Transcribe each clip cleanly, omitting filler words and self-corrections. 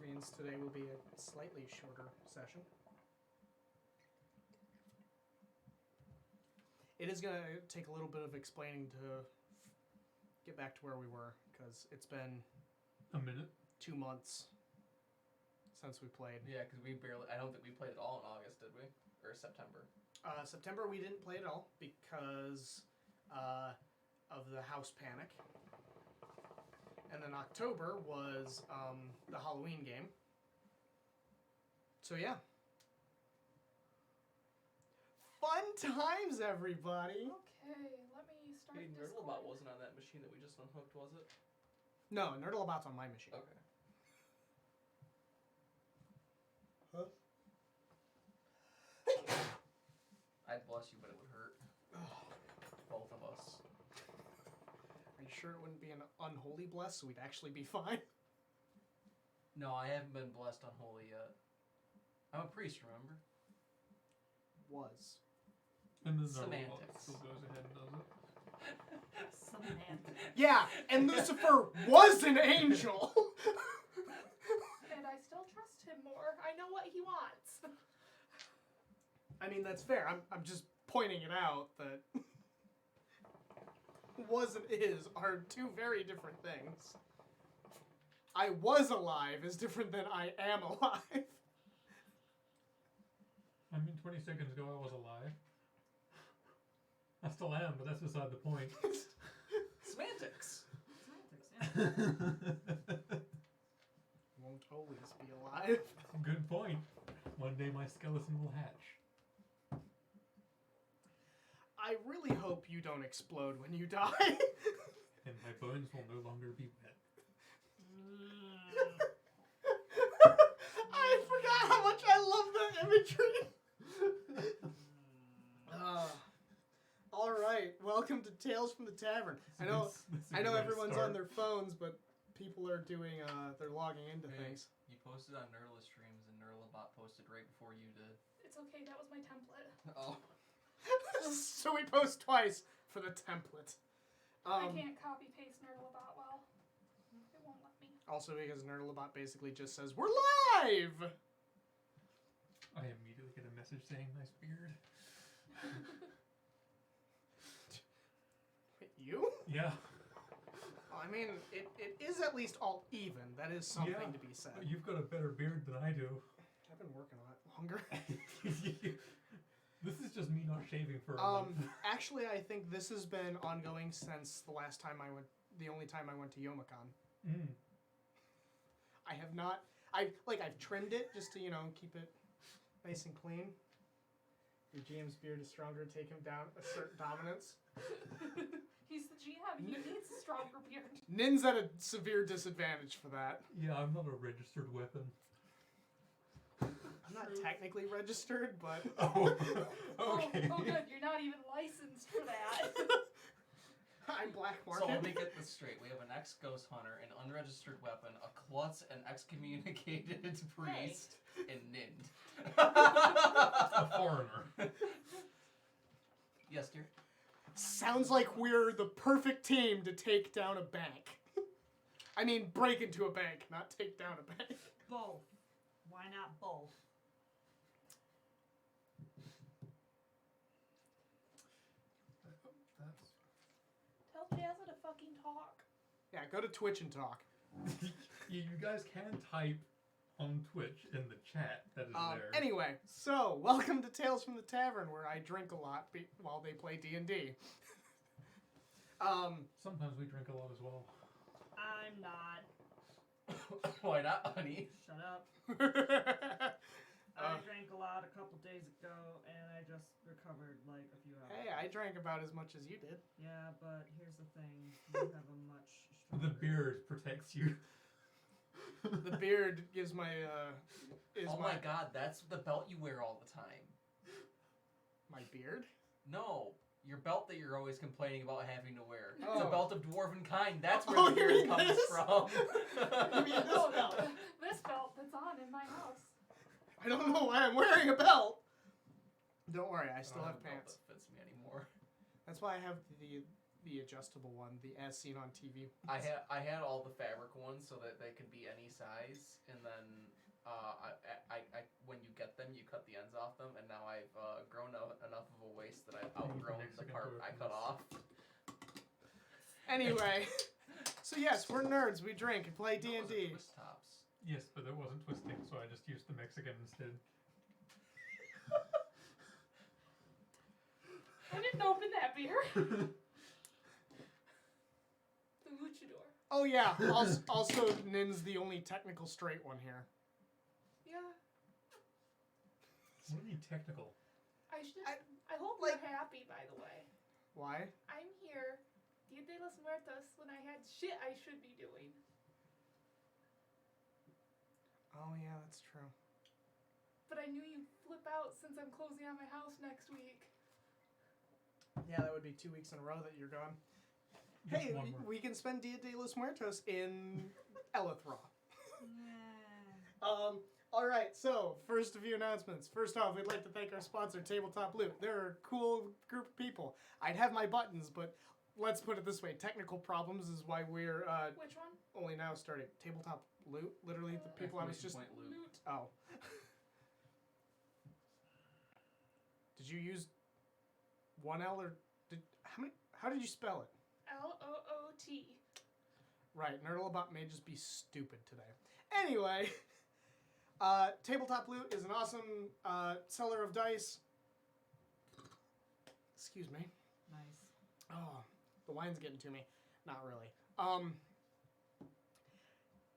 means today will be a slightly shorter session. It is going to take a little bit of explaining to get back to where we were, because it's been... A minute? 2 months since we played. Yeah, because I don't think we played at all in August, did we? Or September? September we didn't play at all because of the house panic. And then October was the Halloween game. So yeah. Fun times, everybody! Okay, let me start Hey, Discord. Nerdlebot wasn't on that machine that we just unhooked, was it? No, Nerdlebot's on my machine. Okay. Huh? I'd bless you, but it would hurt. Both of us. Are you sure it wouldn't be an unholy bless, so we'd actually be fine? No, I haven't been blessed unholy yet. I'm a priest, remember? Was. And then Semantics. still goes ahead and does it. Semantics. Yeah, and Lucifer was an angel! And I still trust him more. I know what he wants. I mean, that's fair. I'm just pointing it out that was and is are two very different things. I was alive is different than I am alive. I mean, 20 seconds ago I was alive. I still am, but that's beside the point. Semantics! Won't always be alive. Good point. One day my skeleton will hatch. I really hope you don't explode when you die. And my bones will no longer be wet. I forgot how much I love that imagery. All right, welcome to Tales from the Tavern. I know everyone's on their phones, but people are doing they're logging into things. You posted on Nerdle streams, and Nerdlebot posted right before you did. It's okay, that was my template. Oh. So we post twice for the template. I can't copy paste Nerdlebot well. It won't let me. Also because Nerdlebot basically just says, "We're live!" I immediately get a message saying, "Nice beard." You? Yeah. I mean, it is at least all even. That is something to be said. You've got a better beard than I do. I've been working on it longer. This is just me not shaving for a month. Actually, I think this has been ongoing since the last time I went, the only time I went to Youmacon. Mm. I have not, I've trimmed it just to, keep it nice and clean. Your GM's beard is stronger, take him down, assert dominance. He's the GM, he needs a stronger beard. Nin's at a severe disadvantage for that. Yeah, I'm not a registered weapon. I'm not technically registered, but... Oh, okay. Oh, good, you're not even licensed for that. I'm black So market. let me get this straight. We have an ex-ghost hunter, an unregistered weapon, a klutz, an excommunicated priest, and Nind. A foreigner. Yes, dear? Sounds like we're the perfect team to take down a bank. I mean, break into a bank, not take down a bank. Both. Why not both? Tell Jazza to fucking talk. Yeah, go to Twitch and talk. You guys can type on Twitch in the chat that is there. Anyway, so welcome to Tales from the Tavern, where I drink a lot while they play D&D. Sometimes we drink a lot as well. I'm not. Why not, honey? Shut up. I drank a lot a couple days ago, and I just recovered like a few hours. Hey, I drank about as much as you did. Yeah, but here's the thing. You have a much stronger... The beard protects you. The beard gives my, my god, that's the belt you wear all the time. My beard? No, your belt that you're always complaining about having to wear. Oh. It's a belt of dwarven kind. That's where Oh, the you beard mean comes this? from. You mean this No, belt? this belt that's on in my house. I don't know why I'm wearing a belt. Don't worry, I still don't have a belt pants. that fits me anymore. That's why I have the adjustable one, the as seen on TV. I had all the fabric ones so that they could be any size, and then I when you get them, you cut the ends off them, and now I've grown enough of a waist that I've outgrown the part I cut off. Anyway, so yes, we're nerds. We drink and play D&D. Those are twist tops. Yes, but it wasn't twisting, so I just used the Mexican instead. I didn't open that beer. The luchador. Oh yeah. Also, Nin's the only technical straight one here. Yeah. What do you mean technical? I hope like- you're happy, by the way. Why? I'm here, Dia de los Muertos, when I had shit I should be doing. Oh yeah, that's true. But I knew you'd flip out since I'm closing on my house next week. Yeah, that would be 2 weeks in a row that you're gone. Just Hey, one more. we can spend Dia de los Muertos in Elithra. Yeah. All right, so first a few announcements. First off, we'd like to thank our sponsor, Tabletop Loot. They're a cool group of people. I'd have my buttons, but let's put it this way. Technical problems is why we're Which one? only now starting. Tabletop Loot? Literally, the people I was just... Point loot. Loot. Oh. Did you use one L or... How did you spell it? Loot. Right, Nerdlebot may just be stupid today. Anyway, Tabletop Loot is an awesome seller of dice. Excuse me. Nice. Oh, the wine's getting to me. Not really.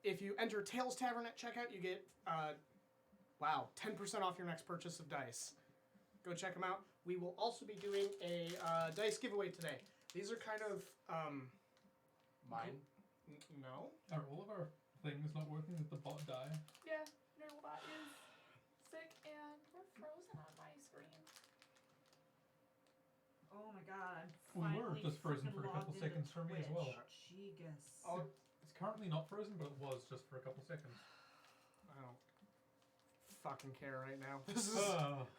If you enter Tales Tavern at checkout, you get 10% off your next purchase of dice. Go check them out. We will also be doing a dice giveaway today. These are kind of Mine. no. Are all of our things not working? Did the bot die? Yeah, Nerdlebot is sick and we're frozen on my screen. Oh my god, I'm We were finally just frozen frickin' for a couple logged into seconds for me as well. Twitch. Jeegus. Oh, It's currently not frozen, but it was just for a couple seconds. I don't fucking care right now. This is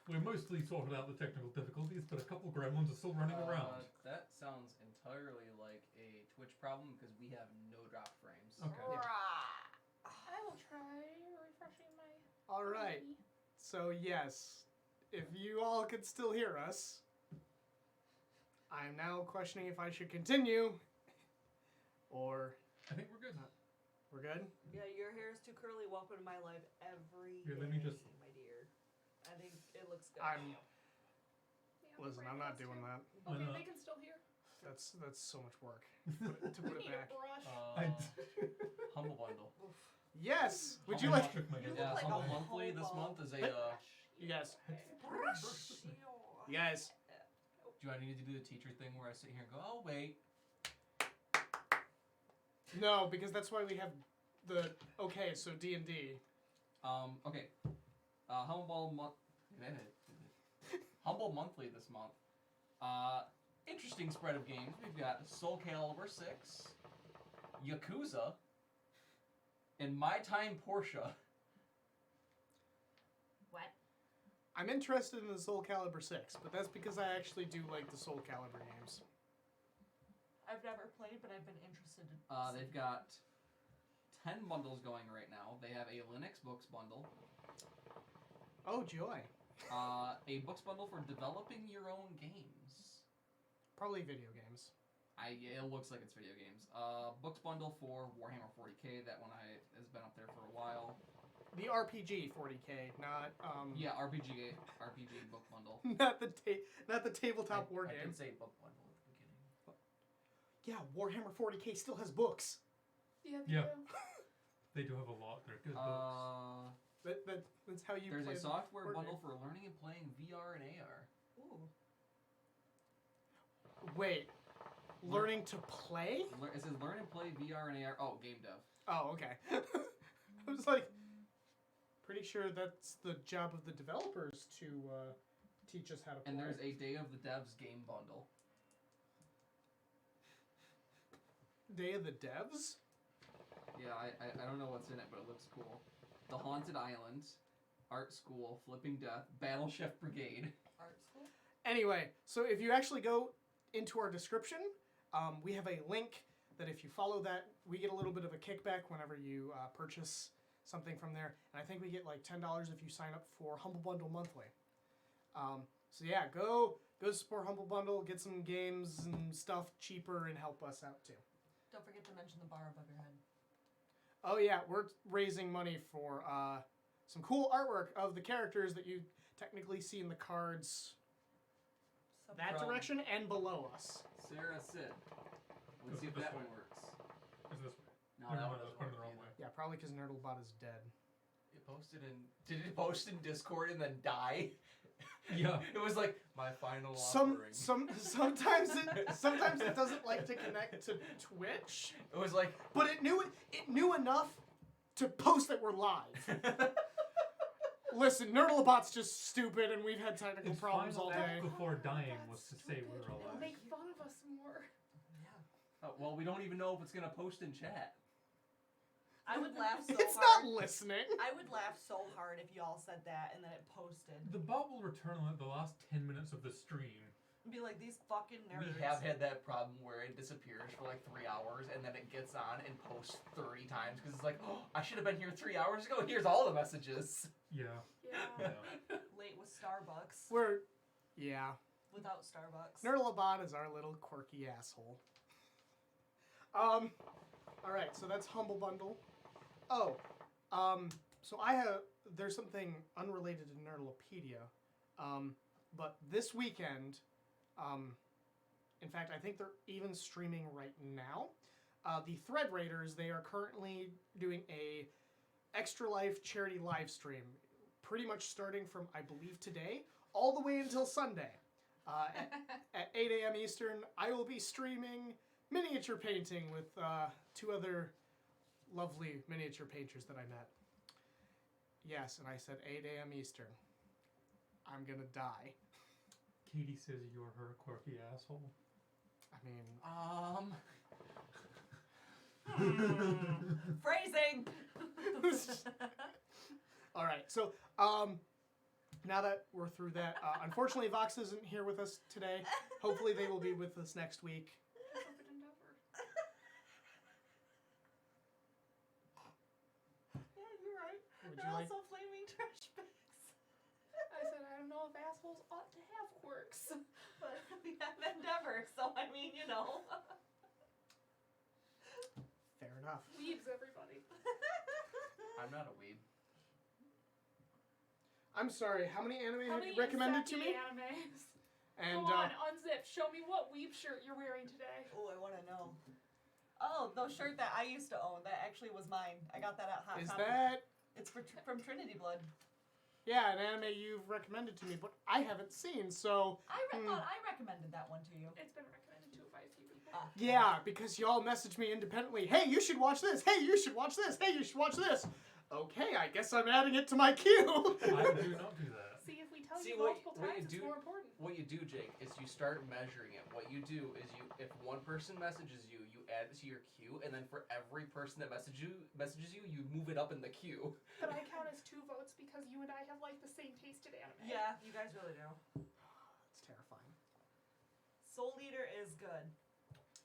We're mostly sorted out the technical difficulties, but a couple gremlins are still running around. That sounds entirely like a Twitch problem because we have no drop frames. Okay. I will try refreshing my. all right. TV. So yes, if you all could still hear us, I'm now questioning if I should continue or I think we're good. we're good. Yeah, your hair is too curly. Welcome to my life every Here, day, let me just- my dear. I think it looks good. I'm Yeah, listen. my I'm not brain doing goes that. Why too. Okay, not? they can still hear. That's so much work to put We it need back. a brush. Humble bundle. Oof. Yes. Would I'll you be like? right with my You head. look Yeah, like Humble a Monthly this hobo. month is a. You guys. Brush You guys. Do I need to do the teacher thing where I sit here and go, oh wait, No, because that's why we have the okay. So D&D. Okay. Humble Monthly this month. Interesting spread of games. We've got Soul Calibur 6, Yakuza, and My Time Portia. What? I'm interested in the Soul Calibur 6, but that's because I actually do like the Soul Calibur games. I've never played, but I've been interested in. They've got 10 bundles going right now. They have a Linux Books bundle, Oh joy. a books bundle for developing your own games. Probably video games. It looks like it's video games. Books bundle for Warhammer 40k. That one has been up there for a while. The RPG 40k, not Yeah, RPG book bundle. not the tabletop war I game. did say book bundle at the beginning. Yeah, Warhammer 40k still has books. Yeah, Yeah. do. They do have a lot. They're good books. That's how you There's play a software board bundle game. for learning and playing VR and AR. Ooh. Wait, learning to play? It says learn and play VR and AR. Oh, game dev. Oh, okay. I was like, pretty sure that's the job of the developers to teach us how to play. And there's a Day of the Devs game bundle. Day of the Devs? Yeah, I don't know what's in it, but it looks cool. The Haunted Island, Art School, Flipping Death, Battleship Brigade. Art school? Anyway, so if you actually go into our description, We have a link that if you follow that, we get a little bit of a kickback whenever you purchase something from there. And I think we get like $10 if you sign up for Humble Bundle monthly. So yeah, go support Humble Bundle, get some games and stuff cheaper, and help us out too. Don't forget to mention the bar above your head. Oh yeah, we're raising money for some cool artwork of the characters that you technically see in the cards that From- direction and below us. Sarah, sit. Let's see if This that way. one works. It's this way. No, Never that mind, one I was doesn't pointing work the wrong either. way. Yeah, probably because Nerdlebot is dead. It posted in. Did it post in Discord and then die? Yeah. It was like my final Sometimes offering. it doesn't like to connect to Twitch, It was like. but it knew enough to post that we're live. Listen, Nerdlebot's just stupid, and we've had technical Its problems final all act day. before dying That's was to say stupid. we're It'll alive. make fun of us more. Well, we don't even know if it's gonna post in chat. I would laugh so It's hard. not listening. I would laugh so hard if y'all said that and then it posted. The bot will return on the last 10 minutes of the stream. And be like, these fucking nerds. We have had that problem where it disappears for like 3 hours and then it gets on and posts 30 times because it's like, oh, I should have been here 3 hours ago. Here's all the messages. Yeah. Yeah. Yeah. Late with Starbucks. Yeah. Without Starbucks. Nerdlebot is our little quirky asshole. Alright, so that's Humble Bundle. Oh, so there's something unrelated to Nerdlopedia, but this weekend, in fact, I think they're even streaming right now, the Thread Raiders, they are currently doing a Extra Life charity live stream, pretty much starting from, I believe, today, all the way until Sunday. At 8 a.m. Eastern, I will be streaming miniature painting with two other lovely miniature painters that I met. Yes, and I said 8 a.m. Eastern. I'm gonna die. Katie says you're her quirky asshole. I mean, Phrasing! all right. So, now that we're through that, unfortunately, Vox isn't here with us today. Hopefully, they will be with us next week. Yeah, you're right. Would They're you like? also flaming trash bags. I said I don't know if assholes ought to have quirks, but We have Endeavor, so I mean, you know. Fair enough. weebs everybody. I'm not a weeb. I'm sorry. How many anime How have many you recommended to Isekai me? animes? And Go on, unzip. Show me what weeb shirt you're wearing today. Oh, I want to know. Oh, the shirt that I used to own, that actually was mine. I got that at Hot is Topic. that? It's from Trinity Blood. Yeah, an anime you've recommended to me, but I haven't seen. So Thought I recommended that one to you. It's been recommended to it by a few people. yeah, because y'all messaged me independently. Hey, you should watch this. Hey, you should watch this. Hey, you should watch this. Okay, I guess I'm adding it to my queue. I do not do that. See, if we tell See, you what- multiple what you times, it's do- more important. What you do, Jake, is you start measuring it. What you do is if one person messages you, you add it to your queue, and then for every person that messages you, you move it up in the queue. But I count as 2 votes because you and I have like the same taste in anime. Yeah, you guys really do. That's terrifying. Soul Eater is good.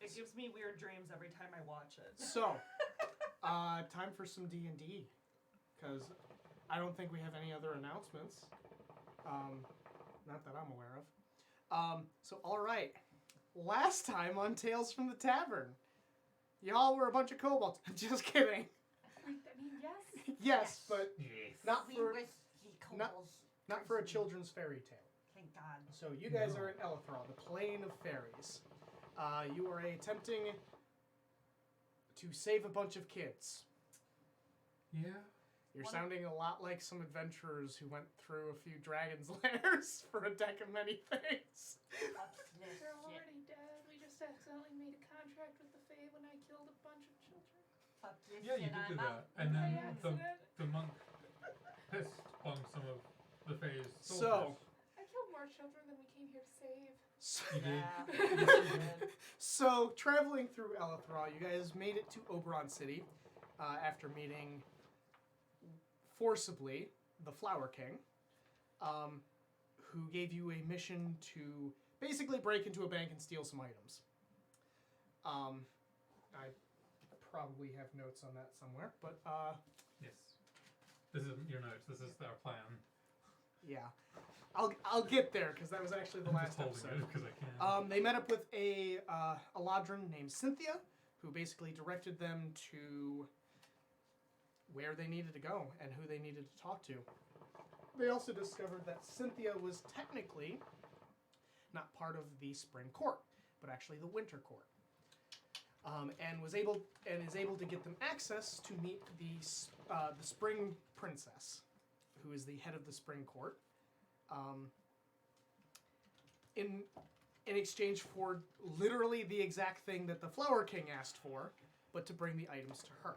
It gives me weird dreams every time I watch it. So, time for some D&D, because I don't think we have any other announcements. Not that I'm aware of. So, all right. Last time on Tales from the Tavern, y'all were a bunch of kobolds. Just kidding. I mean, yes. Yes, but Yes. not We for wish he not- calls. not for a children's fairy tale. Thank God. So you guys No. are in Elithral, the Plane of Fairies. You are attempting to save a bunch of kids. Yeah. You're What- sounding a lot like some adventurers who went through a few dragons' lairs for a deck of many things. They're already dead. We just accidentally made a contract with the Fae when I killed a bunch of children. Fuck this Yeah, you shit, did do I'm that. out. And By then accident. the monk pissed on some of the Fae's So- soldiers. I killed more children than we came here to save. You did. Yeah. Yes, you did. So, traveling through Elithral, you guys made it to Oberon City after meeting forcibly the Flower King, who gave you a mission to basically break into a bank and steal some items. I probably have notes on that somewhere, but Yes. This isn't your notes. This is our plan. yeah, I'll get there because that was actually the I'm last just holding episode. it because I can. They met up with a Eladrin named Cynthia, who basically directed them to where they needed to go and who they needed to talk to. They also discovered that Cynthia was technically not part of the Spring Court, but actually the Winter Court, and is able to get them access to meet the Spring Princess, who is the head of the Spring Court. In exchange for literally the exact thing that the Flower King asked for, but to bring the items to her.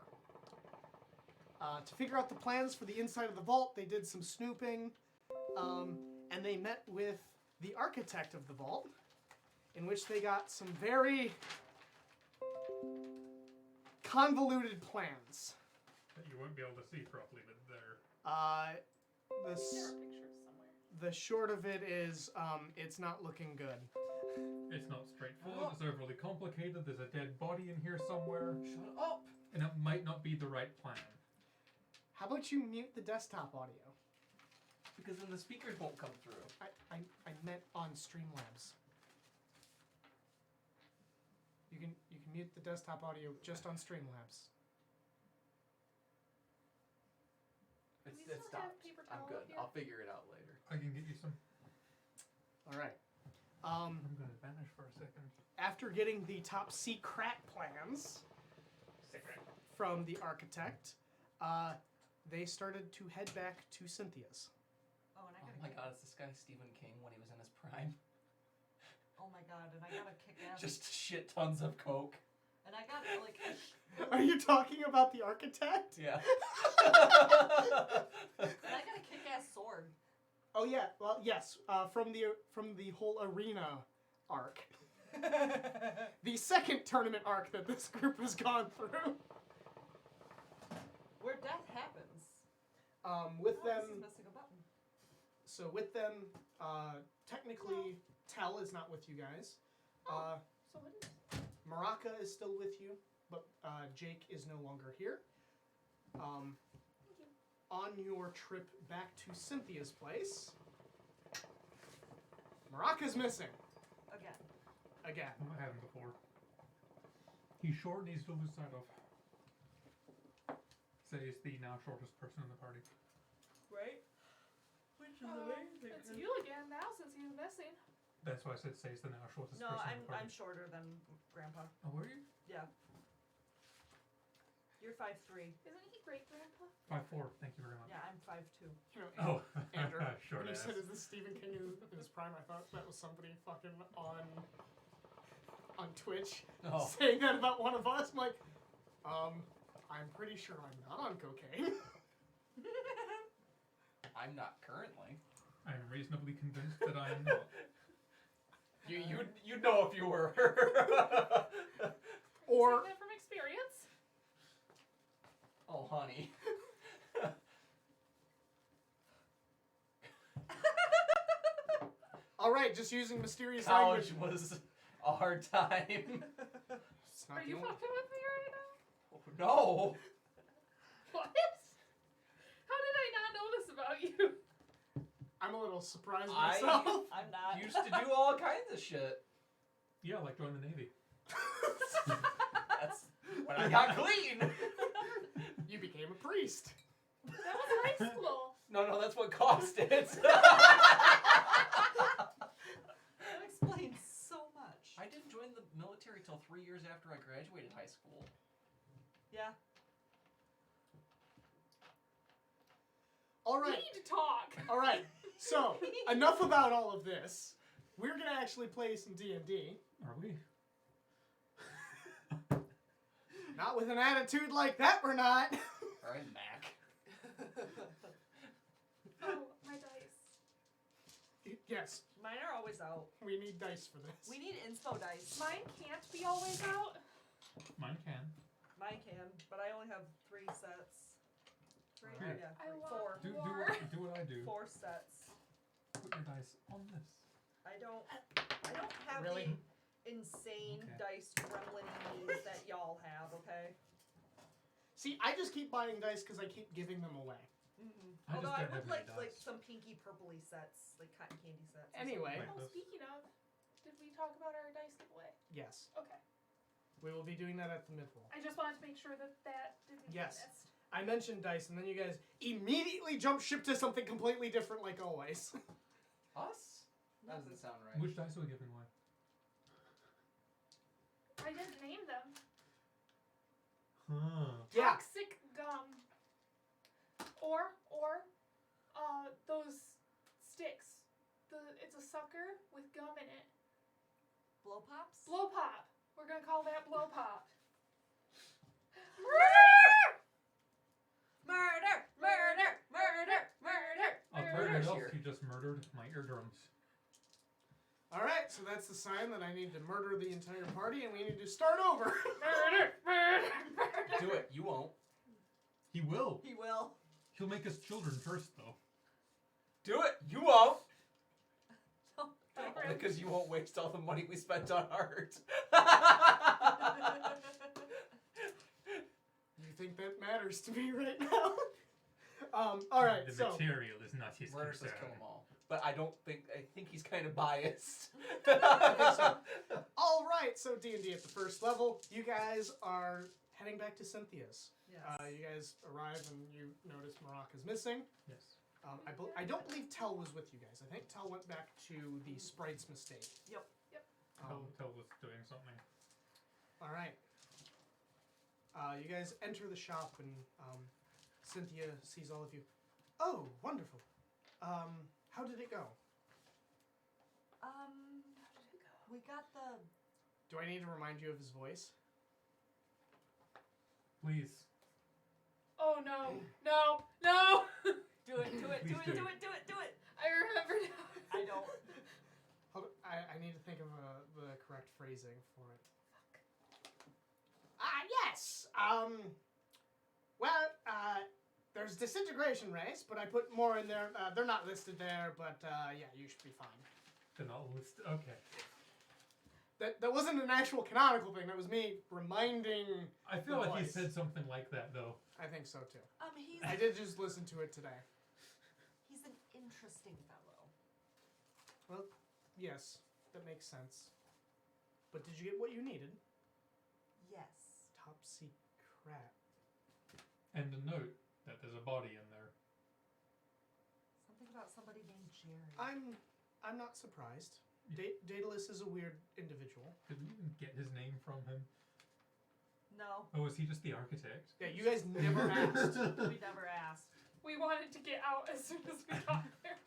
To figure out the plans for the inside of the vault, they did some snooping, and they met with the architect of the vault, in which they got some very convoluted plans. That you won't be able to see properly, but they're... There are pictures somewhere. The short of it is, it's not looking good. It's not straightforward, it's overly complicated, there's a dead body in here somewhere, Shut up! and it might not be the right plan. How about you mute the desktop audio? Because then the speakers won't come through. I meant on Streamlabs. You can mute the desktop audio just on Streamlabs. Do we It's still have stopped. paper I'm towel good. here? I'll figure it out later. I can get you some. All right. I'm going to vanish for a second. After getting the top secret plans from the architect, they started to head back to Cynthia's. Oh, and I Oh gotta my kick, god, is this guy Stephen King when he was in his prime? oh my god, and I gotta kick ass. Just shit tons of coke. And I got like Are you talking about the architect? Yeah. and I got a kick ass sword. Oh yeah. Well, yes. From the whole arena arc, the second tournament arc that this group has gone through. Where death happens. With Oh, them. this is missing a button. So with them, technically, Tel is not with you guys. So what is? Maraka is still with you, but Jake is no longer here. Thank you. On your trip back to Cynthia's place, Maraka's missing again. I had him before. He's short and he's to lose sight of. Say he's the now shortest person in the party. Right? Which is It's amazing. you again now since he's missing. That's why I said say he's the now shortest No, person in the I'm party. shorter than Grandpa. Oh, were you? Yeah. You're 5'3". Isn't he great grandpa? 5'4", thank you very much. Yeah, I'm 5'2". You know, Oh, Andrew, short when you ass. said, "Is this Stephen King in his prime?" I thought that was somebody fucking on Twitch Oh. saying that about one of us. I'm like, I'm pretty sure I'm not on cocaine. I'm not currently. I am reasonably convinced that I am not. You'd know if you were. Or Saying that from experience. Oh, honey. all right, just using mysterious College language. was a hard time. It's not Are the you only- fucking with me right now? No. What? How did I not know this about you? I'm a little surprised I- myself. I'm not. Used to do all kinds of shit. Yeah, like join the Navy. That's when I got clean. You became a priest. That was high school. No, that's what caused it. That explains so much. I didn't join the military till 3 years after I graduated high school. Yeah. All We right, need to talk. all right. So enough about all of this. We're gonna actually play some D&D. Are we? Not with an attitude like that, we're not. All right, Mac. Oh, my dice. Yes, Mine are always out. we need dice for this. We need inspo dice. Mine can't be always out. Mine can. Mine can, but I only have 3 sets. 3? Alright. Yeah. I 3. want 4. Do more. what I do. 4 sets. Put your dice on this. I don't have Really? the insane Okay. dice gremlin needs that y'all have, okay? See, I just keep buying dice because I keep giving them away. I Although just I don't would have many like dice. some pinky purpley sets, like cotton candy sets. or Anyway. Like Oh, this. speaking of, did we talk about our dice giveaway? Yes. Okay. We will be doing that at the mid-roll. I just wanted to make sure that didn't Yes. get missed. I mentioned dice, and then you guys immediately jump ship to something completely different, like always. Us? That doesn't sound right. Which dice are we giving away? I didn't name them. Huh. Yeah. Toxic gum. Or those sticks. It's a sucker with gum in it. Blow pops? Blow pop. We're gonna call that blow pop. Murder! Murder! Murder! Murder! I'll tell you Murder's what else here. you just murdered. My eardrums. All right, so that's the sign that I need to murder the entire party, and we need to start over. Murder! Murder! Murder! Do it. You won't. He will. He will. He'll make us children first, though. Do it. You won't. Tavern. Because you won't waste all the money we spent on art. You think that matters to me right now? All right, The so material is not his Murder says concern. kill them all. But I think he's kind of biased. all right, so D&D at the first level. You guys are heading back to Cynthia's. Yes. You guys arrive and you notice Maraka's missing. Yes. I don't believe Tell was with you guys. I think Tell went back to the sprite's mistake. Yep. Tell was doing something. All right. You guys enter the shop and Cynthia sees all of you. Oh, wonderful. How did it go? We got the. Do I need to remind you of his voice? Please. Oh no! No! No! Do it! Do it! Do Please it! do. Do it! Do it! Do it! I remember now. I don't. Hold on, I need to think of the correct phrasing for it. Yes. Well, there's disintegration rays, but I put more in there. They're not listed there, but yeah, you should be fine. Then I'll list. Okay. That wasn't an actual canonical thing. That was me reminding. I feel The like he voice. said something like that, though. I think so too. He's I did just listen to it today. he's an interesting fellow. Well, yes, that makes sense. But did you get what you needed? Yes. Top secret. And a note that there's a body in there. Something about somebody named Jerry. I'm not surprised. Daedalus is a weird individual. Did we even get his name from him? No, Oh, was he just the architect? Yeah, you guys never asked. we never asked. We wanted to get out as soon as we got there.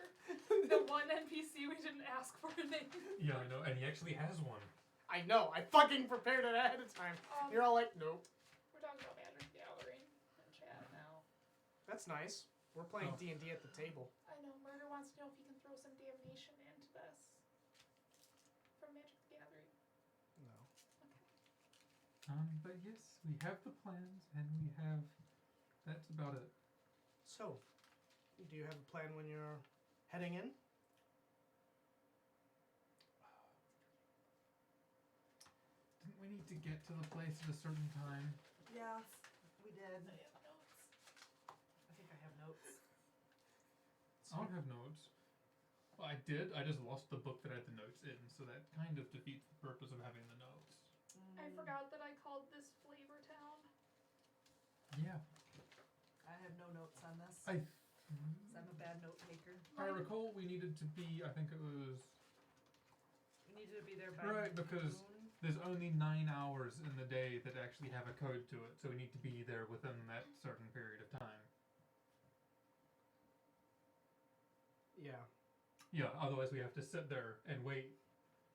The one NPC we didn't ask for a name. Yeah, I know, and he actually has one. I know. I fucking prepared it ahead of time. You're all like, nope. We're talking about Magic the Gathering in chat now. That's nice. We're playing Oh. D&D at the table. I know. Murder wants to know if he can throw some damnation into this from Magic the Gathering. No. But yes, we have the plans, and we have. That's about it. So, do you have a plan when you're heading in? Didn't we need to get to the place at a certain time? Yes, we did. I have notes. I think I have notes. I don't have notes. Well, I did. I just lost the book that had the notes in, so that kind of defeats the purpose of having the notes. I forgot that I called this Flavor Town. Yeah. I have no notes on this. 'cause I I'm a bad note taker. If I recall, we needed to be. I think it was. We needed to be there by Right, because noon. there's only 9 hours in the day that actually have a code to it, so we need to be there within that certain period of time. Yeah. Yeah, otherwise we have to sit there and wait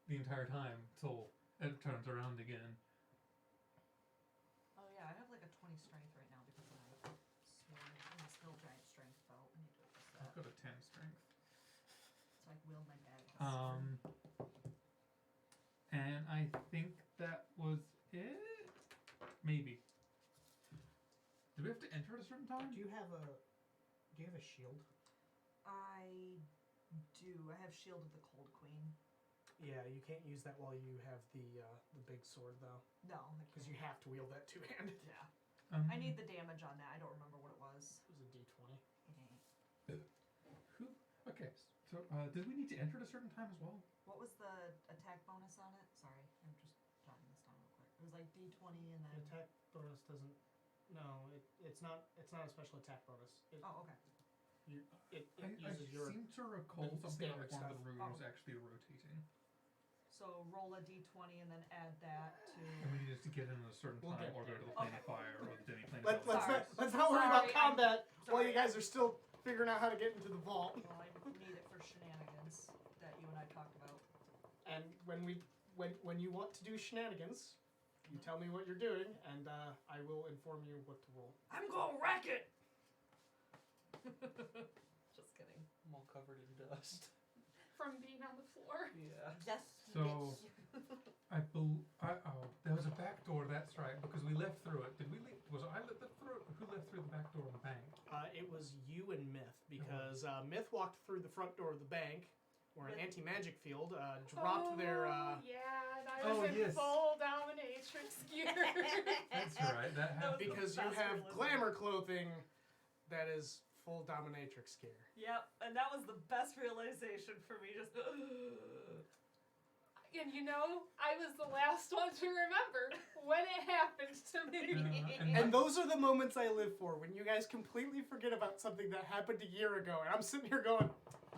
the entire time till it turns around again. Oh yeah, I have like a 20 strength right now because of my sword and a still giant strength belt. I need to adjust that. I've got a 10 strength. So I will my bag. And I think that was it? Maybe. Did we have to enter at a certain time? Do you have a shield? I do. I have Shield of the Cold Queen. Yeah, you can't use that while you have the big sword though, No. because you have to wield that two-handed. Yeah. Um, I need the damage on that. I don't remember what it was. It was a D20. Who? Okay. So, did we need to enter at a certain time as well? What was the attack bonus on it? Sorry, I'm just jotting this down real quick. It was like D20 and The then. attack bonus doesn't. No, it's not. It's not a special attack bonus. Oh, okay. It I uses your. seem to recall the something like standard one of the stuff. runes actually rotating. So roll a D20 and then add that to. And we needed to get in at a certain We'll time get or go to the there. plane of fire or the demi-plane of Let's elemental. not worry about Sorry, combat while you sorry. guys are still figuring out how to get into the vault. Well, I need it for shenanigans that you and I talked about. And when you want to do shenanigans, you tell me what you're doing, and I will inform you what to roll. I'm gonna wreck it. Just kidding. I'm all covered in dust. From being on the floor. Yeah. Yes. So, there was a back door. That's right, because we left through it. Did we leave? Was I let through? Who left through the back door in the bank? It was you and Myth, because Myth walked through the front door of the bank, where an anti-magic field dropped their. Yeah, and I was Oh, in yes. full dominatrix gear. That's right. That happened. was the Because you best have realism. glamour clothing that is full dominatrix gear. Yep, and that was the best realization for me. Just. And you know, I was the last one to remember when it happened to me. And those are the moments I live for, when you guys completely forget about something that happened a year ago, and I'm sitting here going,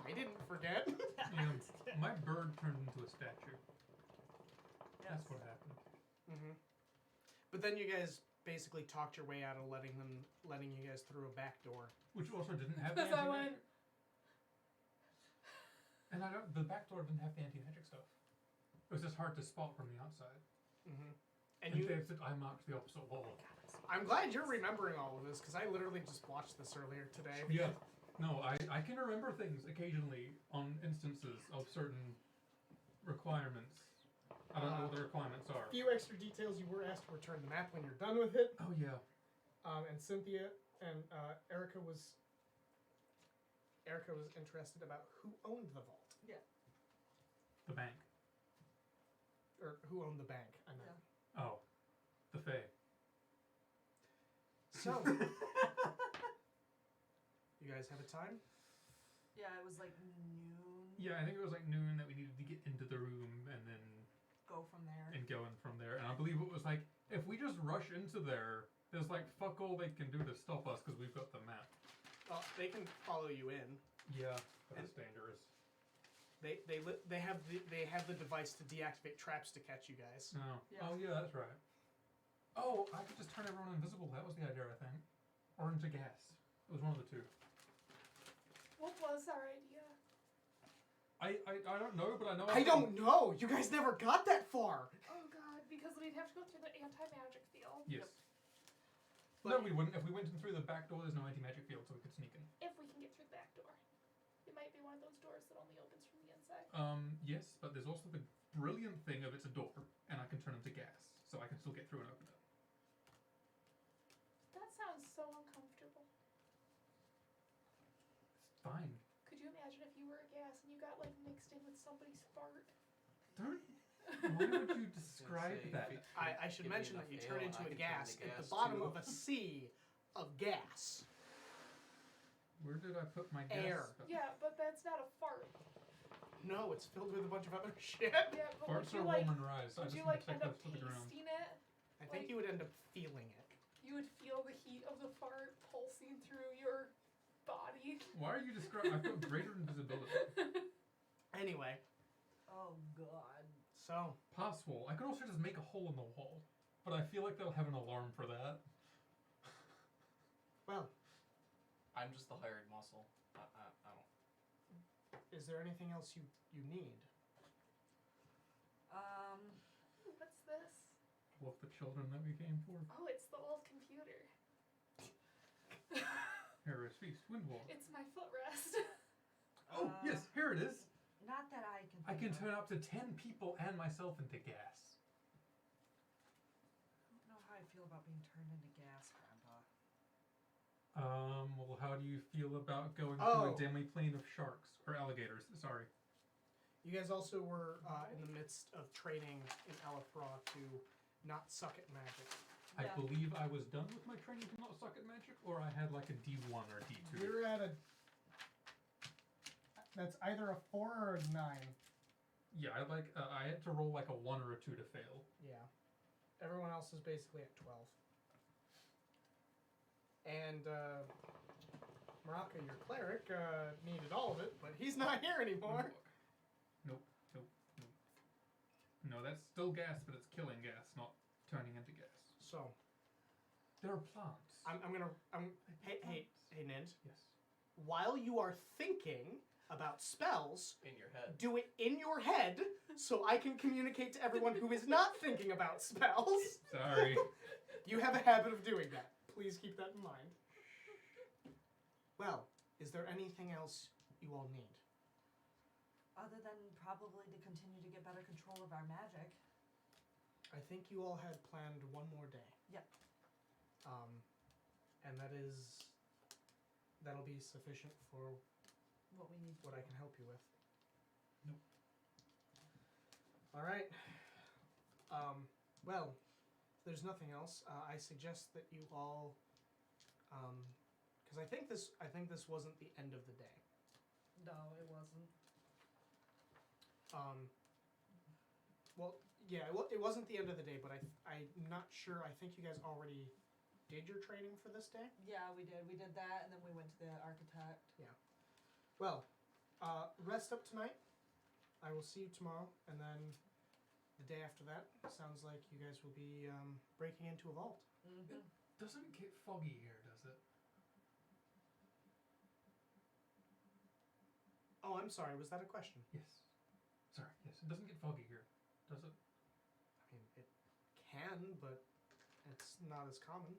I didn't forget. My bird turned into a statue. Yes. That's what happened. Mm-hmm. But then you guys basically talked your way out of letting you guys through a back door. Which also didn't have Because the I anti-magic. went, And the back door didn't have the anti-magic stuff. It was just hard to spot from the outside. Mm-hmm. And I marked the opposite wall. I'm glad you're remembering all of this, because I literally just watched this earlier today. Yeah. No, I can remember things occasionally on instances of certain requirements. I don't know what the requirements are. A few extra details: you were asked to return the map when you're done with it. Oh yeah. And Cynthia and Erica was interested about who owned the vault, The bank. or who owned the bank. I meant. Oh. The Fae. So, you guys have a time? Yeah, it was like noon. Yeah, I think it was like noon that we needed to get into the room and then Go from there. and go in from there. And I believe it was like, if we just rush into there, there's like fuck all they can do to stop us because we've got the map. Well, they can follow you in. Yeah, but it's dangerous. They have the device to deactivate traps to catch you guys. No. Yeah. Oh yeah, that's right. Oh, I could just turn everyone invisible. That was the idea, I think. Or into gas. It was one of the two. what was our idea? I don't know, but I know. I don't know. You guys never got that far. Oh god, because we'd have to go through the anti-magic field. Yes. But- No, we wouldn't. If we went in through the back door, there's no anti-magic field, so we could sneak in. If we can get through the back door. It might be one of those doors that only opens from the inside. Yes, but there's also the brilliant thing of it's a door, and I can turn into gas, so I can still get through and open it. That sounds so uncomfortable. It's fine. Could you imagine if you were a gas and you got like mixed in with somebody's fart? Don't. Why would you describe Say, that? I should Give me mention that enough you ale turn and into I a can turn gas into at the gas, bottom too. of a sea of gas. Where did I put my gas? Air. Yeah, but that's not a fart. No, it's filled with a bunch of other shit. Yeah, but Farts would are you like, Roman rise. I would just you want like to take end up those to the ground. tasting it? I think Like- you would end up feeling it. You would feel the heat of the fart pulsing through your body. Why are you describing? I've got greater invisibility. Anyway, Oh god. so Pass wall. I could also just make a hole in the wall, but I feel like they'll have an alarm for that. well, I'm just the hired muscle. I don't. is there anything else you need? What's this? All of the children that we came for. Oh, it's the old computer. Here is feast. Wind wall. It's my footrest. Oh yes, here it is. Not that I can. I can think of. turn up to 10 people and myself into gas. I don't know how I feel about being turned into gas, Grandpa. Well, how do you feel about going to Oh. a demi plane of sharks or alligators? Sorry. You guys also were in the midst of training in Elifra to not suck at magic. I Yeah. believe I was done with my training to not suck at magic, or I had like a D1 or D2. You're at a. That's either a 4 or a 9. Yeah, I had to roll like a 1 or a 2 to fail. Yeah. Everyone else is basically at 12. And Maraka, your cleric, needed all of it, but he's not here anymore. Nope. No, that's still gas, but it's killing gas, not turning into gas. So There are plants. hey Nint. Yes. While you are thinking about spells, In your head. do it in your head so I can communicate to everyone who is not thinking about spells. Sorry. You have a habit of doing that. Please keep that in mind. Well, is there anything else you all need? Other than probably to continue to get better control of our magic. I think you all had planned one more day. Yep. And that'll be sufficient for What we need. what I can help you with. Nope. All right. Well, if there's nothing else, I suggest that you all, because I think this wasn't the end of the day. No, it wasn't. Well, yeah, it wasn't the end of the day, but I'm not sure. I think you guys already did your training for this day. Yeah, we did. We did that, and then we went to the architect. Well, rest up tonight. I will see you tomorrow, and then the day after that, sounds like you guys will be breaking into a vault. Mm-hmm. Doesn't get foggy here, does it? Oh, I'm sorry. Was that a question? Yes. Sorry, yes. It doesn't get foggy here, does it? I mean, it can, but it's not as common.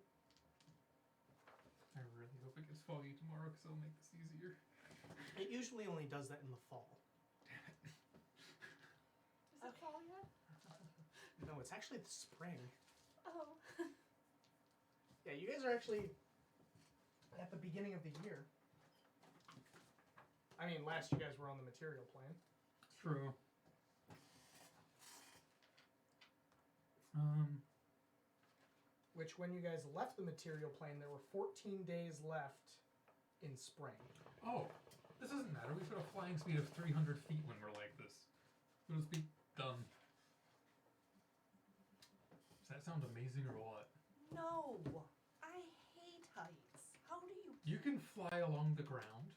I really hope it gets foggy tomorrow because it'll make this easier. It usually only does that in the fall. Is it fall yet? No, it's actually the spring. Oh. Yeah, you guys are actually at the beginning of the year. I mean, last you guys were on the material plane. True. Which, when you guys left the material plane, there were 14 days left in spring. Oh, this doesn't matter. We've got a flying speed of 300 feet when we're like this. We'll just be done. Does that sound amazing or what? No, I hate heights. How do you? You can fly along the ground.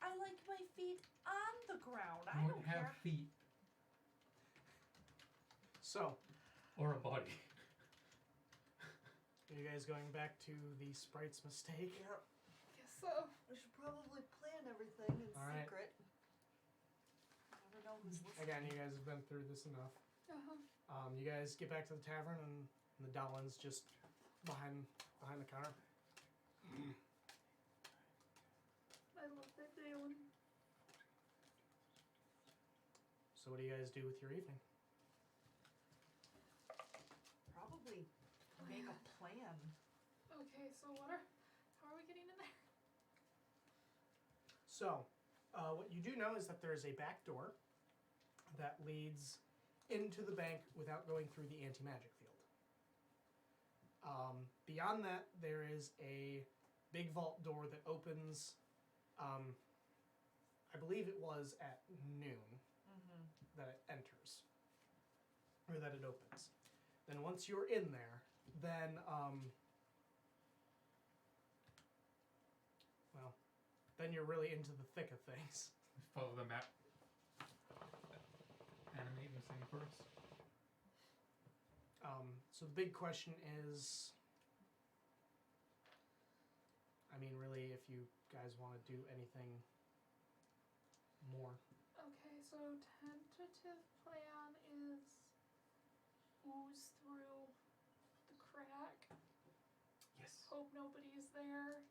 I like my feet on the ground. You I won't don't have care. feet So, or a body. are you guys going back to the sprite's mistake? Yep. Guess so. We should probably plan everything in All right. secret. Never know who's listening. Again, you guys have been through this enough. Uh-huh. You guys get back to the tavern, and the Dolan's just behind the counter. I love that Dalen. So, what do you guys do with your evening? Probably make a plan. Okay, so how are we getting in there? So, what you do know is that there is a back door that leads into the bank without going through the anti-magic field. Beyond that, there is a big vault door that opens, I believe it was at noon Mm-hmm. that it enters, or that it opens. Then once you're in there, then, then you're really into the thick of things. Follow the map. Animate and sing for us. So the big question is, I mean, really, if you guys want to do anything more. Okay, so tentative plan is ooze through the crack, Yes. hope nobody's there,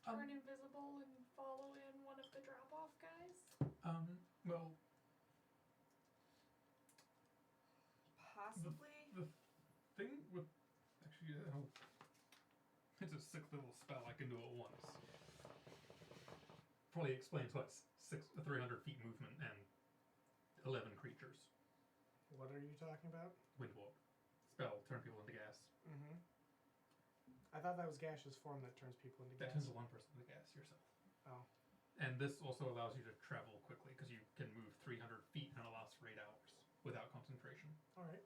turn invisible, and follow in one of the drop-off guys. Well, Possibly. the thing with actually, it's a sick little spell. I can do it once. Probably explains why it's 300 feet movement and 11 creatures. What are you talking about? Wind walk. Spell, turn people into gas. Mm-hmm. I thought that was gaseous form that turns people into That gas. turns one person into gas yourself. Oh. And this also allows you to travel quickly because you can move 300 feet and it lasts for 8 hours without concentration. All right.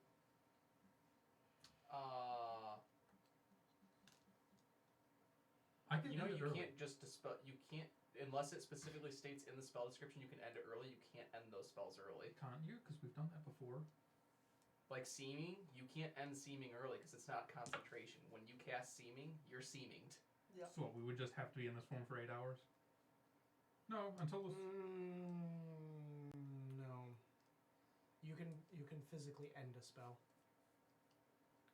I can You know, end it you early. can't just dispel. You can't unless it specifically states in the spell description you can end it early. You can't end those spells early. Can't you? Because we've done that before. Like seeming, you can't end seeming early because it's not concentration. When you cast seeming, you're seeminged. Yep. So what, we would just have to be in this form for 8 hours? No, until this... No. You can physically end a spell.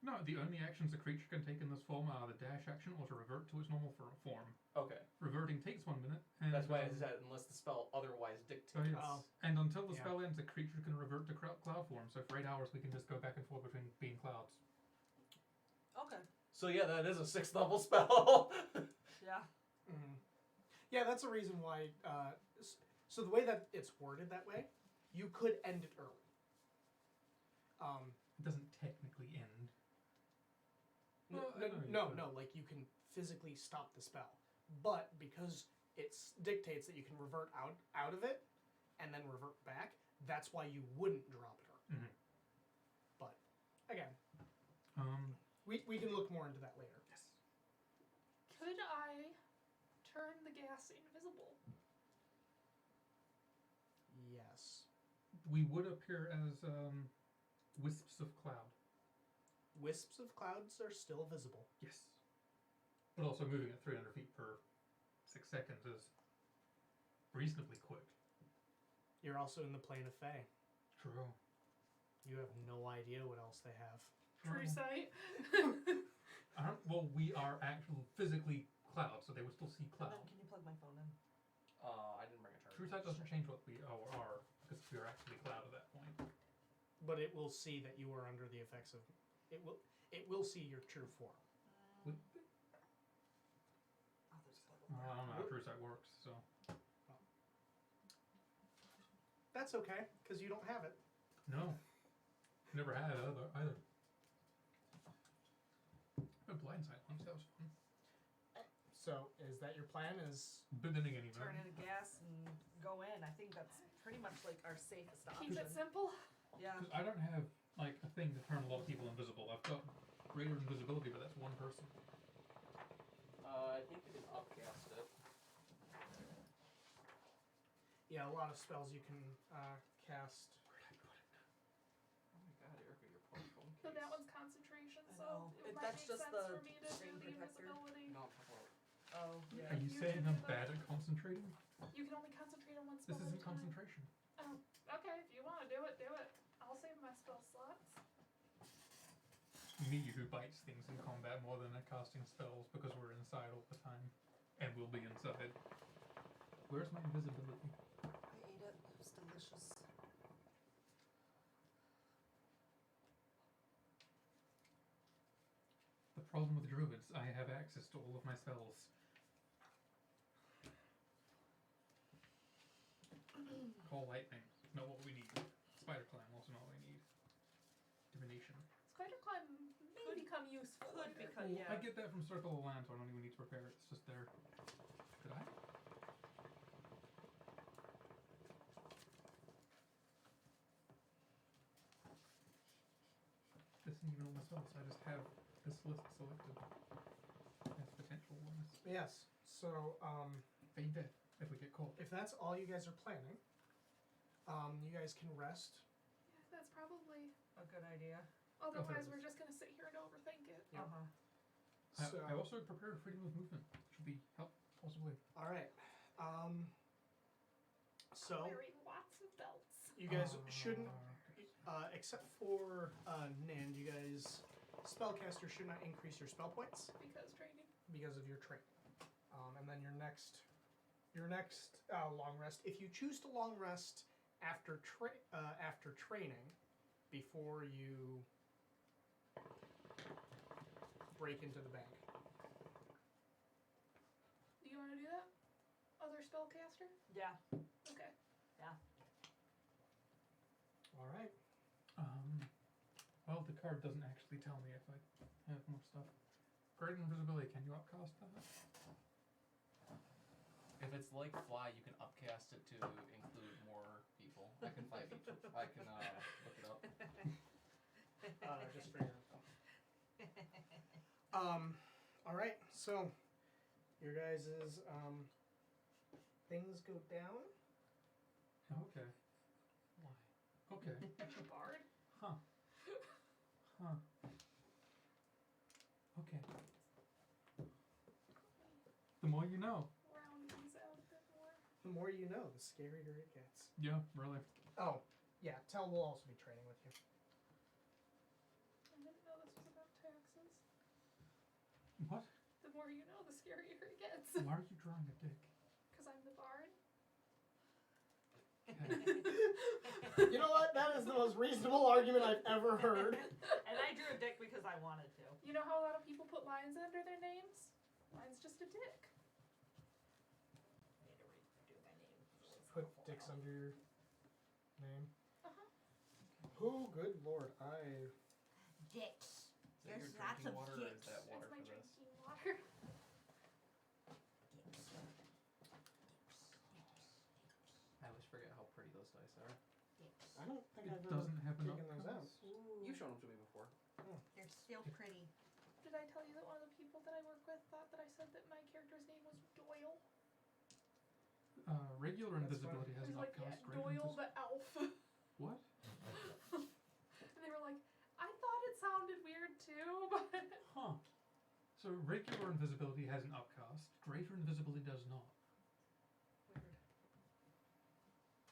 No, the only actions a creature can take in this form are the dash action or to revert to its normal form. Okay, Reverting takes 1 minute. And, that's why I said unless the spell otherwise dictates. So yes. Oh. And until the Yeah. spell ends, a creature can revert to cloud form. So for 8 hours, we can just go back and forth between being clouds. Okay. So yeah, that is a 6th level spell. Yeah. Mm-hmm. Yeah, that's the reason why. So the way that it's worded that way, you could end it early. It doesn't technically end. No, Well, I know you could. like you can physically stop the spell, but because it dictates that you can revert out of it and then revert back, that's why you wouldn't drop it early. Mhm. But again, we can look more into that later. Yes. Could I turn the gas invisible? Yes. We would appear as wisps of cloud. Wisps of clouds are still visible. Yes. But also moving at 300 feet per 6 seconds is reasonably quick. You're also in the plane of Fae. True. You have no idea what else they have. True sight. Well, we are actually physically cloud, so they would still see And cloud. then can you plug my phone in? I didn't bring a charger. True sight doesn't change what we are, because we are actually cloud at that point. But it will see that you are under the effects of. It will see your true form. We, Oh, there's a plug I over don't know how true sight works, so. That's okay, because you don't have it. No. Never had it either. A blindsight once, that was fun. So, is that your plan? But then again, there. Turn into gas and go in. I think that's pretty much like our safest option. Keep it simple. Yeah. Because I don't have, like, a thing to turn a lot of people invisible. I've got greater invisibility, but that's one person. I think you can upcast it. Yeah, a lot of spells you can cast. Where'd I put it? Oh my god, Erica, your phone case. But that one's concentration, I so know. it might That's make just sense the for me to do screen the protector. invisibility. No, I'm talking about. Oh, yeah. Are you You saying can I'm do that. bad at concentrating? You can only concentrate on one This spell at a isn't time. concentration. Oh, okay. If you want to do it, do it. I'll save my spell slots. Me who bites things in combat more than at casting spells because we're inside all the time. And we'll be inside. Where's my invisibility? I ate it. It was delicious. The problem with druids, I have access to all of my spells. Call lightning, not what we need. Spider climb, also not what we need. Divination. Spider climb may become useful. Could later. become, yeah. I get that from Circle of Land, so I don't even need to prepare it. It's just there. Did I? This isn't even on my spells. I just have this list selected as potential ones. Yes. So, Fade death if we get caught. if that's all you guys are planning, you guys can rest. Yeah, that's probably. A good idea. Otherwise, it we're is. just gonna sit here and overthink it. Yep. Uh-huh. So, I also prepared freedom of movement, which will be help possibly. all right. So Wearing lots of belts. you guys shouldn't, except for Nand, you guys, spellcaster should not increase your spell points Because training. because of your training. And then your next long rest. If you choose to long rest after training, before you break into the bank. Do you want to do that? Other spellcaster? Yeah. Okay. All right. Well, the card doesn't actually tell me if I have more stuff. Great invisibility, can you upcast that? If it's like fly, you can upcast it to include more people. I can find people. I can look it up. Just for your info. All right. So, your guys' things go down. Okay. Why? Okay. The bard. Huh. Okay. The more you know. Round these out a bit more. The more you know, the scarier it gets. Yeah, really. Oh, yeah. Tell will also be training with you. I didn't know this was about taxes. What? The more you know, the scarier it gets. Why are you drawing a dick? Because I'm the bard. You know what? That is the most reasonable argument I've ever heard. And I drew a dick because I wanted to. You know how a lot of people put lines under their names? Mine's just a dick. Need to redo my name. Put dicks under your name. Uh-huh. Oh, good lord. Dicks. Is that There's your lots drinking of water or is dicks. that water That's my for this? drinking water. I always forget how pretty those dice are. I don't think It I've doesn't have taken enough those out. colors. You've shown them to me before. They're still pretty. Did I tell you that one of the people that I work with thought that I said that my character's name was Doyle? Regular That's invisibility has He's an like, yeah, upcast. Great Doyle the elf. What? And they were like, I thought it sounded weird too, but Huh. So regular invisibility has an upcast. Greater invisibility does not. weird.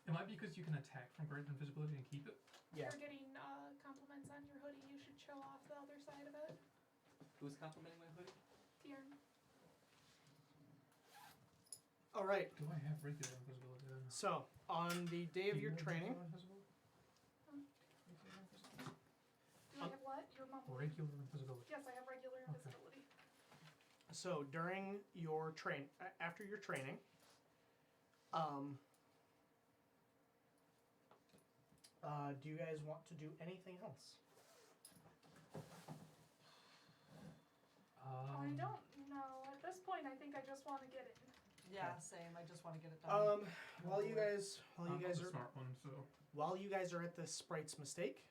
It might be because you can attack from greater invisibility and keep it. Yeah. You're getting compliments on your hoodie. You should show off the other side of it. Who's complimenting my hoodie? Tavern. All right. Do I have regular invisibility then? So, on the day of Do you your have training, regular invisibility? Do I have what? Your mom. Regular invisibility. Yes, I have regular invisibility. so during your after your training, do you guys want to do anything else? I don't know. At this point, I think I just want to get it. Yeah, same. I just want to get it done. While you guys I'm the are smart one, so while you guys are at the sprite's mistake,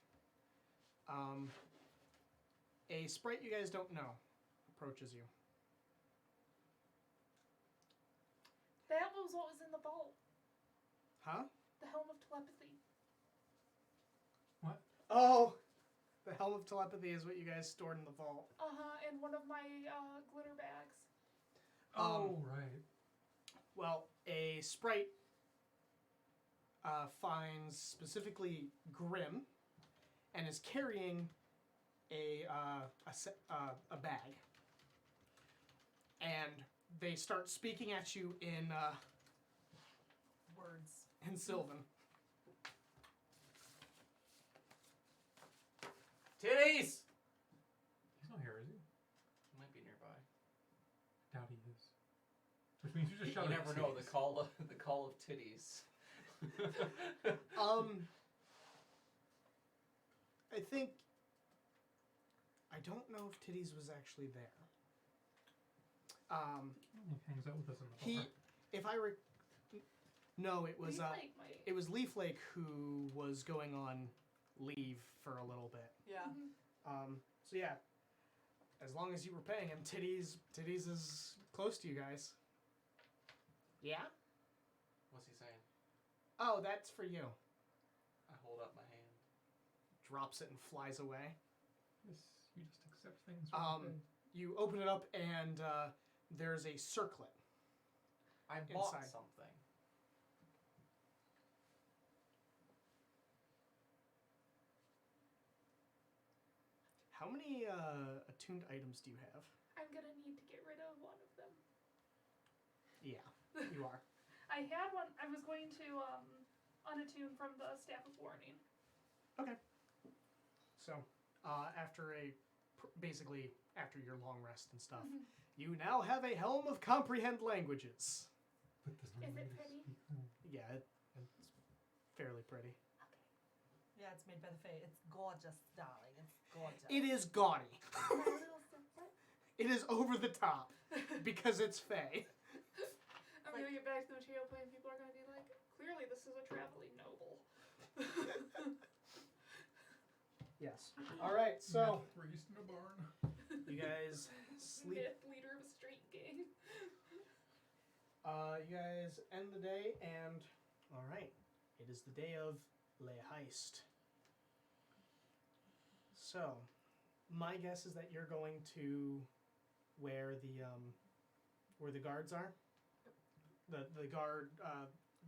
a sprite you guys don't know approaches you. That was what was in the vault. Huh? The helm of telepathy. Oh, the helm of telepathy is what you guys stored in the vault. And one of my glitter bags. Oh right. Well, a sprite finds specifically Grim and is carrying a bag, and they start speaking at you in Words. Sylvan. Titties! He's not here, is he? He might be nearby. Doubt he is. Which means you just You shot never know. The call of titties. I think I don't know if Titties was actually there. He hangs out with us in the He, bar. if I no, it was Leaf Lake might. it was Leaf Lake who was going on leave for a little bit. Yeah. So yeah, as long as you were paying him, Titties is close to you guys. Yeah? What's he saying? Oh, that's for you. I hold up my hand. Drops it and flies away. Yes, you just accept things. Right away. You open it up and there's a circlet. I bought Inside. something. How many attuned items do you have? I'm gonna need to get rid of one of them. Yeah, you are. I had one. I was going to unattune from the Staff of Warning. So, basically after your long rest and stuff, you now have a helm of comprehend languages. But there's no Is way it to pretty? speak them. Yeah, it's fairly pretty. Yeah, it's made by the Fae. It's gorgeous, darling. It's gorgeous. It is gaudy. My little simple. It is over the top because it's Fae. I'm gonna get back to the material plane. People are gonna be like, clearly this is a traveling noble. Yes. All right. So Priest in a barn. you guys sleep. Myth leader of a street gang. You guys end the day, and all right, it is the day of Le Heist. So, my guess is that you're going to where the guards are. The guard,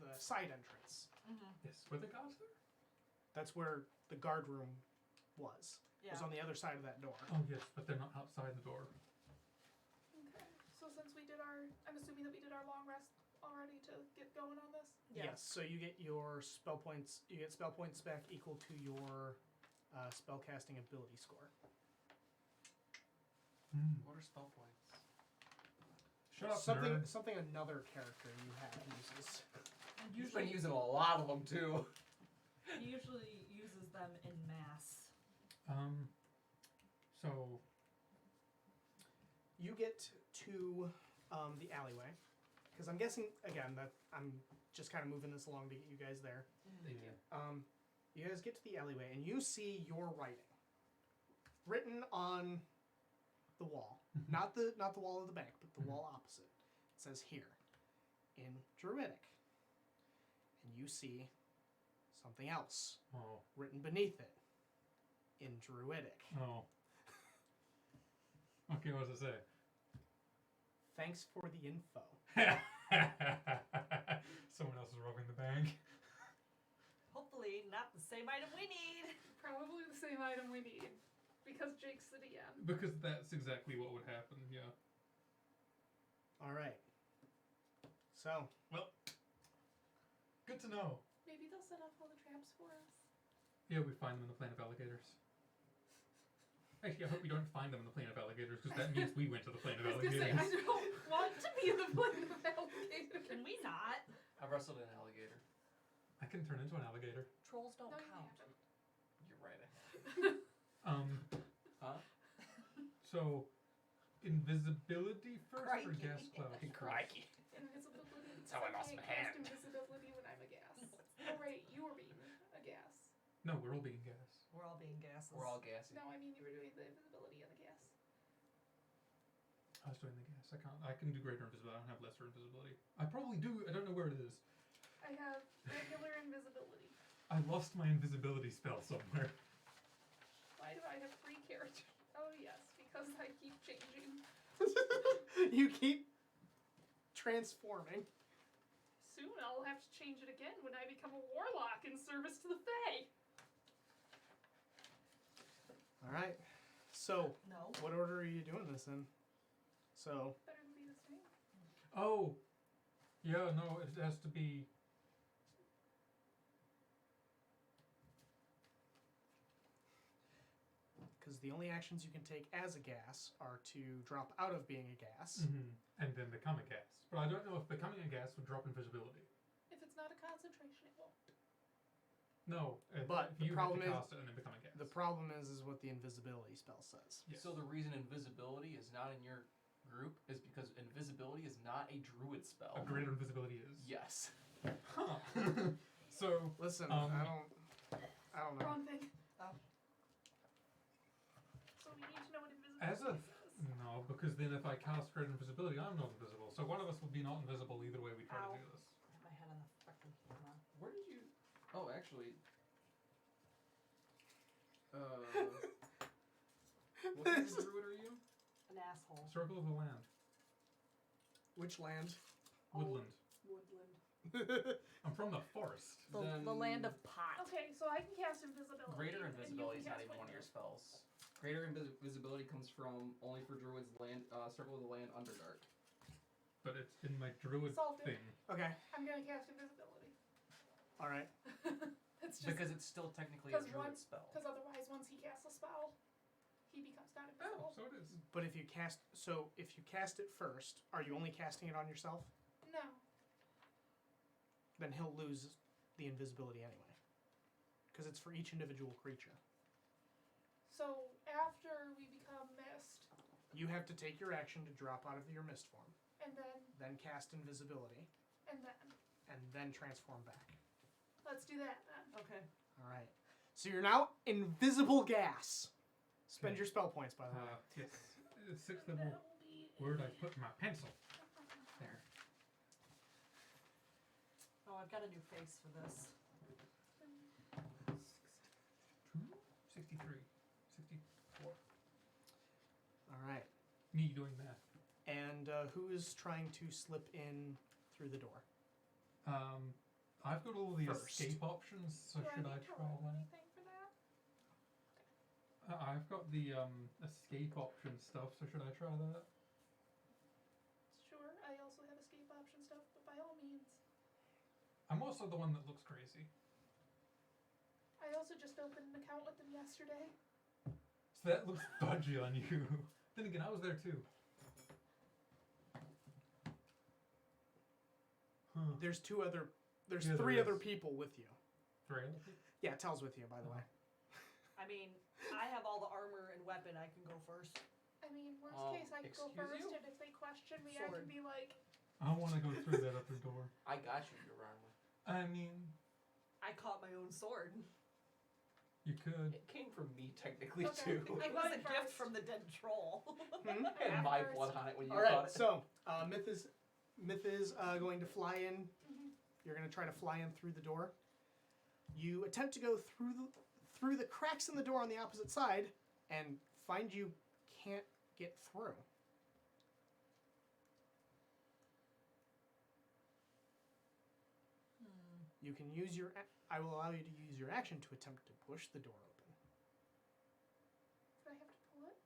the side entrance. Mm-hmm. Yes, were the guards there? That's where the guard room was. It Yeah. was on the other side of that door. Oh yes, but they're not outside the door. Okay. So since we did our, I'm assuming that we did our long rest already to get going on this. Yes. So you get your spell points. You get spell points back equal to your spellcasting ability score. What are spell points? Shut up, something nerd. something another character you have uses. And You've been usually, using a lot of them too. he usually uses them in mass. So You get to the alleyway, because I'm guessing again that I'm just kind of moving this along to get you guys there. Thank you. You guys get to the alleyway and you see your writing written on the wall, not the wall of the bank, but the wall opposite. It says here in Druidic, and you see something else Oh. written beneath it in Druidic. Oh. Okay, what does it say? Thanks for the info. Someone else is robbing the bank. Hopefully, not the same item we need. Probably the same item we need. Because Jake's the DM. Because that's exactly what would happen, yeah. All right. So, Good to know. Maybe they'll set up all the traps for us. Yeah, we find them in the plane of alligators. Actually, I hope we don't find them in the plane of alligators, because that means we went to the plane of I was gonna say, alligators. I don't want to be in the plane of alligator. Can we not? I've wrestled an alligator. I can turn into an alligator. Trolls don't No, you count. haven't. You're right. Huh? So, invisibility first or Crikey. gas cloud? Crikey. Invisibility. That's how I lost can't my cast hand. invisibility when I'm a gas. Oh, right, you were being a gas. No, we're all being gas. We're all being gases. We're all gassy. No, I mean you were doing the invisibility and the gas. I was doing the gas. I can do greater invisibility. I don't have lesser invisibility. I probably do. I don't know where it is. I have regular invisibility. I lost my invisibility spell somewhere. Why do I have 3 characters? Oh, yes, because I keep changing. you keep transforming. Soon I'll have to change it again when I become a warlock in service to the Fae. All right. So, No. what order are you doing this in? So, Better than be the same. Oh, yeah. No, it has to be. because the only actions you can take as a gas are to drop out of being a gas. And then become a gas. But I don't know if becoming a gas would drop invisibility. If it's not a concentration, it won't. No, But if the you problem have is- to cast it and then become a gas. The problem is what the invisibility spell says. Yes. So the reason invisibility is not in your group is because invisibility is not a druid spell. a greater invisibility is. Yes. Huh. So Listen, I don't know. Wrong thing. Oh. So we need to know what invisibility as a says. no, because then if I cast greater invisibility, I'm not invisible. So one of us will be not invisible either way we try Ow. to do this. Hit my head on the fucking camera. Where did you? Oh, actually. What kind of druid are you? An asshole. Circle of the land, Which land? woodland. Woodland. I'm from the forest. The land of pot. Okay, so I can cast invisibility. Greater and you invisibility is can not cast even one of your witness. spells. Greater invisibility comes from only for druids land circle of the land underdark. But it's in my druid Salted. thing. Okay. I'm gonna cast invisibility. All right. It's just Because it's still technically a 'cause druid one- spell. because otherwise, once he casts a spell, he becomes not Oh, invisible. so it is. But if you cast it first, are you only casting it on yourself? No. Then he'll lose the invisibility anyway. because it's for each individual creature. So after we become mist, You have to take your action to drop out of your mist form, and then cast invisibility, and then transform back. let's do that then. Okay. All right. So you're now invisible gas. Spend your spell points, by the way. Yes. 6th level. That will be Where'd I put my pencil? There. Oh, I've got a new face for this. 63. 64. All right. Me doing that. And who is trying to slip in through the door? I've got all the First. escape options, so Do should I need to try roll that? anything for that? I've got the escape option stuff, so should I try that? Sure. I also have escape option stuff, but by all means. I'm also the one that looks crazy. I also just opened an account with them yesterday. So that looks dodgy on you. Then again, I was there too. Huh. There's Yeah, three there other is. people with you. Three other people? Yeah, Tel's with you, by the way. I mean, I have all the armor and weapon. I can go first. I mean, worst case, I could go Excuse first, you? and if they question me, I Sword. can be like, I want to go through that upper door. I got you, your armor. I mean, I caught my own sword. you could. It came from me, technically, Okay. too. It was a Went gift first. from the dead troll. Hmm? I had my First. blood on it when you All right. got it. So Myth is going to fly in. mhm. You're going to try to fly in through the door. You attempt to go through the cracks in the door on the opposite side, and find you can't get through. You can use your. I will allow you to use your action to attempt to push the door open Do I have to pull it?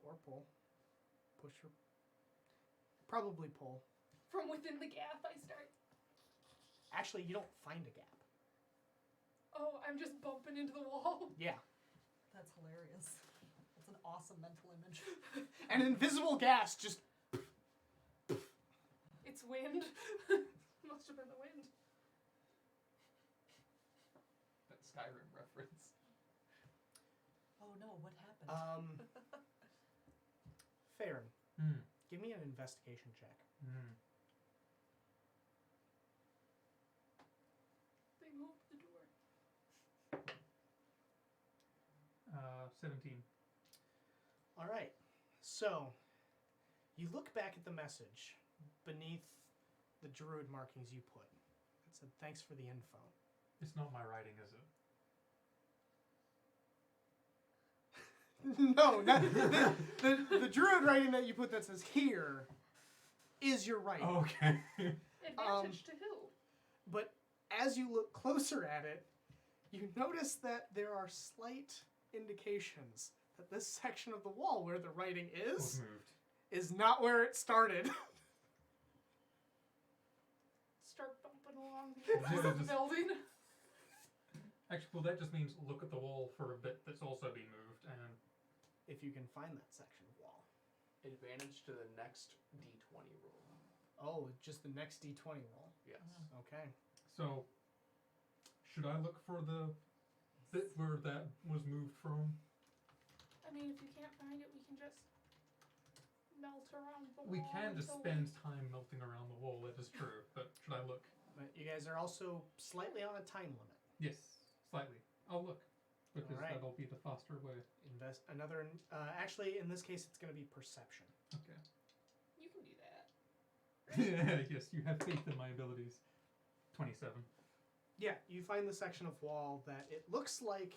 or pull. Push or probably pull. From within the gap, I start. Actually, you don't find a gap. Oh, I'm just bumping into the wall. Yeah, That's hilarious. That's an awesome mental image. an invisible gas just. It's wind. Must have been the wind. That Skyrim reference. Oh no, what happened? Farron, Hmm. give me an investigation check. Hmm. They moved the door. 17. All right. So, you look back at the message beneath the druid markings you put. It said, "Thanks for the info." It's not my writing, is it? No, not the druid writing that you put that says "here" is your writing. Oh, okay. Advantage to who? But as you look closer at it, you notice that there are slight indications that this section of the wall where the writing Was is moved. not where it started. Start bumping along the edges of the Just- building. Actually, well, that just means look at the wall for a bit that's also being moved, and If you can find that section of wall. Advantage to the next D20 roll. Oh, just the next D20 roll. Yes. Okay. so should I look for the bit where that was moved from? I mean, if you can't find it, we can just melt around the We wall. can just until spend time melting around the wall, that is true, but should I look? But you guys are also slightly on a time limit. Yes, slightly. I'll look, because Alright. that'll be the faster way. Invest another. Actually, in this case, it's going to be perception. Okay. You can do that. Yes, you have faith in my abilities. 27. Yeah, you find the section of wall that it looks like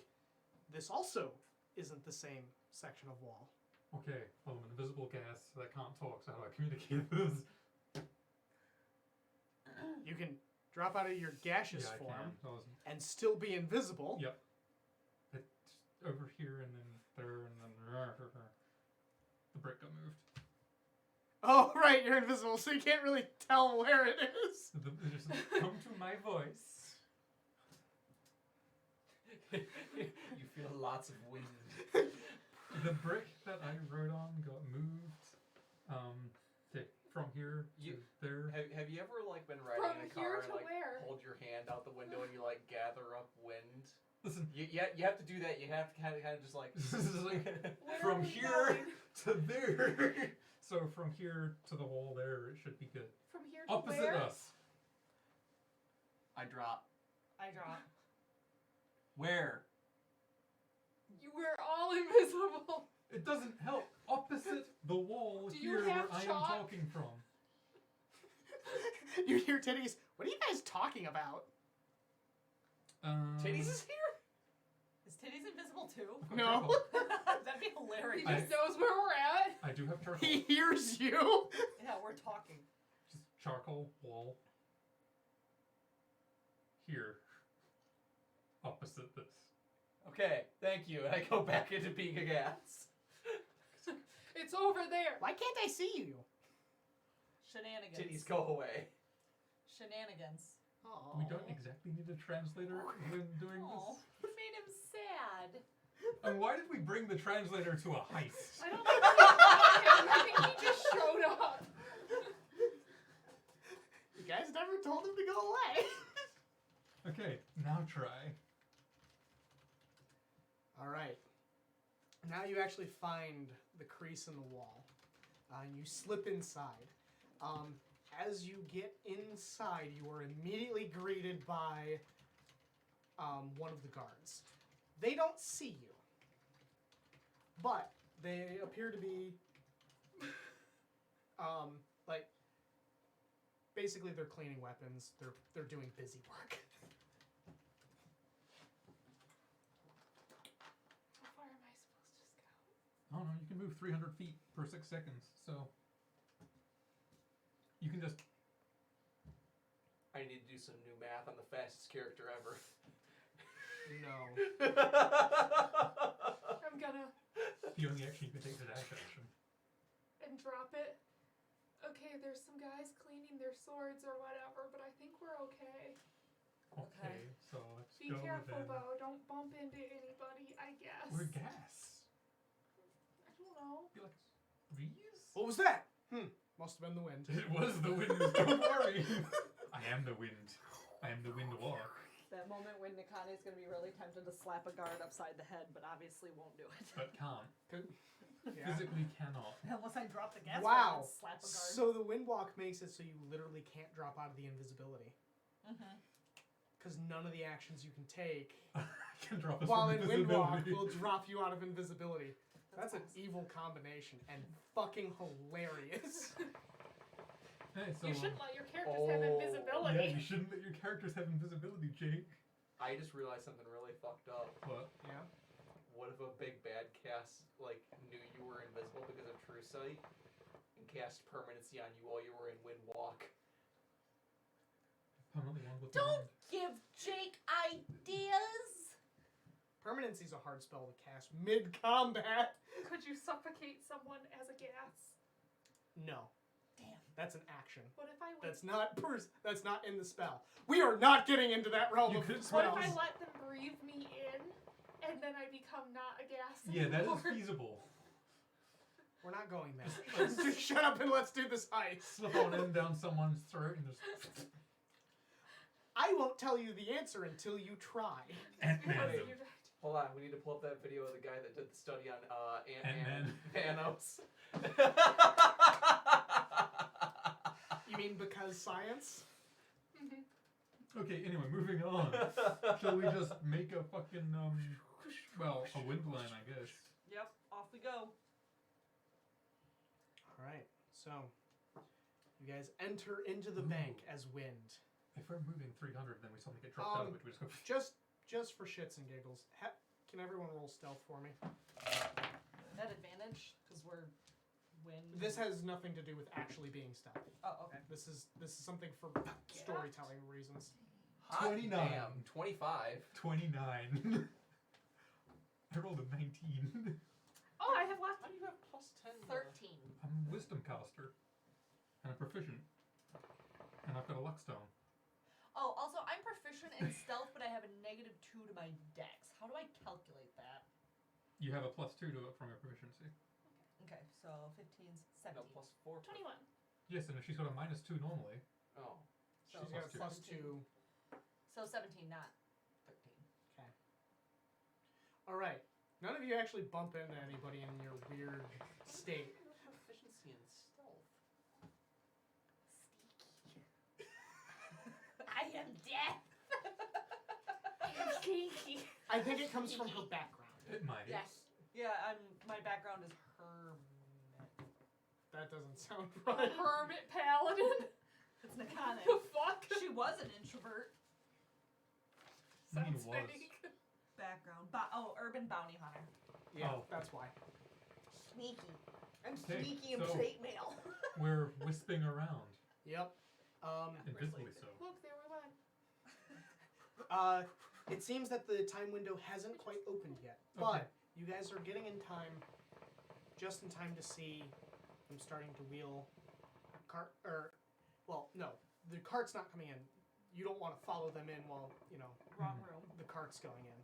this also isn't the same section of wall. Okay, well, I'm an invisible gas that can't talk, so how do I communicate this? You can drop out of your gaseous Yeah, I form can. That wasn't. and still be invisible. Yep. It's over here and then there and then the brick got moved. Oh, right, you're invisible, so you can't really tell where it is. It just come to my voice. You feel lots of wind. The brick that I wrote on got moved. From here to You- there. Have you you ever like been riding From in a here car and to like where? hold your hand out the window and you like gather up wind? Listen, You have to do that. You have to kind of just like. this is like Where are from we here going? to there. So from here to the wall there, it should be good. From here to Opposite where? us. I drop. I drop. Where? We're all invisible. It doesn't help. Opposite the wall Do you here where have I am chalk? talking from. You hear Titties. What are you guys talking about? Titties is here. Is Titty's invisible too? No. That'd be He hilarious. just knows where we're at. I do have charcoal. He hears you. Yeah, we're talking. Just charcoal wall. Here. Opposite this. Okay, thank you. And I go back into being a gas. It's over there. Why can't I see you? Shenanigans. Titties, go away. Shenanigans. Oh. We don't exactly need a translator when doing Oh, this. you made him sad. And why did we bring the translator to a heist? I don't think he brought him. I think he just showed up. You guys never told him to go away. Okay, now try. All right. Now you actually find the crease in the wall. And you slip inside. As you get inside, you are immediately greeted by one of the guards. They don't see you, but they appear to be like basically they're cleaning weapons. They're doing busy work. How far am I supposed to scout? Oh no, you can move 300 feet per 6 seconds, so you can just. I need to do some new math on the fastest character ever. No. I'm gonna The only action you can take is a dash action. and drop it. Okay, there's some guys cleaning their swords or whatever, but I think we're okay. Okay, so let's Be go careful, then. Bo. Don't bump into anybody, I guess. We're gas. I don't know. Be like breeze. What was that? Must have been the wind. It was the wind. Don't worry. I am the wind. I am the wind walk. That moment when Nakane's gonna be really tempted to slap a guard upside the head, but obviously won't do it. But can't. Yeah. Physically cannot. Unless I drop the gas Wow. and slap a guard. So the wind walk makes it so you literally can't drop out of the invisibility. Mm-hmm. Because none of the actions you can take Can drop us while from in wind walk invisibility. will drop you out of invisibility. That's an awesome. evil combination and fucking hilarious. Hey, so You shouldn't let your characters have yeah, invisibility. you shouldn't let your characters have invisibility, Jake. I just realized something really fucked up. What? Yeah. What if a big bad cast like knew you were invisible because of True Sight and cast permanency on you while you were in wind walk? Permanently one with Don't the give Jake ideas. Permanency's a hard spell to cast mid-combat. Could you suffocate someone as a gas? No. Damn. That's an action. What if I went? That's not in the spell. We are not getting into that realm You of could- What if spells. I let them breathe me in, and then I become not a gas? Yeah, that is anymore? feasible. We're not going there. Let's just shut up and let's do this heist. Slip on in down someone's throat and just I won't tell you the answer until you try. Ant-Man Because them. you- Hold on, we need to pull up that video of the guy that did the study on Ant-Man. Thanos. You mean because science? Mhm. Okay, anyway, moving on. Shall we just make a fucking, well, a wind line, I guess. Yep, off we go. Alright, so you guys enter into the bank as wind. If we're moving 300, then we suddenly get dropped out of it. We just go. Just for shits and giggles. Can everyone roll stealth for me? That advantage, because we're wind. This has nothing to do with actually being stealthy. Oh, okay. This is something for storytelling reasons. Hot 29. Damn, 25. 29. I rolled a 19. Oh, I have left. How do you have plus 10? 13. I'm a wisdom caster. And I'm proficient. And I've got a luck stone. Oh, also, I'm proficient in stealth, but I have a -2 to my dex. How do I calculate that? You have a +2 to it from your proficiency. Okay, so 15's 17. No, plus 4. 21. Yes, and if she's got a -2 normally, Oh. So She's got a plus 2. So 17, not 13. Okay. All right. None of you actually bump into anybody in your weird state. Proficiency in stealth. I am death. Stinky. I think it comes from her background. It might. Yes. Yeah, my background is hermit. That doesn't sound right. Hermit paladin. It's Nakane. The fuck? She was an introvert. I mean, Sounds was. fake. Background. Urban bounty hunter. Yeah, Oh. that's why. Sneaky. I'm Okay, sneaky and so- plate mail. We're wisping around, Yep. invisibly so. Look, they were led. It seems that the time window hasn't quite opened yet, Okay. but you guys are getting in time, just in time to see them starting to wheel cart. No, the cart's not coming in. You don't want to follow them in while Wrong room. the cart's going in.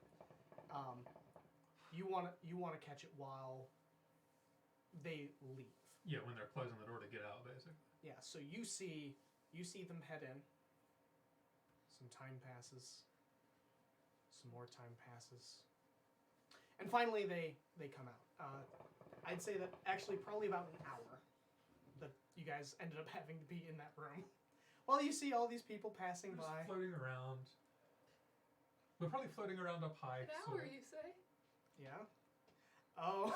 You want to catch it while they leave. Yeah, when they're closing the door to get out, basically. Yeah, so you see them head in. Some time passes. Some more time passes. And finally they come out. I'd say that actually probably about an hour that you guys ended up having to be in that room. While you see all these people passing We're just by. floating around. We're probably floating around up high. An so hour, you say? Yeah. Oh.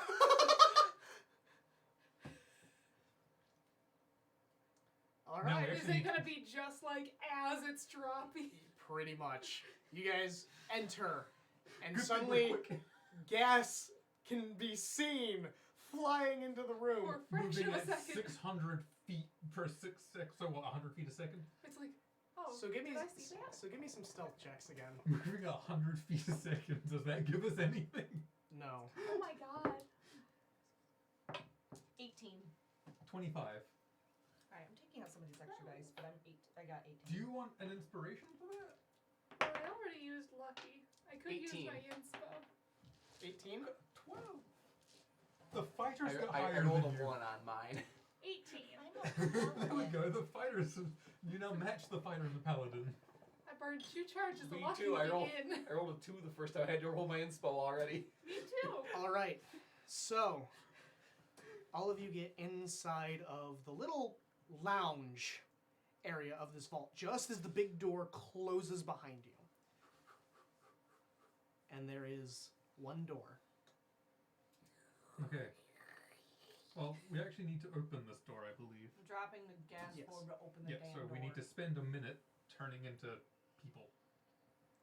All No, right. we Is actually it gonna be just like as it's dropping? Pretty much. You guys enter, and Good thing we're suddenly quick. gas can be seen flying into the room. For a fraction Moving of a at second. 600 feet per 100 feet a second? It's like, oh, So give me did I see that? so give me some stealth checks again. Moving at 100 feet a second. Does that give us anything? No. Oh my god. 18. 25. Alright, I'm taking out some of these extra dice, but I got 18. Do you want an inspiration for that? Well, I already used lucky. I could use 18. my inspo. 18. 12. The fighters got I higher rolled than a you. 1 on mine. 18. There we go. The fighters. You now match the fighter and the paladin. I burned 2 charges of Me lucky too, to I get rolled- in. I rolled a 2 the first time I had to roll my inspo already. Me too. All right. So, all of you get inside of the little lounge area of this vault just as the big door closes behind you. And there is one door. Okay. Well, we actually need to open this door, I believe. I'm dropping the gas Yes. forward to open the Yeah, damn so door. we need to spend a minute turning into people.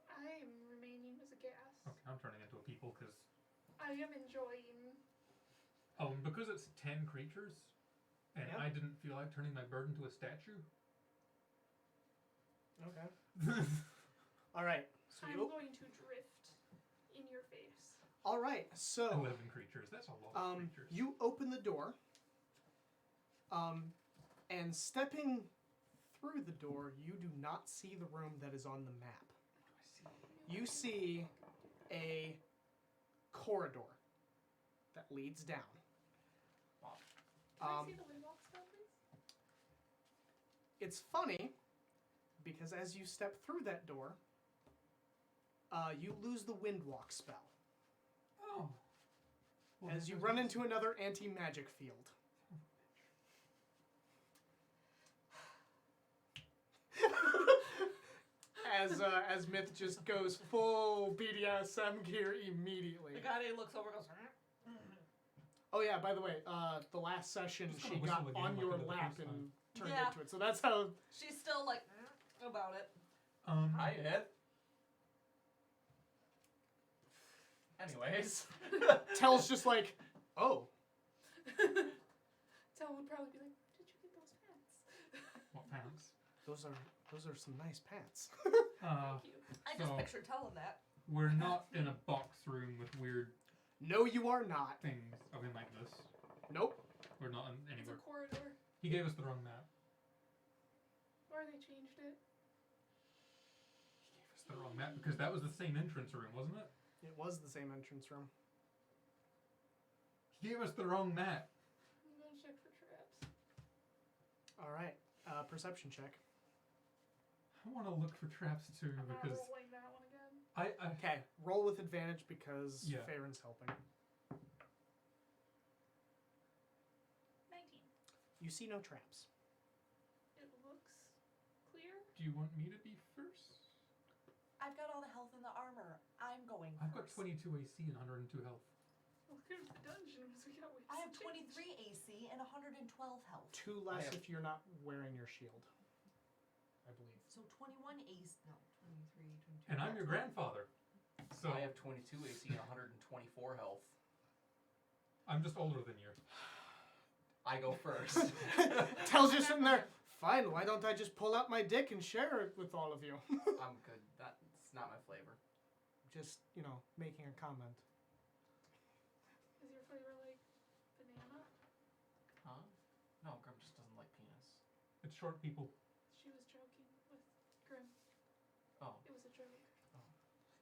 I am remaining as a gas. Okay, I'm turning into a people because I am enjoying. because it's 10 creatures, and Yeah. I didn't feel like turning my bird into a statue. Okay. All right. So I'm you. going to drift in your face. All right. So 11 creatures. That's a lot of creatures. you open the door. And stepping through the door, you do not see the room that is on the map. You see a corridor that leads down. Can I see the windwalk spell, please? It's funny because as you step through that door, you lose the windwalk spell Oh. Well, as you there's run no- into another anti-magic field. As Myth just goes full BDSM gear immediately. The guy looks over and goes, Oh yeah, by the way, the last session Just she gonna got whistle again on like your I did the lap first and turned Yeah. into it. So that's how. she's still like, about it. Hi, Ed. Anyways. Tell's just like, oh, Tell would probably be like, where did you get those pants? What pants? those are some nice pants. Uh, Thank you. I just So- pictured telling that. we're not in a box room with weird No, you are not. things. I mean, like this. Nope. We're not in It's a anywhere. corridor. He gave us the wrong map. Or they changed it. He gave us the wrong map because that was the same entrance room, wasn't it? It was the same entrance room. He gave us the wrong map. I'm gonna check for traps. All right. Perception check. I want to look for traps too I'm not because rolling that one again. I Okay, roll with advantage because Yeah. Farron's helping. 19. You see no traps. It looks clear. do you want me to be first? I've got all the health and the armor. I'm going I've got first. 22 AC and 102 health. Look at the dungeons. We got ways I have to change. 23 AC and 112 health. 2 less have- if you're not wearing your shield. I believe. So 21 AC. No, 23, 22. And I'm your grandfather. So I have 22 AC and 124 health. I'm just older than you. I go first. Tells you sitting there. Fine. Why don't I just pull out my dick and share it with all of you? I'm good. That's not my flavor. Just making a comment. Is your flavor like banana? Huh? No, Grim just doesn't like penis. It's short people. She was joking with Grim. Oh, It was a joke.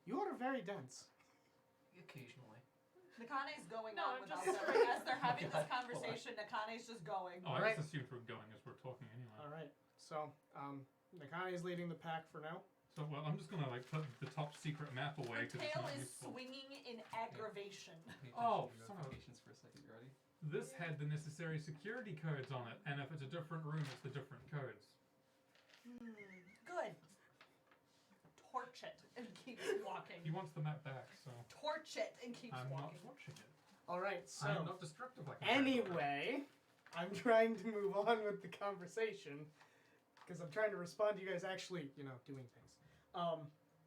You are very dense. occasionally. Nakane's going No, on I'm without just- them. As they're having Okay, this conversation, Nakane's just going. Oh, I Alright. just assumed we're going as we're talking anyway. All right. So, Nakane is leading the pack for now. So, well, I'm just gonna put the top secret map away Her because it's tail not is useful. swinging in aggravation. Pay attention Oh, to son of a- notifications for a second. You ready? This had the necessary security codes on it, and if it's a different room, it's the different codes. Good. Torch it and keep walking. He wants the map back, so Torch it and keeps I'm not walking. watching it. All right. I'm So, not destructive like a dragon. anyway, I'm trying to move on with the conversation because I'm trying to respond to you guys actually, doing things.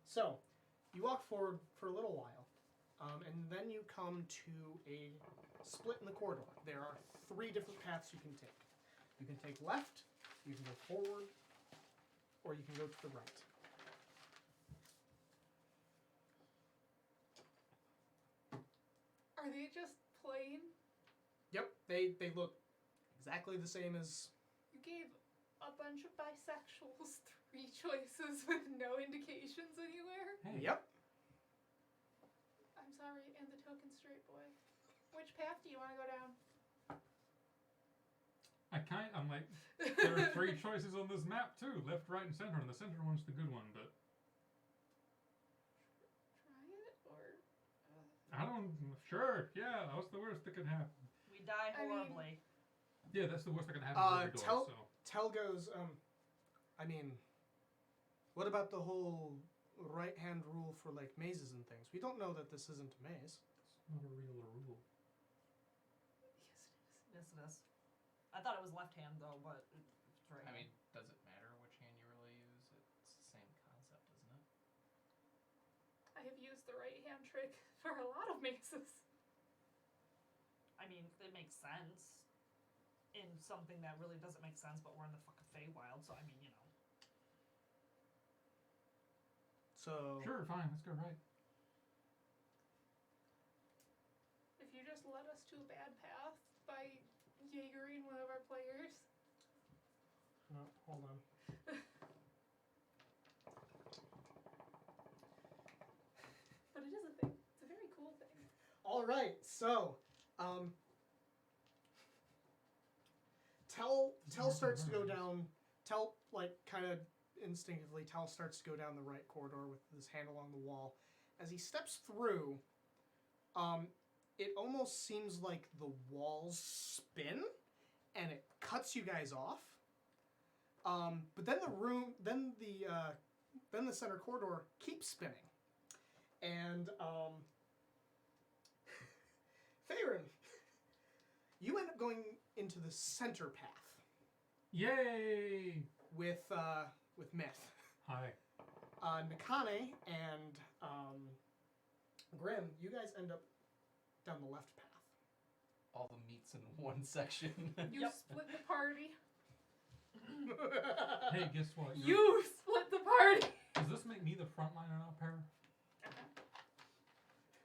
So, you walk forward for a little while, and then you come to a split in the corridor. There are 3 different paths you can take. You can take left, you can go forward, or you can go to the right. Are they just plain? Yep, they look exactly the same as. You gave a bunch of bisexuals 3 choices with no indications anywhere. Hey, Yep. I'm sorry, and the token straight boy. Which path do you want to go down? I'm like, there are 3 choices on this map too, left, right, and center, and the center one's the good one, but Try it, or... I don't. Sure, yeah, what's the worst that could happen? We die I mean- horribly. Yeah, that's the worst that can happen to every door. So Tel goes, what about the whole right-hand rule for, mazes and things? We don't know that this isn't a maze. it's not a real rule. Yes, it is. I thought it was left hand though, but it's right. I mean, does it matter which hand you really use? It's the same concept, isn't it? I have used the right hand trick for a lot of mazes. I mean, it makes sense in something that really doesn't make sense, but we're in the fucking Feywild, so I mean, So Sure, fine, let's go right. If you just led us to a bad path by Jaegering one of our players. no, hold on. But it is a thing. It's a very cool thing. All right, so Tel starts to go down. Tel kind of instinctively. Tel starts to go down the right corridor with his hand along the wall. As he steps through, it almost seems like the walls spin, and it cuts you guys off. But then then the center corridor keeps spinning, and Tavern, you end up going into the center path Yay! with Myth. Hi. Nakane and Grim, you guys end up down the left path. All the meats in one section. You split the party. Hey, guess what? You split the party! Does this make me the frontliner now, pair?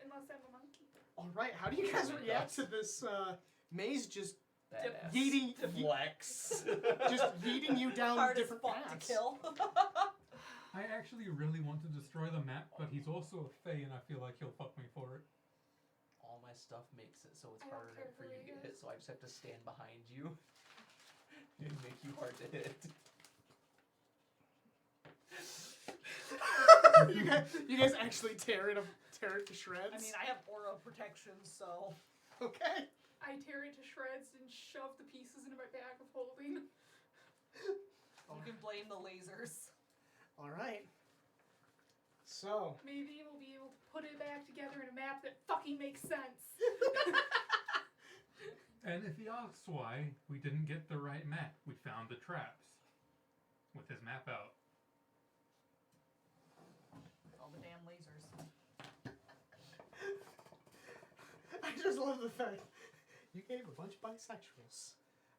Unless I'm a monkey. All right, how do you guys react to this maze just Badass. just yeeting you down hard as different fuck paths? to kill. I actually really want to destroy the map, but he's also a Fey, and I feel like he'll fuck me for it. All my stuff makes it so it's I don't harder care for who you to he get hit, is. so I just have to stand behind you and make you hard to hit. you guys actually tear it to shreds. I mean, I have aura protection, so. Okay. I tear it to shreds and shove the pieces into my bag of holding. You can blame the lasers. All right. So. Maybe we'll be able to put it back together in a map that fucking makes sense. And if he asks why we didn't get the right map, we found the traps. With his map out. All the damn lasers. I just love the fact you gave a bunch of bisexuals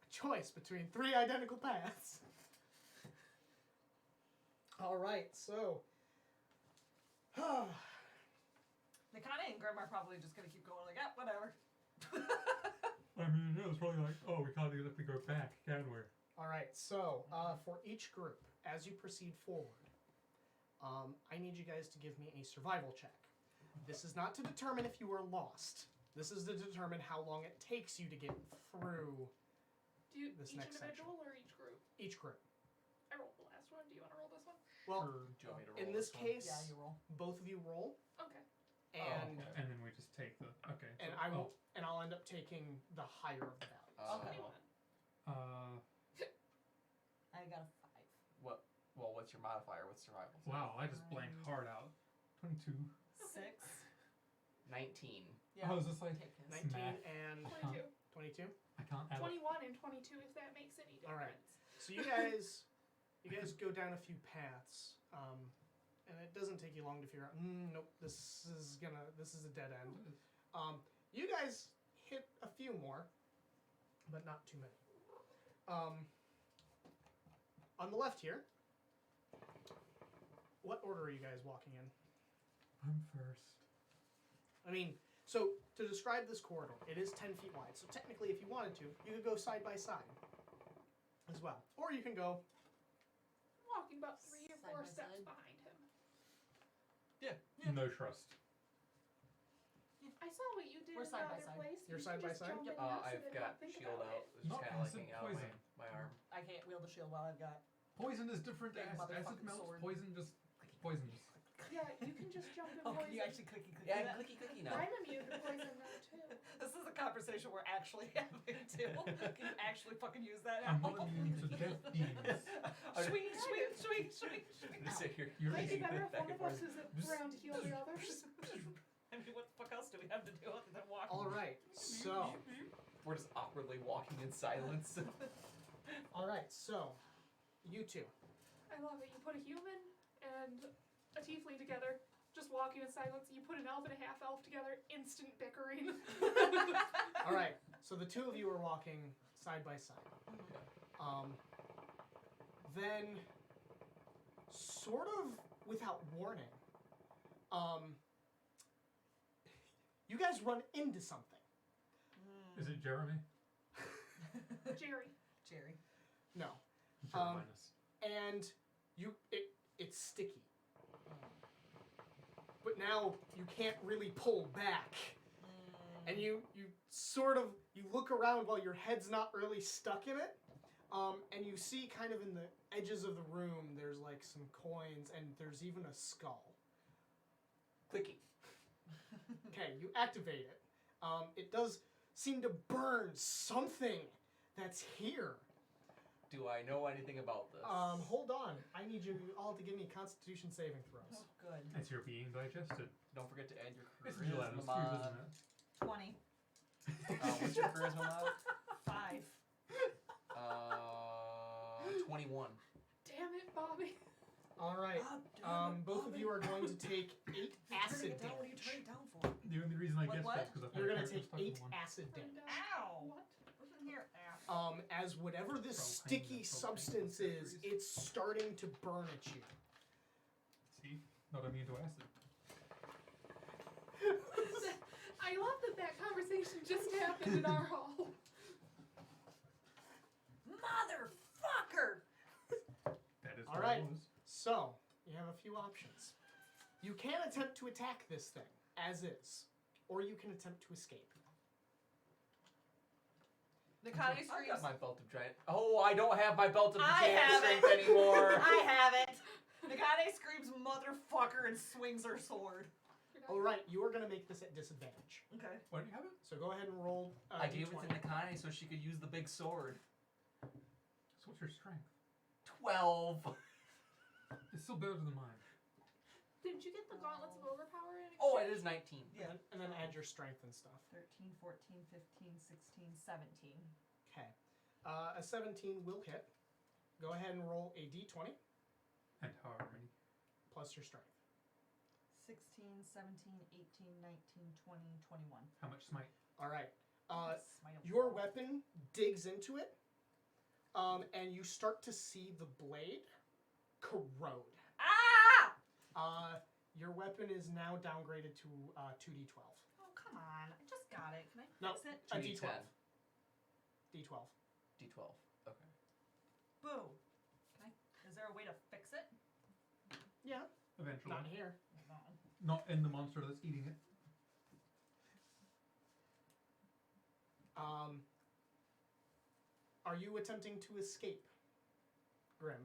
a choice between 3 identical paths. All right, so. Nakane and Grim are probably just gonna keep going like, yeah, whatever. I mean, it was probably like, oh, we can't exactly go back, can we? All right, so for each group, as you proceed forward, I need you guys to give me a survival check. This is not to determine if you are lost. This is to determine how long it takes you to get through Do you this each next individual or each group? each group. I rolled the last one. Do you want to roll this one? Well, Or- Do you want me to roll in this one? case, Yeah, you roll. both of you roll, Okay. and And then we just take the okay. and so- I will, and I'll end up taking the higher of the values. Okay. I got a 5. Well, what's your modifier? What's survival? Wow, I just blanked hard out. 22. 6. 19. Yeah. I was just like, Take his. 19 Math. and 22. 22. I can't add up. 21 and 22, if that makes any difference. All right. So you guys go down a few paths, and it doesn't take you long to figure out. Nope, this is a dead end. You guys hit a few more, but not too many. On the left here, what order are you guys walking in? I'm first. I mean, so to describe this corridor, it is 10 feet wide. So technically, if you wanted to, you could go side by side as well, or you can go. Walking about 3 or 4 Side by steps side. behind him. No trust. I saw what you did We're in the side by other side. place. You're You side by just side? jump in I've accident and got not think shield about out. it. It's Not kind of acid like hanging out of poison. my arm. I can't wield a shield while I've got. Poison is different. Big Acid motherfucking melts. sword. Poison just poisons. Yeah, you can just jump in Oh, can poison. you actually clicky clicky? Yeah, that? clicky clicky now. I'm immune to poison now too. This is a conversation we're actually having too. Can you actually fucking use that I'm now? not immune to death beams. Sweet, sweet, sweet, sweet, sweet. Just sit here. You're Might be easy. better if back one and of us forth. is around to heal the others. I mean, what the fuck else do we have to do other than walk? All right, so. We're just awkwardly walking in silence. All right, so you two. I love it. You put a human and a tiefling together, just walking in silence. You put an elf and a half elf together, instant bickering. All right, so the two of you are walking side by side. Then, sort of without warning, you guys run into something. Is it Jeremy? Jerry. Jerry. No, Minus. and it's sticky. But now you can't really pull back. And you sort of, you look around while your head's not really stuck in it, and you see kind of in the edges of the room, there's like some coins, and there's even a skull. Clicky. Okay, you activate it. It does seem to burn something that's here. Do I know anything about this? Hold on. I need you all to give me Constitution saving throws. Oh, good. It's your being digested. Don't forget to add your It's charisma Gelatinous cube, mod. isn't it? 20. What's your charisma mod? 5. 21. Damn it, Bobby. All right. Both of you are going to take 8 acid What are you damage. turning it down for? The only reason I What, guessed what? that because I've You're had going a to character take stuck 8 in one. acid damage. Ow! What? What's in here? As whatever this Propane, sticky propane substance is, accessories. it's starting to burn at you. See? Not immune to acid. I love that conversation just happened in our hall. Motherfucker! That is All what right. it was. So, you have a few options. You can attempt to attack this thing, as is, or you can attempt to escape. Nakani I've screams. got my belt of giant. Oh, I don't have my belt of I giant have strength it. anymore. I have it. Nakane screams motherfucker and swings her sword. All right, you are gonna make this at disadvantage. Okay. Why do you have it? So go ahead and roll. I gave it to D20. Nakane so she could use the big sword. So what's your strength? 12. It's still better than mine. Didn't you get the gauntlets of overpower in exchange? Oh, it is 19. Yeah. And then add your strength and stuff. 13, 14, 15, 16, 17. Okay. A 17 will hit. Go ahead and roll a d20 And harmony. plus your strength. 16, 17, 18, 19, 20, 21. How much smite? All right. Smite of Your will. weapon digs into it, and you start to see the blade corrode. Ah! Your weapon is now downgraded to 2d12. Oh, come on. I just got it. Can I No, fix it? a 2d10. d12. D12. Okay. Boo. Is there a way to fix it? Yeah, Eventually. not here. No. Not in the monster that's eating it. Are you attempting to escape, Grim?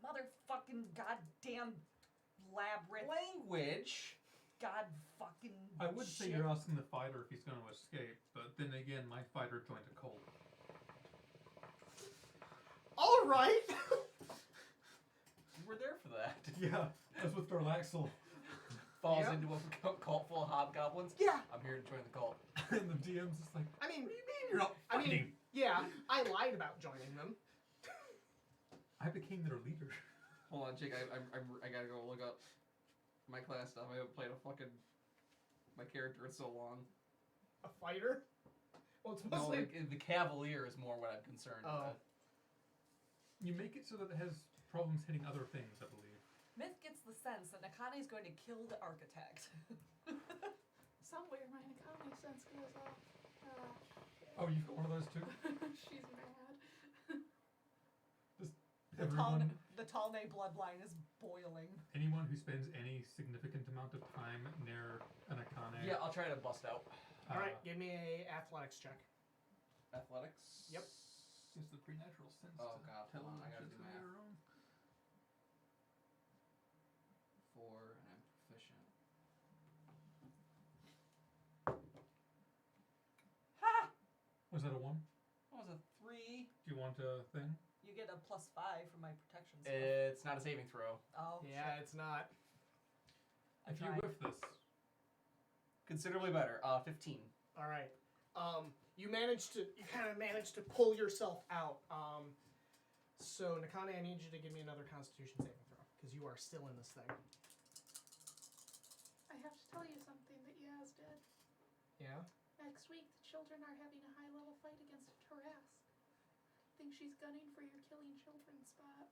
Motherfucking goddamn labyrinth. Language. God fucking I would say shit. you're asking the fighter if he's going to escape, but then again, my fighter joined a cult. All right. You were there for that. Yeah, I was with Darlaxel. Falls Yep. into a cult full of hobgoblins. Yeah. I'm here to join the cult. And the DM's just like, I mean, what do you mean you're not I mean- fighting? yeah, I lied about joining them. I became their leader. Hold on, Jake. I gotta go look up my class stuff. I haven't played my character in so long. A fighter? Well, it's No, mostly. like, the Cavalier is more what I'm concerned Oh. with. You make it so that it has problems hitting other things, I believe. Myth gets the sense that Nakane is going to kill the architect. Somewhere my Nakane sense goes off. Oh, you've got one of those too? She's mad. Everyone, The Talne bloodline is boiling. anyone who spends any significant amount of time near an Akane. Yeah, I'll try to bust out. All right, give me a athletics check. Athletics. Yep. It's the preternatural sense. Oh, to God, tell hold on, I gotta shit do to math. their own. 4, and I'm proficient. Ha! Was that a 1? That was a 3. Do you want a thing? You get a +5 for my protection stuff. It's not a saving throw. Oh, Yeah, shit. it's not. If you tried. whiff this, Considerably better. 15. All right. You kind of managed to pull yourself out. So Nakane, I need you to give me another Constitution saving throw because you are still in this thing. I have to tell you something that Yaz did. Yeah. Next week, the children are having a high-level fight against Tarask. Think she's gunning for your killing children spot.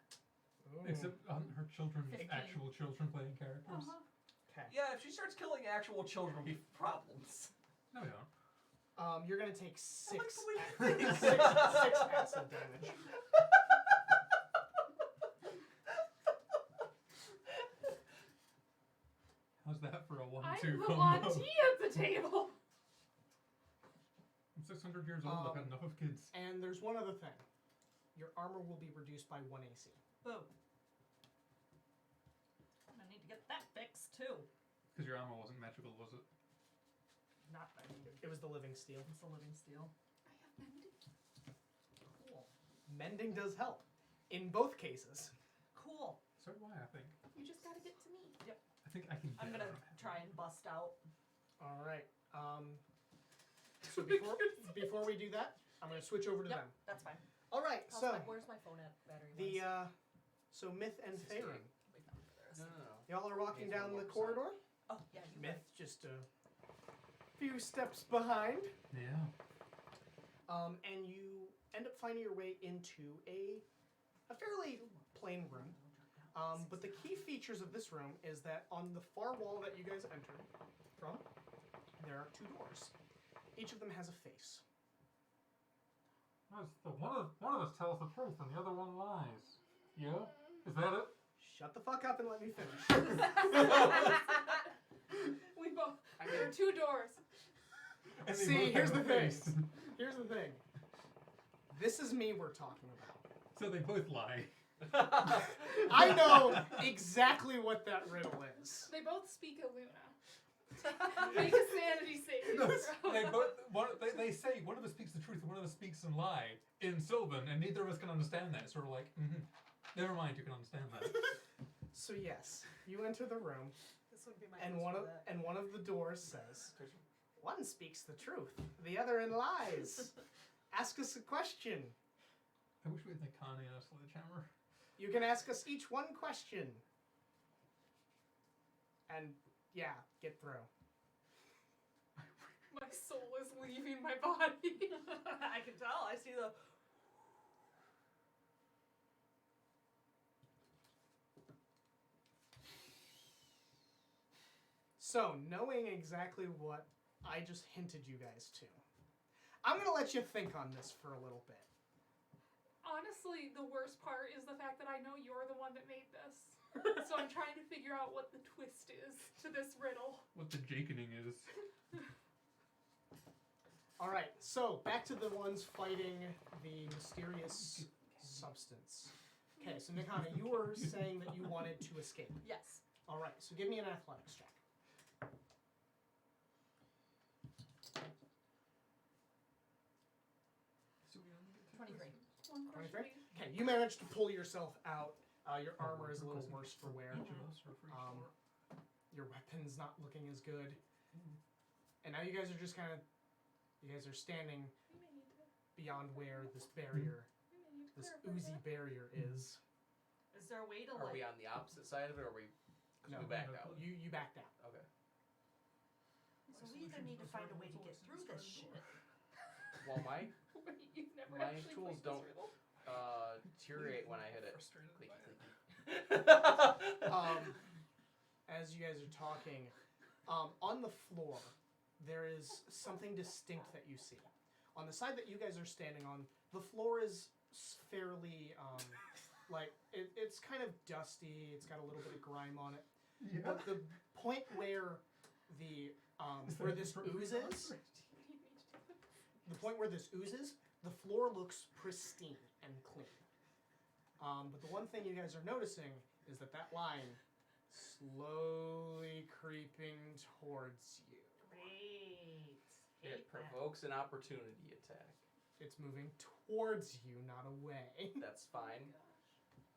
except her children, 15. actual children playing characters. Okay. Yeah, if she starts killing actual children, it'll be problems. No, we don't. You're gonna take six Please. six acid damage. How's that for a 1-2 I'm the combo? Monty at the table. I'm 600 years old. I've had enough of kids. And there's one other thing. Your armor will be reduced by 1 AC. Boom. I need to get that fixed too. Because your armor wasn't magical, was it? Not I mean, It was the living steel. it's a living steel. I have mending. Cool. Mending does help. In both cases. Cool. So do I think. You just gotta get to me. I think I can get I'm gonna her. try and bust out. All right. So before we do that, I'm gonna switch over to Yep, them. that's fine. All right. Where's my phone at? Battery The wise? so Myth and This is Faerun, Wait, no, there is. No. y'all are walking Needs down one the more corridor. Oh yeah, you Myth just a few steps behind, Yeah. and you end up finding your way into a fairly plain room. But the key features of this room is that on the far wall that you guys entered from, there are 2 doors. Each of them has a face. One of us tells the truth and the other one lies. Yeah? Is that it? Shut the fuck up and let me finish. We both. I There are mean, 2 doors. And they See, both here's have the a thing. face. Here's the thing. This is me we're talking about. So they both lie. I know exactly what that riddle is. They both speak Illuna. Make a sanity saving No, throw. they say one of us speaks the truth and one of us speaks in lie in Sylvan, and neither of us can understand that. It's sort of like, never mind, you can understand that. So yes, you enter the room, This would be my and answer one to of that. and one of the doors says, "One speaks the truth, the other in lies. Ask us a question. I wish we had the Connie and a sledgehammer. You can ask us each one question." And yeah, get through. My soul is leaving my body. I can tell. I see the. So, knowing exactly what I just hinted you guys to, I'm gonna let you think on this for a little bit. Honestly, the worst part is the fact that I know you're the one that made this. So I'm trying to figure out what the twist is to this riddle. What the Jakening is. Alright, so back to the ones fighting the mysterious substance. Okay, so Nikana, you were saying that you wanted to escape. Yes. Alright, so give me an athletics check. So we only get 23. 23? Okay, you managed to pull yourself out. Your armor is a little worse for wear. Each of us are free Um, short. Your weapon's not looking as good. And now you guys are just kind of, you guys are standing We may need to, beyond where this barrier, we may need to this clarify oozy that. barrier is. Is there a way to Are like? we on the opposite side of it, or are we? No, we backed out. you backed out. Okay. So we either need to find a way to get through this shit. Well, my Wait, you've never My actually tools played don't- this riddle? deteriorate when I hit it. Frustrated by Clicky, it. clicky. As you guys are talking, on the floor, there is something distinct that you see. On the side that you guys are standing on, the floor is fairly, like, it's kind of dusty, it's got a little bit of grime on it. Yeah. But the point where the, where this oozes, the point where this oozes, the floor looks pristine and clean. But the one thing you guys are noticing is that line slowly creeping towards you. Great. It Hate that. provokes an opportunity attack. It's moving towards you, not away. That's fine.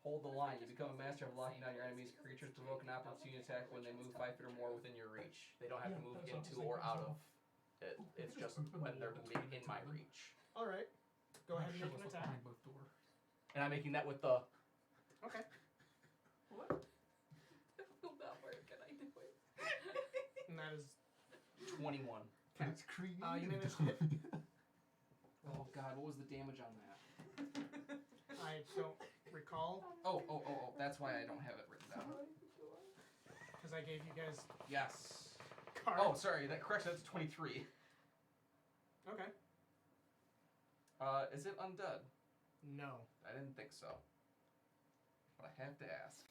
Hold the line. You become a master of locking down your enemies. Creatures provoke an opportunity attack when they move 5 feet or more within your reach. They don't have to move into or out of it. It's just when they're moving in my reach. Alright. Go ahead and Show make an us what's attack. behind both doors. And I'm making that with the. Okay. What? It will not work, and I knew it. And that is 21. But it's creepy. You managed to hit. Oh god, what was the damage on that? I don't recall, Oh, that's why I don't have it written down. because I gave you guys Yes. cards. Oh, sorry, that correct, that's 23. Okay. Is it undead? No. I didn't think so. But I have to ask.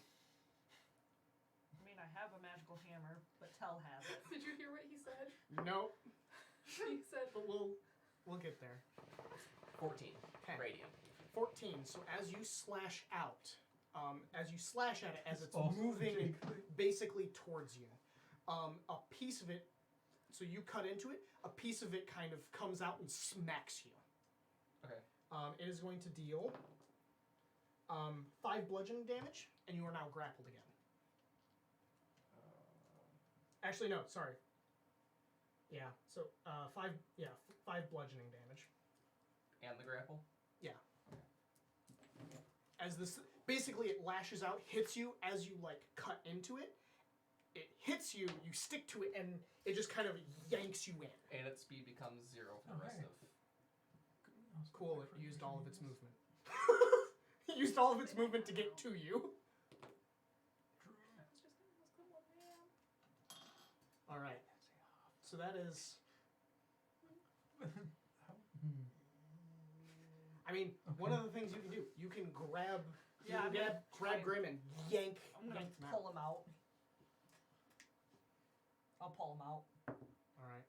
I mean, I have a magical hammer, but Tell has it. Did you hear what he said? Nope. He said, But we'll get there. 14. Okay. Radiant. 14. So as you slash out, as you slash at it, as it's Also moving Jake. basically towards you, a piece of it. So you cut into it. A piece of it kind of comes out and smacks you. Okay. It is going to deal 5 bludgeoning damage, and you are now grappled again. Actually, no. Sorry. Yeah. So 5. Yeah, 5 bludgeoning damage. And the grapple? As this, basically, it lashes out, hits you as you like cut into it. It hits you. You stick to it, and it just kind of yanks you in. And its speed becomes 0 for the rest Okay. of. Cool. It used all of its movement. It used all of its movement to get to you. All right. So that is. I mean, one of the things you can do, you can grab, Yeah, I'm grab gonna try- Grim and yank. I'm gonna yank them pull out. him out. I'll pull him out. All right.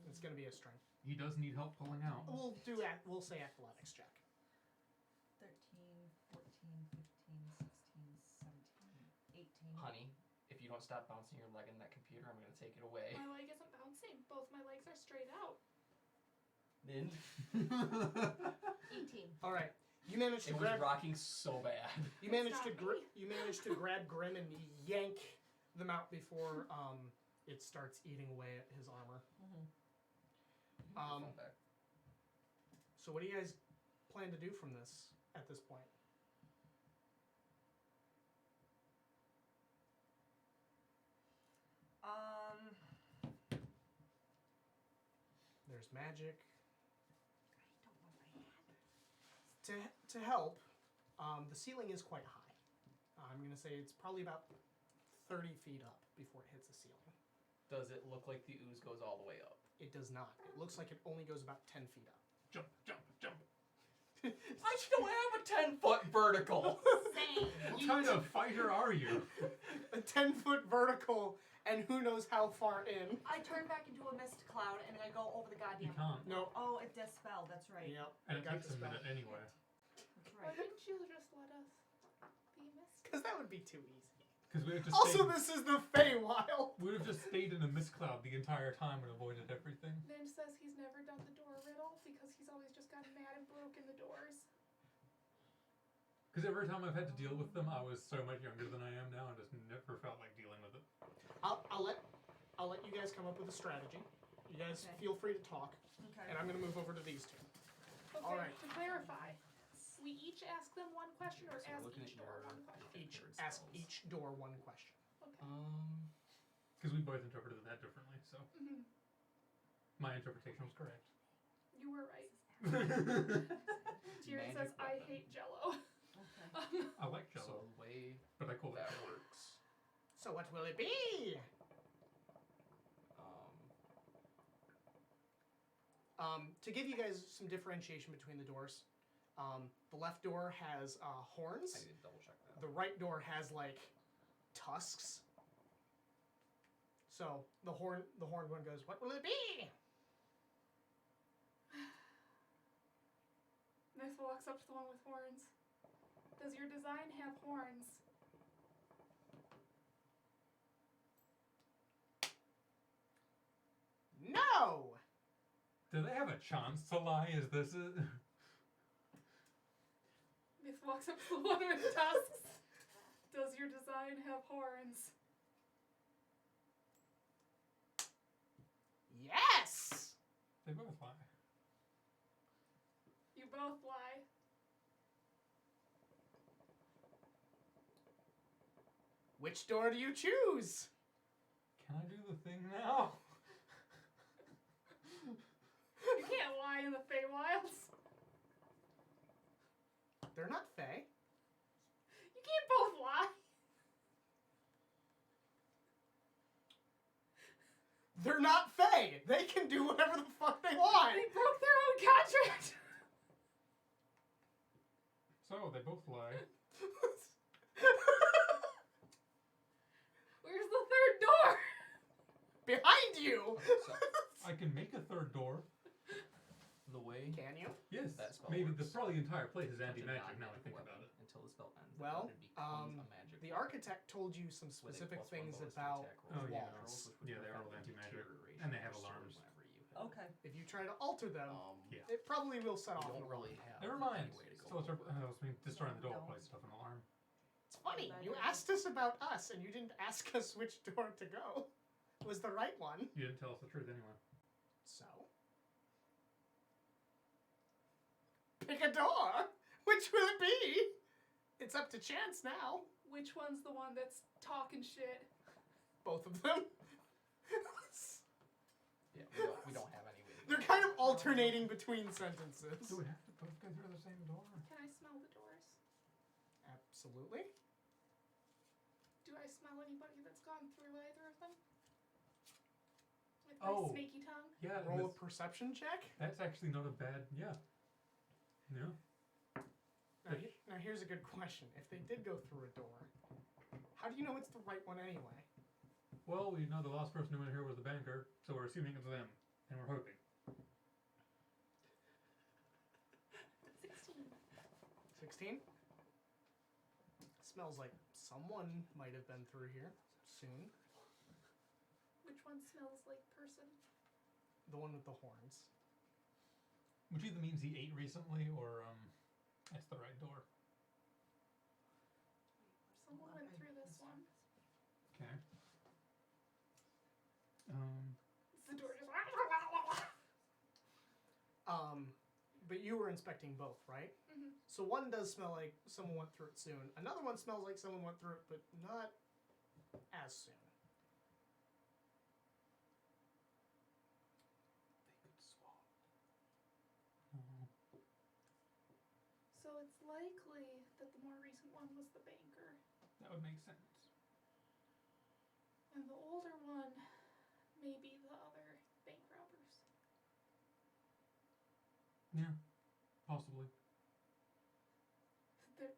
It's gonna be a strength. He does need help pulling out. We'll say athletics check. Honey, if you don't stop bouncing your leg in that computer, I'm gonna take it away. My leg isn't bouncing. Both my legs are straight out. Then Eating. All right. You managed to it was grab. rocking so bad. You managed to It's not me. you managed to grab Grim and yank them out before it starts eating away at his armor. Phone back. So what do you guys plan to do from this at this point? There's magic. I don't know if I had. To help, the ceiling is quite high. I'm gonna say it's probably about 30 feet up before it hits the ceiling. Does it look like the ooze goes all the way up? It does not. It looks like it only goes about 10 feet up. Jump, jump, jump. I still have a 10-foot vertical. Same. What kind of fighter are you? A 10-foot vertical, and who knows how far in. I turn back into a mist cloud and I go over the You goddamn. can't. No. Oh, it dispelled. That's right. Yep. And I it got takes this a minute anyway. That's Why right. didn't you just let us be missed? Because that would be too easy. Because we have just Also, stayed, this is the Feywild. we would have just stayed in a mist cloud the entire time and avoided everything. Ninja says he's never done the door riddle because he's always just gotten mad and broken the doors. Because every time I've had to deal with them, I was so much younger than I am now and just never felt like dealing with it. I'll let you guys come up with a strategy. You guys Okay. feel free to talk, Okay. and I'm gonna move over to these two. Okay, All right. to clarify, we each ask them one question or So we're ask looking each at door your- one question? Each Third ask spells. each door one question. Okay. Because we both interpreted that differently, so Mhm. my interpretation was correct. You were right. It's Tyrion magic says, I weapon. hate Jello. Okay. I like So Jello, the way but I call it that Jello. works. So what will it be? To give you guys some differentiation between the doors, the left door has I horns. need to double check that. The right door has like tusks. So the horned one goes, "What will it be?" Nyth walks up to the one with horns. Does your design have horns? No. Do they have a chance to lie? Is this it? Nyth walks up to the one with tusks. Does your design have horns? Yes. They both lie. You both lie. Which door do you choose? Can I do the thing now? You can't lie in the Feywilds. They're not Fey. You can't both lie. They're not Fey. They can do whatever the fuck they want. They broke their own contract. So they both lie. Where's the third door? Behind you. So I can make a third door. the way Can you? Yes. That spell Maybe works. probably the entire place is it's a anti-magic now I non-magic think weapon about it. until the spell ends. Well, then it becomes a magic The weapon architect told you some with a specific +1 things bonus to about attack rolls Oh, and yeah. damage rolls, which would Yeah, they are prevent all anti-magic. deterioration And they of have your sword alarms. whenever you hit it. Okay. if you try to alter them, Yeah. it probably will set You off an don't alarm. really have Never mind. any way to go. Still, I was destroying the door Don't. place stuff an alarm. It's funny. You asked us about us, and you didn't ask us which door to go. Was the right one. You didn't tell us the truth anyway. So, pick a door. Which will it be? It's up to chance now. Which one's the one that's talking shit? Both of them. Yeah, we don't have any way to go. They're kind of alternating between sentences. Do we have to both go through the same door? Can I smell the doors? Absolutely. Do I smell anybody that's gone through either of them? With my Oh. snaky tongue? Yeah. Roll a That's, perception check. that's actually not a bad. Yeah. Yeah. Now here's a good question. If they did go through a door, how do you know it's the right one anyway? Well, we know the last person who went here was the banker, so we're assuming it's them, and we're hoping. 16. 16? Smells like someone might have been through here soon. Which one smells like person? The one with the horns. Which either means he ate recently or that's the right door. Someone went through this one. Okay. It's the door just. But you were inspecting both, right? Mm-hmm. So one does smell like someone went through it soon. Another one smells like someone went through it, but not as soon. They could swap. So it's likely that the more recent one was the banker, That would make sense. and the older one may be the other bank robbers. Yeah, possibly. It's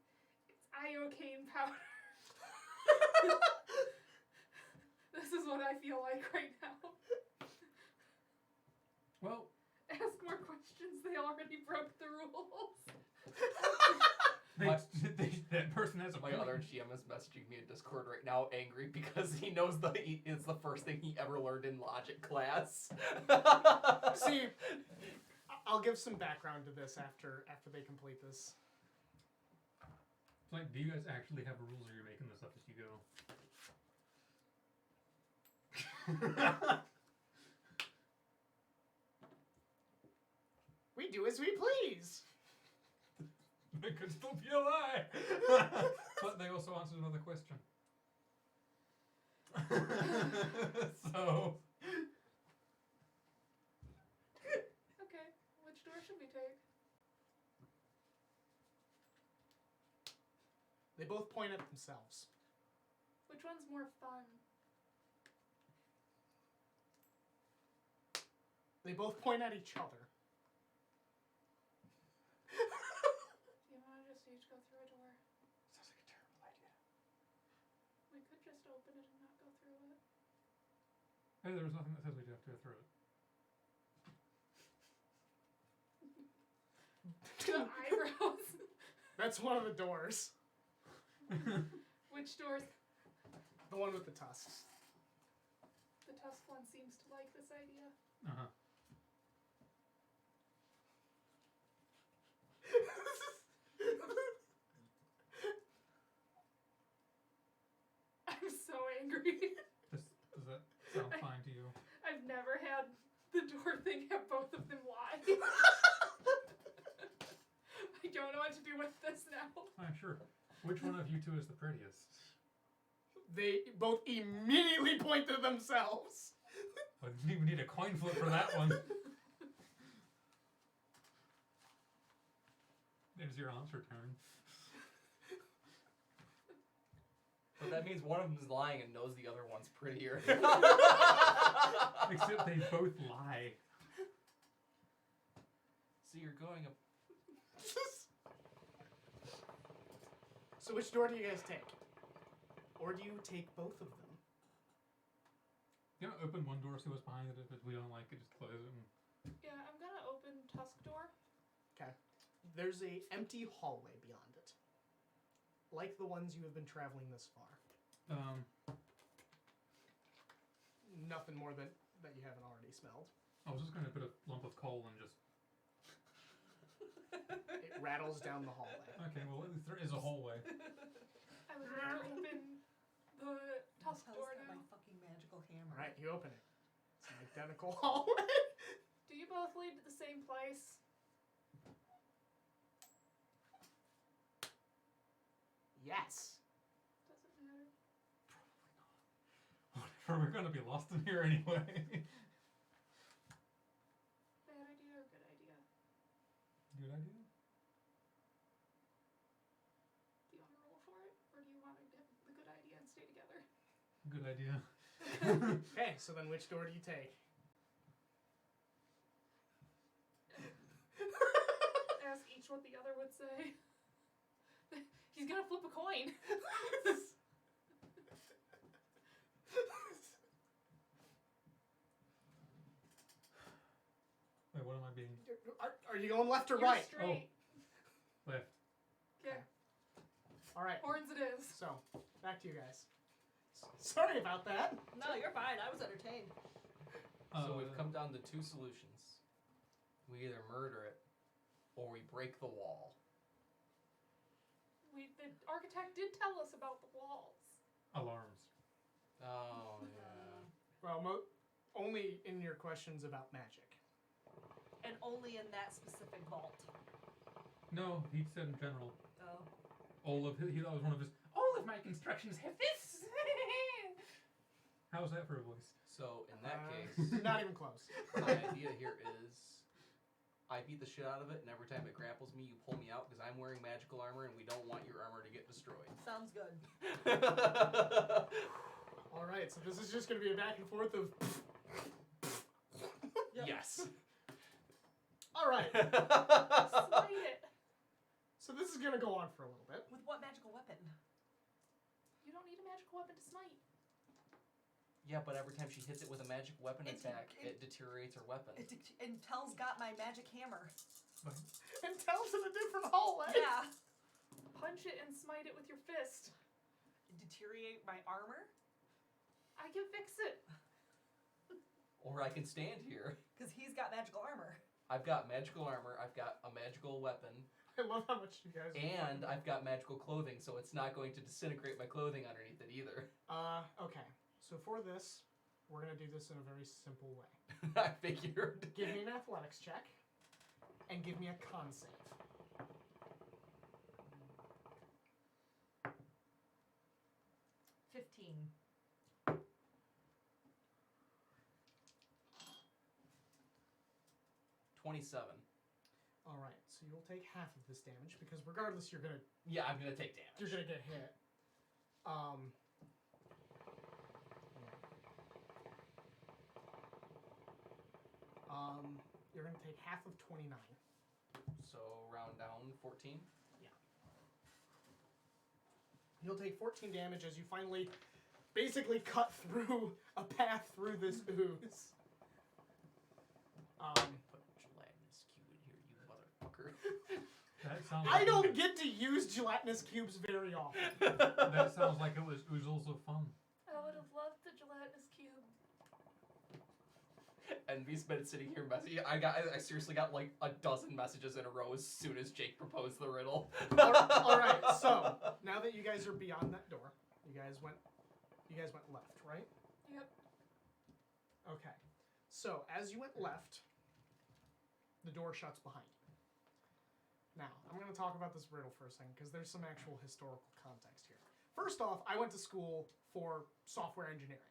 iocane powder. This is what I feel like right now. Well, Ask more questions. They already broke the rules. that person has a My point. other GM is messaging me in Discord right now, angry because he knows it's the first thing he ever learned in logic class. See, I'll give some background to this after they complete this. It's like, do you guys actually have rules, or you're making this up as you go? We do as we please. It could still be a lie. But they also answered another question. So. Okay, which door should we take? They both point at themselves. Which one's more fun? They both point at each other. Do you want to just each go through a door? Sounds like a terrible idea. We could just open it and not go through it. Hey, there was nothing that says we have to go through it. The eyebrows. That's one of the doors. Which doors? The one with the tusks. The tusk one seems to like this idea. Uh-huh. I'm so angry. Does that sound fine to you? I've never had the door thing have both of them lie. I don't know what to do with this now. Alright, sure. Which one of you two is the prettiest? They both immediately point to themselves. I didn't even need a coin flip for that one. There's your answer turn. But that means one of them is lying and knows the other one's prettier. Except they both lie. So you're going up. So which door do you guys take? Or do you take both of them? You know, open one door, see what's behind it. If we don't like it, just close it. And... Yeah, I'm gonna open tusk door. Okay. There's a empty hallway beyond it. Like the ones you have been traveling this far. Nothing more that you haven't already smelled. I was just going to put a lump of coal and just... It rattles down the hallway. Okay, well, at least there is a hallway. I would like to open the tusk Tell us door that now. my fucking magical hammer. Alright, you open it. It's an identical hallway. Do you both lead to the same place? Yes. Doesn't matter. Whatever, we're going to be lost in here anyway. Bad idea or good idea? Good idea? Do you want to roll for it? Or do you want to get the good idea and stay together? Good idea. Okay, so then which door do you take? Ask each what the other would say. He's gonna flip a coin. Wait, what am I being? Are you going left or You're right? straight. Left. Okay. All right. Horns it is. So, back to you guys. Sorry about that. No, you're fine. I was entertained. So we've come down to two solutions. We either murder it, or we break the wall. The architect did tell us about the walls. Alarms. Oh, yeah. Well, only in your questions about magic. And only in that specific vault. No, he said in general. Oh. All of my constructions have this. How's that for a voice? So in that case, Not even close. my idea here is I beat the shit out of it, and every time it grapples me, you pull me out because I'm wearing magical armor, and we don't want your armor to get destroyed. Sounds good. All right, so this is just going to be a back and forth of... Yep. Yes. All right. Smite it. So this is going to go on for a little bit. With what magical weapon? You don't need a magical weapon to smite. Yeah, but every time she hits it with a magic weapon It- attack, it- it deteriorates her weapon. And Tell's got my magic hammer. And tells in a different hallway. Yeah. Punch it and smite it with your fist. Deteriorate my armor? I can fix it. Or I can stand here. Because he's got magical armor. I've got magical armor, I've got a magical weapon, I love how much you guys... and I've got magical clothing, so it's not going to disintegrate my clothing underneath it either. Okay. So for this, we're going to do this in a very simple way. I figured. Give me an athletics check, and give me a con save. $15. $27. All right, so you'll take half of this damage because regardless, you're gonna Yeah, I'm gonna take damage. get hit. You're gonna take half of 29. So round down 14. You'll take 14 damage as you finally, basically cut through a path through this ooze. Put gelatinous cube in here, you motherfucker. That sounds. I like don't get to use gelatinous cubes very often. That sounds like it was oozles of fun. I would have loved the gelatinous cube. And we've been sitting here messy. I seriously got like a dozen messages in a row as soon as Jake proposed the riddle. All right, so now that you guys are beyond that door, you guys went left, right? Yep. Okay. So as you went left, the door shuts behind you. Now, I'm going to talk about this riddle for a second because there's some actual historical context here. First off, I went to school for software engineering.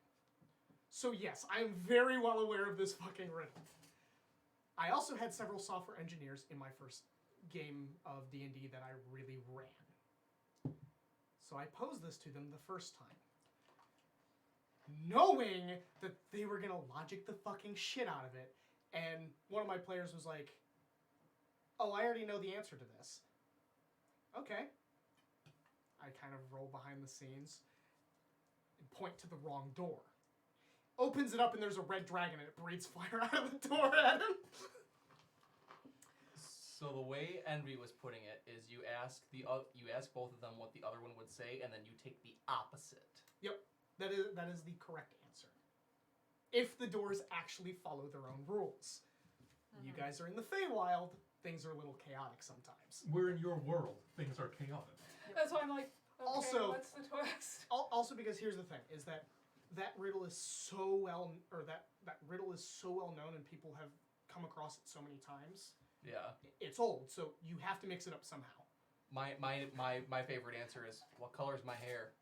So yes, I am very well aware of this fucking riddle. I also had several software engineers in my first game of D&D that I really ran. So I posed this to them the first time, knowing that they were gonna logic the fucking shit out of it, and one of my players was like, "Oh, I already know the answer to this." Okay. I kind of roll behind the scenes and point to the wrong door. Opens it up and there's a red dragon and it breathes fire out of the door at him. So the way Envy was putting it is you ask both of them what the other one would say, and then you take the opposite. Yep, that is the correct answer. If the doors actually follow their own rules. You guys are in the Feywild, things are a little chaotic sometimes. We're in your world. Things are chaotic. That's why I'm like, okay, Also- what's the twist? Also, because here's the thing: is that riddle is so well, or that riddle is so well known, and people have come across it so many times. Yeah. It's old, so you have to mix it up somehow. My favorite answer is, what color is my hair?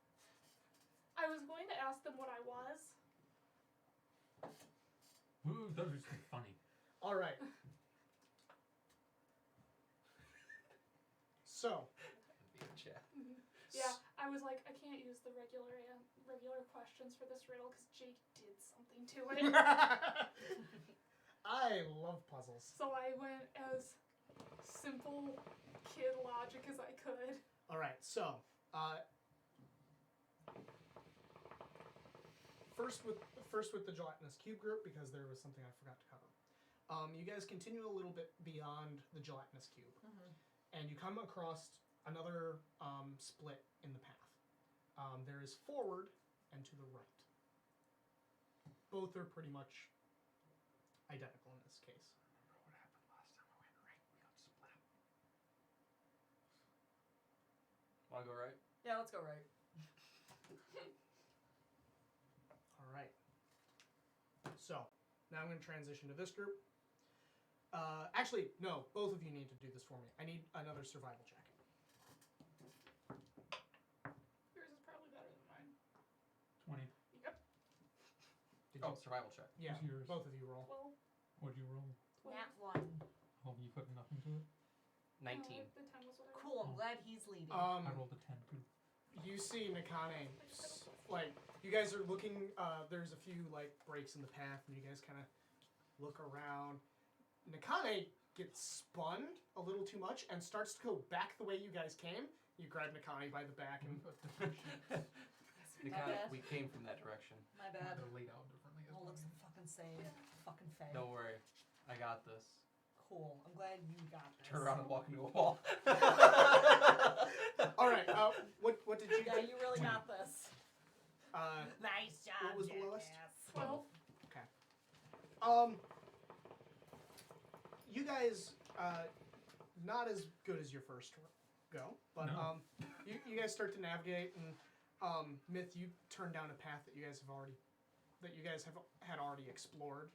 I was going to ask them what I was. Ooh, those are so funny. All right. So. Chat. Yeah, I was like, I can't use the regular questions for this riddle because Jake did something to it. I love puzzles. So I went as simple kid logic as I could. All right, so first with the gelatinous cube group, because there was something I forgot to cover. You guys continue a little bit beyond the gelatinous cube, and you come across another split in the path. There is forward and to the right. Both are pretty much identical in this case. Remember what happened last time I went right? We got split up. Want to go right? Yeah, let's go right. All right. So now I'm going to transition to this group. Actually, no. Both of you need to do this for me. I need another survival check. Yours is probably better than mine. 20. Yep. Did Oh, survival check. Yeah, What's yours? both of you roll. 12. What'd you roll? Nat 1. Oh, you put nothing to it? 19. No, the 10 was what I rolled. Cool, I'm glad he's leading. I rolled a 10 too. You see Nakane, like, you guys are looking, there's a few, like, breaks in the path, and you guys kind of look around. Nakane gets spun a little too much and starts to go back the way you guys came. You grab Nakane by the back and... We, My bad. we came from that direction. My bad. They're laid out differently as Oh, well. looks like fucking save. Fucking fail. Don't worry. I got this. Cool. I'm glad you got this. Turn around and walk into a wall. All right, what did you Yeah, get? you really got this. Nice job, What was the lowest? jackass. 12. You guys, not as good as your first go, but No. you guys start to navigate, and Myth, you turn down a path that you guys had already explored.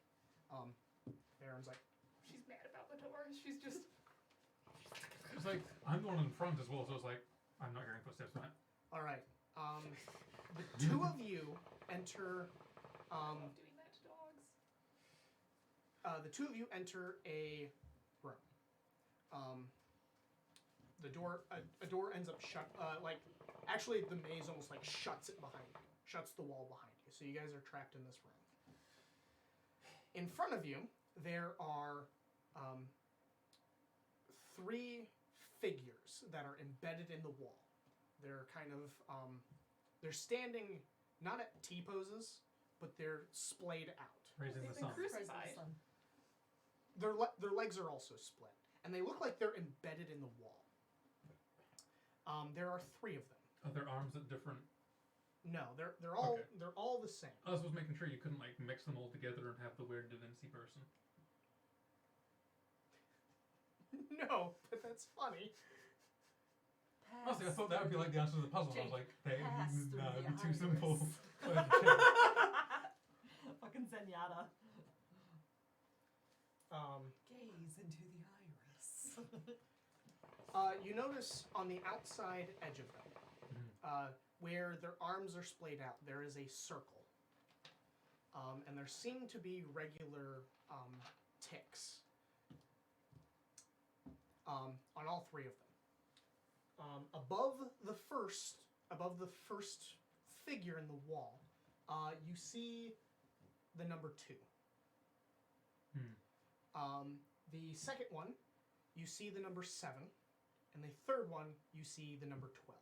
Aaron's like, She's mad about the door. She's just. It's like, I'm the one in front as well, so it's like, I'm not hearing footsteps behind. all right. The two of you enter. I love doing that to dogs. The two of you enter a room. The door, a door ends up shut. Actually, the maze almost like shuts it behind you, shuts the wall behind you. So you guys are trapped in this room. In front of you, there are three figures that are embedded in the wall. They're kind of they're standing not at T poses, but they're splayed out. Raising They've the been sun. crucified. Their legs are also split, and they look like they're embedded in the wall. There are three of them. Are their arms at different... No, they're all Okay. they're all the same. I was making sure you couldn't like mix them all together and have the weird Da Vinci person. No, but that's funny. Honestly, I thought that would be like the answer to the puzzle. And I was like, that Pass would through nah, the it'd be too simple. iris. So I had to check. Fucking Zenyatta. Um, Gaze into the iris. you notice on the outside edge of them, where their arms are splayed out, there is a circle, and there seem to be regular ticks on all three of them. Above the first figure in the wall, you see the number 2. The second one, you see the number 7, and the third one, you see the number 12.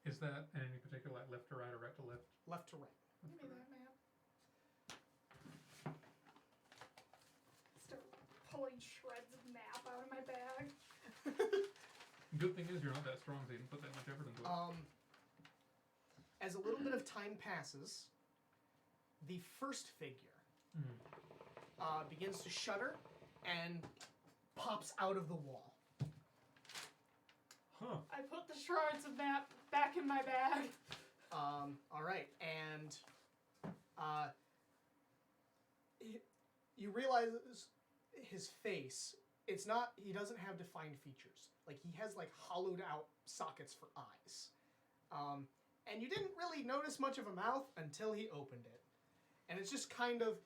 Is that in any particular, like left to right or right to left? Left to right. Give me that map. Start pulling shreds of map out of my bag. Good thing is you're not that strong, so you didn't put that much effort into it. As a little bit of time passes, the first figure begins to shudder and pops out of the wall. Huh. I put the shards of map back in my bag. All right, and you realize his face. It's not. He doesn't have defined features. Like he has like hollowed out sockets for eyes. And you didn't really notice much of a mouth until he opened it, and it just kind of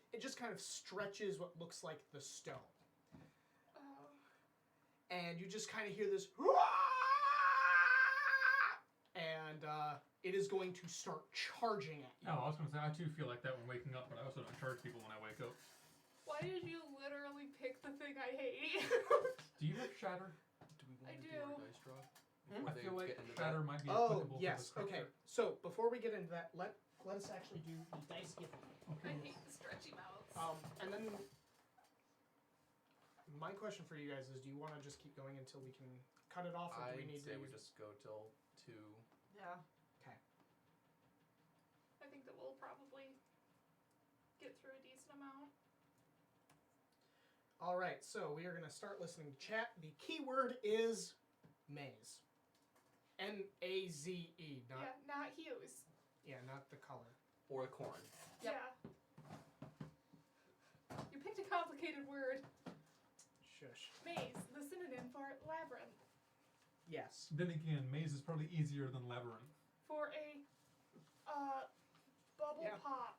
stretches what looks like the stone. And you just kind of hear this. And it is going to start charging at you. Oh, I was going to say, I too feel like that when waking up, but I also don't charge people when I wake up. Why did you literally pick the thing I hate? Do you have Shatter? Do we I want to do do. our dice draw? I Before they feel like get into Shatter that? might be Oh, applicable yes. to the Okay. structure. So before we get into that, let us actually do the dice giveaway. I Okay. hate the stretchy mouths. And then my question for you guys is: do you want to just keep going until we can cut it off, or do we I'd need say to? we just go till 2. Yeah. I think that we'll probably get through a decent amount. All right, so we are going to start listening to chat. The keyword is maze. N-A-Z-E, not Yeah, not hues. not the color. Or corn. Yeah. You picked a complicated word. Shush. Maze, the synonym for labyrinth. Yes. Then again, maze is probably easier than labyrinth. For a bubble Yeah. pop.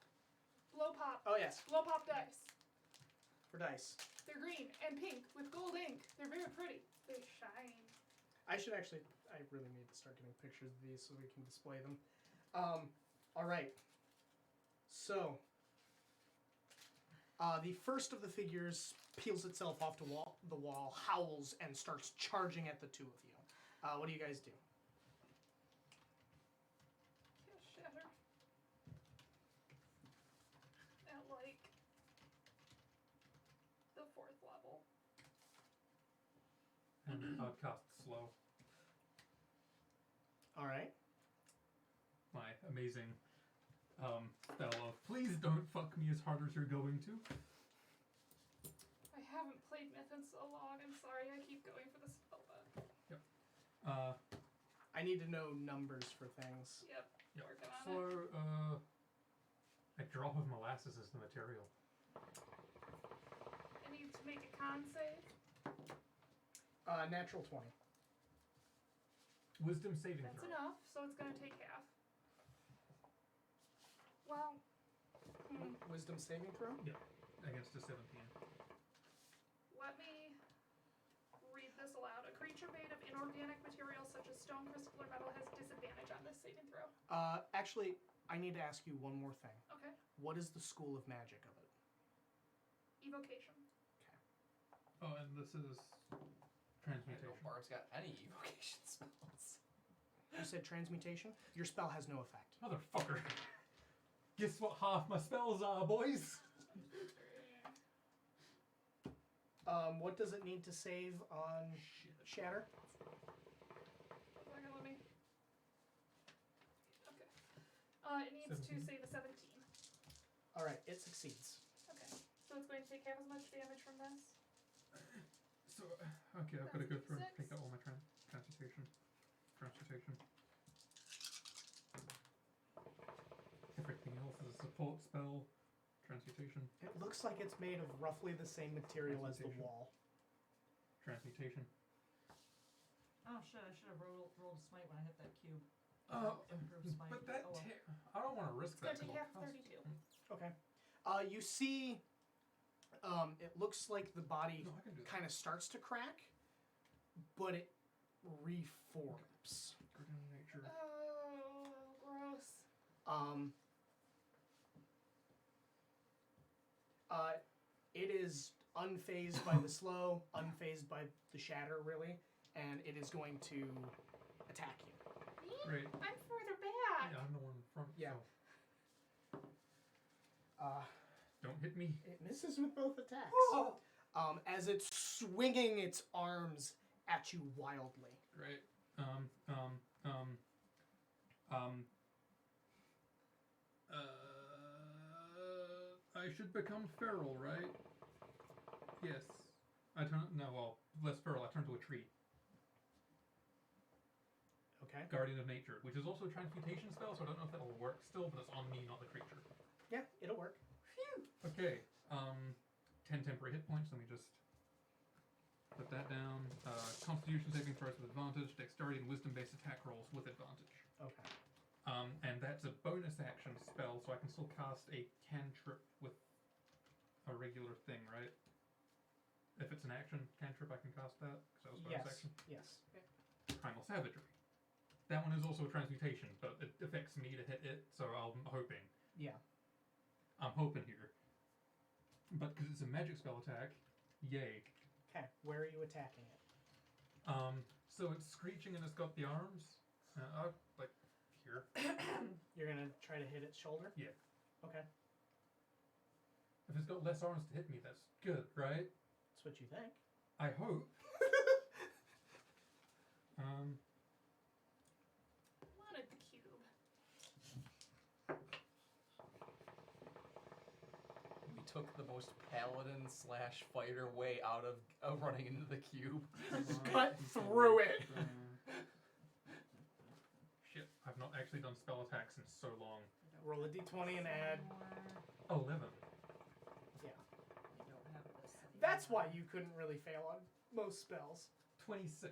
Blow pop. Oh yes, Blow pop dice. for dice. They're green and pink with gold ink. They're very pretty. They shine. I really need to start getting pictures of these so we can display them. All right. So, the first of the figures peels itself off the wall, howls, and starts charging at the two of you. What do you guys do? Shatter. At like the 4th level. And I'd cast slow. All right. My amazing spell of please don't fuck me as hard as you're going to. I haven't played Myth in so long. I'm sorry. I keep going for the spell book. I need to know numbers for things. Yep. Yep. Working on it. So, a drop of molasses is the material. I need to make a con save. Natural 20. Wisdom saving That's throw. enough, so it's going to take half. Well, Wisdom saving throw? Against a 17. let me read this aloud. A creature made of inorganic materials such as stone, crystal, or metal has disadvantage on this saving throw. Actually, I need to ask you one more thing. Okay. What is the school of magic of it? Evocation. Oh, and this is I know transmutation. Bard's got any evocation spells. You said transmutation? Your spell has no effect. Motherfucker. Guess what half my spells are, boys? What does it need to save on Shatter? Okay. It needs 17. to save a 17. All right, it succeeds. Okay. So it's going to take half as much damage from this. So, okay, I've got to go through and Six. take out all my transmutation. Everything else is a support spell. Transmutation. It looks like it's made of roughly the same material as the Transmutation. wall. Transmutation. Oh shit, I should have rolled a smite when I hit that cube. Improved smite. But that Oh, well. I don't want to risk It's going that. to take half 32. Okay. You see, it looks like the body No, I can do that. kind of starts to crack, but it reforms. Good in nature. Oh, gross. It is unfazed by the slow, unfazed by the shatter, really, and it is going to attack you. Me? Great. I'm further back. Yeah, I'm the one in front. Yeah. So don't hit me. It misses with both attacks. As it's swinging its arms at you wildly. Great. I should become feral, right? Yes. Less feral. I turn to a tree. Okay. Guardian of Nature, which is also a transmutation spell, so I don't know if that'll work still, but it's on me, not the creature. Yeah, it'll work. Okay. 10 temporary hit points. Let me just put that down. Constitution saving throws with advantage. Dexterity and wisdom-based attack rolls with advantage. Okay. And that's a bonus action spell, so I can still cast a cantrip with a regular thing, right? If it's an action cantrip, I can cast that, because that was bonus action. Yes. Primal Savagery. That one is also a transmutation, but it affects me to hit it, so I'm hoping. Yeah. I'm hoping here. But because it's a magic spell attack, yay. Okay. Where are you attacking it? So it's screeching and it's got the arms. Like here. You're gonna try to hit its shoulder? Yeah. Okay. If it's got less arms to hit me, that's good, right? That's what you think. I hope. Wanted the cube. We took the most paladin / fighter way out of running into the cube. Cut through it. Shit, I've not actually done spell attacks in so long. Roll a d20 and add. 11. Yeah. You don't have this anymore. That's why you couldn't really fail on most spells. 26.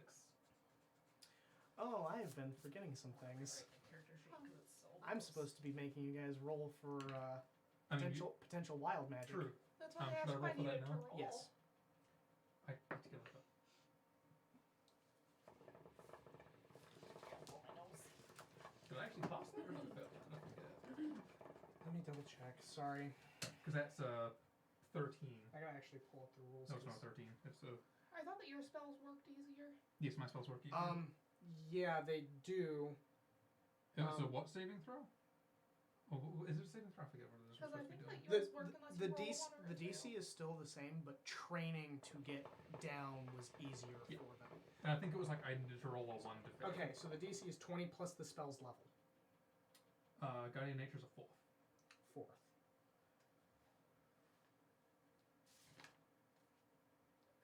Oh, I have been forgetting some things. Character sheet 'cause it's so I'm close. supposed to be making you guys roll for I mean, potential wild magic. true. That's why I should I asked if roll I for that needed to now? roll. Yes. I need to get it up. Blow my nose. Did I actually pass that or not? I forget. Let me double check. Sorry. Because that's 13. I gotta actually pull up the rules. No, it's not 13. It's I thought that your spells worked easier. yes, my spells work easier. Yeah, they do. So um, what saving throw? Oh, is it a saving throw? I forget what it is. Because we're I supposed to think be that doing. yours work unless The you roll DC, a 1 or the a 2. DC is still the same, but training to get down was easier Yeah. for them. And I think it was like I needed to roll a 1 to fail. Okay, so the DC is 20 plus the spell's level. Guardian Nature's a 4th. Fourth.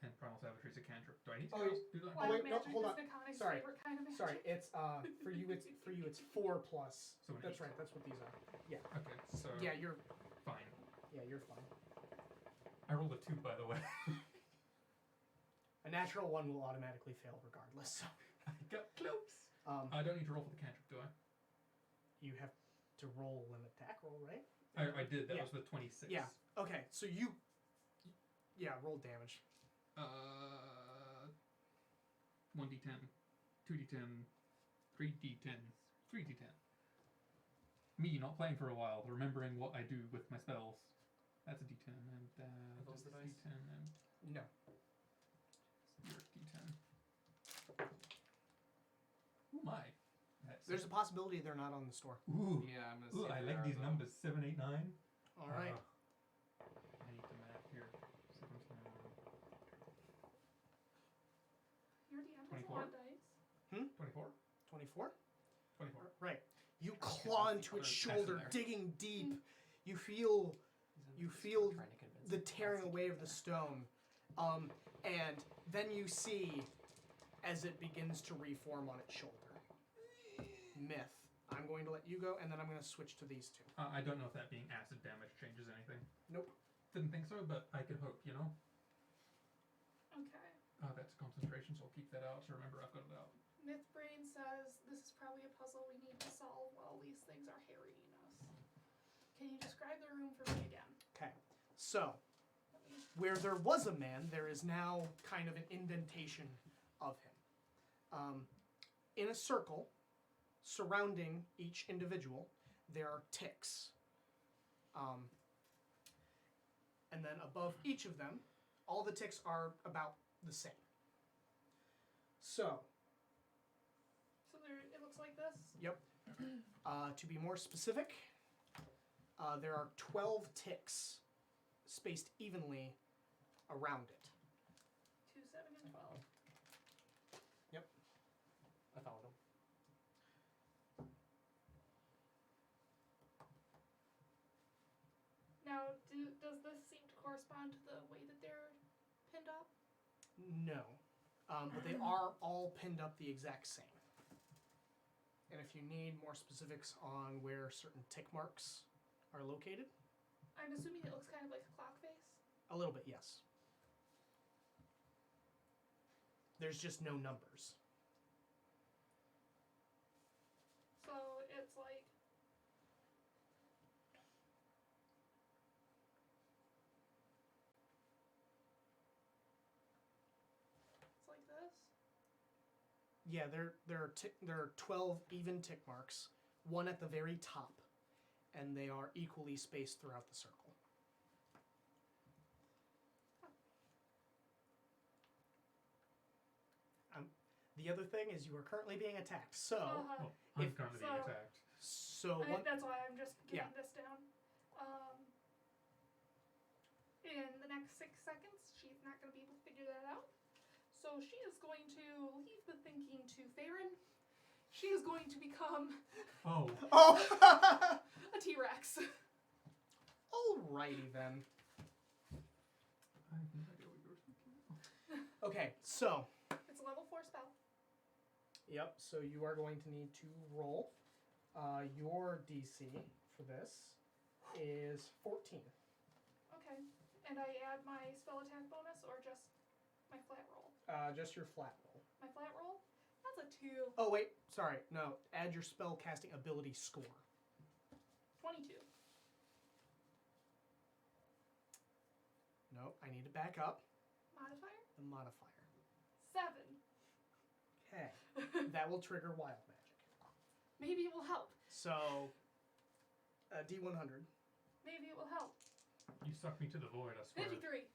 And Primal Savagery's a cantrip. Do I need to Oh, do that? Oh, Wild wait, no, magic hold is on. Nakane's Sorry. favorite kind of magic. Sorry, it's for you it's 4 plus. So an That's 8. right. That's what these are. Okay, so Yeah, you're fine. you're fine. I rolled a 2, by the way. A natural 1 will automatically fail regardless. I got close. I I don't need to roll for the cantrip, do I? you have to roll an attack roll, right? I did. That Yeah. was the 26. Yeah. Okay, so roll damage. 1d10, 2d10, 3d10, 3d10. Me, not playing for a while, remembering what I do with my spells. That's a d10, and Are those just the a dice? d10, and No. your d10. Oh my. That's There's a possibility they're not on the store. Ooh, Yeah, I'm gonna ooh, see. I if they like are, these though. numbers. 7, 8, 9. All right. I need to map here. 7, 10. Your DM has a 24? lot of dice. 24? 24? 24. Right. You Trying to claw convince into the its other shoulder, person there. digging deep. You feel You feel Trying to convince the him. tearing away of the stone. And then you see as it begins to reform on its shoulder. Myth. I'm going to let you go, and then I'm going to switch to these two. I don't know if that being acid damage changes anything. Nope. Didn't think so, but I could hope, you know? Okay. That's concentration, so I'll keep that out to remember I've got it out. Mythbrain says this is probably a puzzle we need to solve while these things are harrying us. Can you describe the room for me again? Okay. So, where there was a man, there is now kind of an indentation of him. In a circle, surrounding each individual, there are ticks. And then above each of them, all the ticks are about the same. So, So there, it looks like this. yep. To be more specific, there are 12 ticks spaced evenly around it. 2, 7, and 12. I found him. Now, does this seem to correspond to the way that they're pinned up? No. But they are all pinned up the exact same. And if you need more specifics on where certain tick marks are located, I'm assuming it looks kind of like a clock face. a little bit, yes. There's just no numbers. So it's like this. Yeah, there are 12 even tick marks, one at the very top, and they are equally spaced throughout the circle. The other thing is you are currently being attacked, so Uh-huh. Well, I'm If- currently being so- attacked. That's why I'm just getting Yeah. this down. In the next 6 seconds, she's not going to be able to figure that out. So she is going to leave the thinking to Tavern. She is going to become Oh. Oh! a T-Rex. Alrighty then. I have no idea what you were thinking. Okay, so. It's a level 4 spell. Yep, so you are going to need to roll. Your DC for this is 14. Okay. And I add my spell attack bonus or just my flat roll? Just your flat roll. My flat roll? That's a 2. Oh, wait, sorry. No, add your spell casting ability score. 22. No, I need to back up Modifier? the modifier. 7. Okay, that will trigger wild magic. Maybe it will help. So, D100. Maybe it will help. You sucked me to the void, I swear. 53.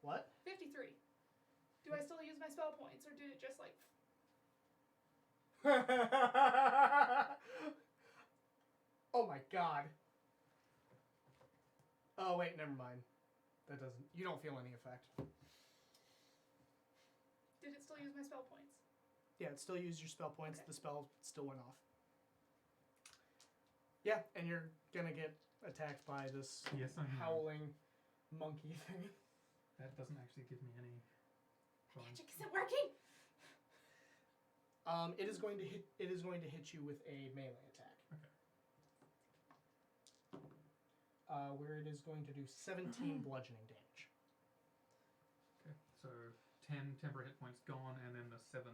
What? 53. Do I still use my spell points, or did it just like... Oh my god. Oh wait, never mind. That doesn't. You don't feel any effect. Did it still use my spell points? Yeah, it still used your spell points. Okay. The spell still went off. Yeah, and you're gonna get attacked by this Yes, I know. howling monkey thing. That doesn't actually give me any chance. Magic isn't working! It is going to hit. It is going to hit you with a melee attack. Okay. Where it is going to do 17 bludgeoning damage. Okay, so 10 temporary hit points gone, and then the 7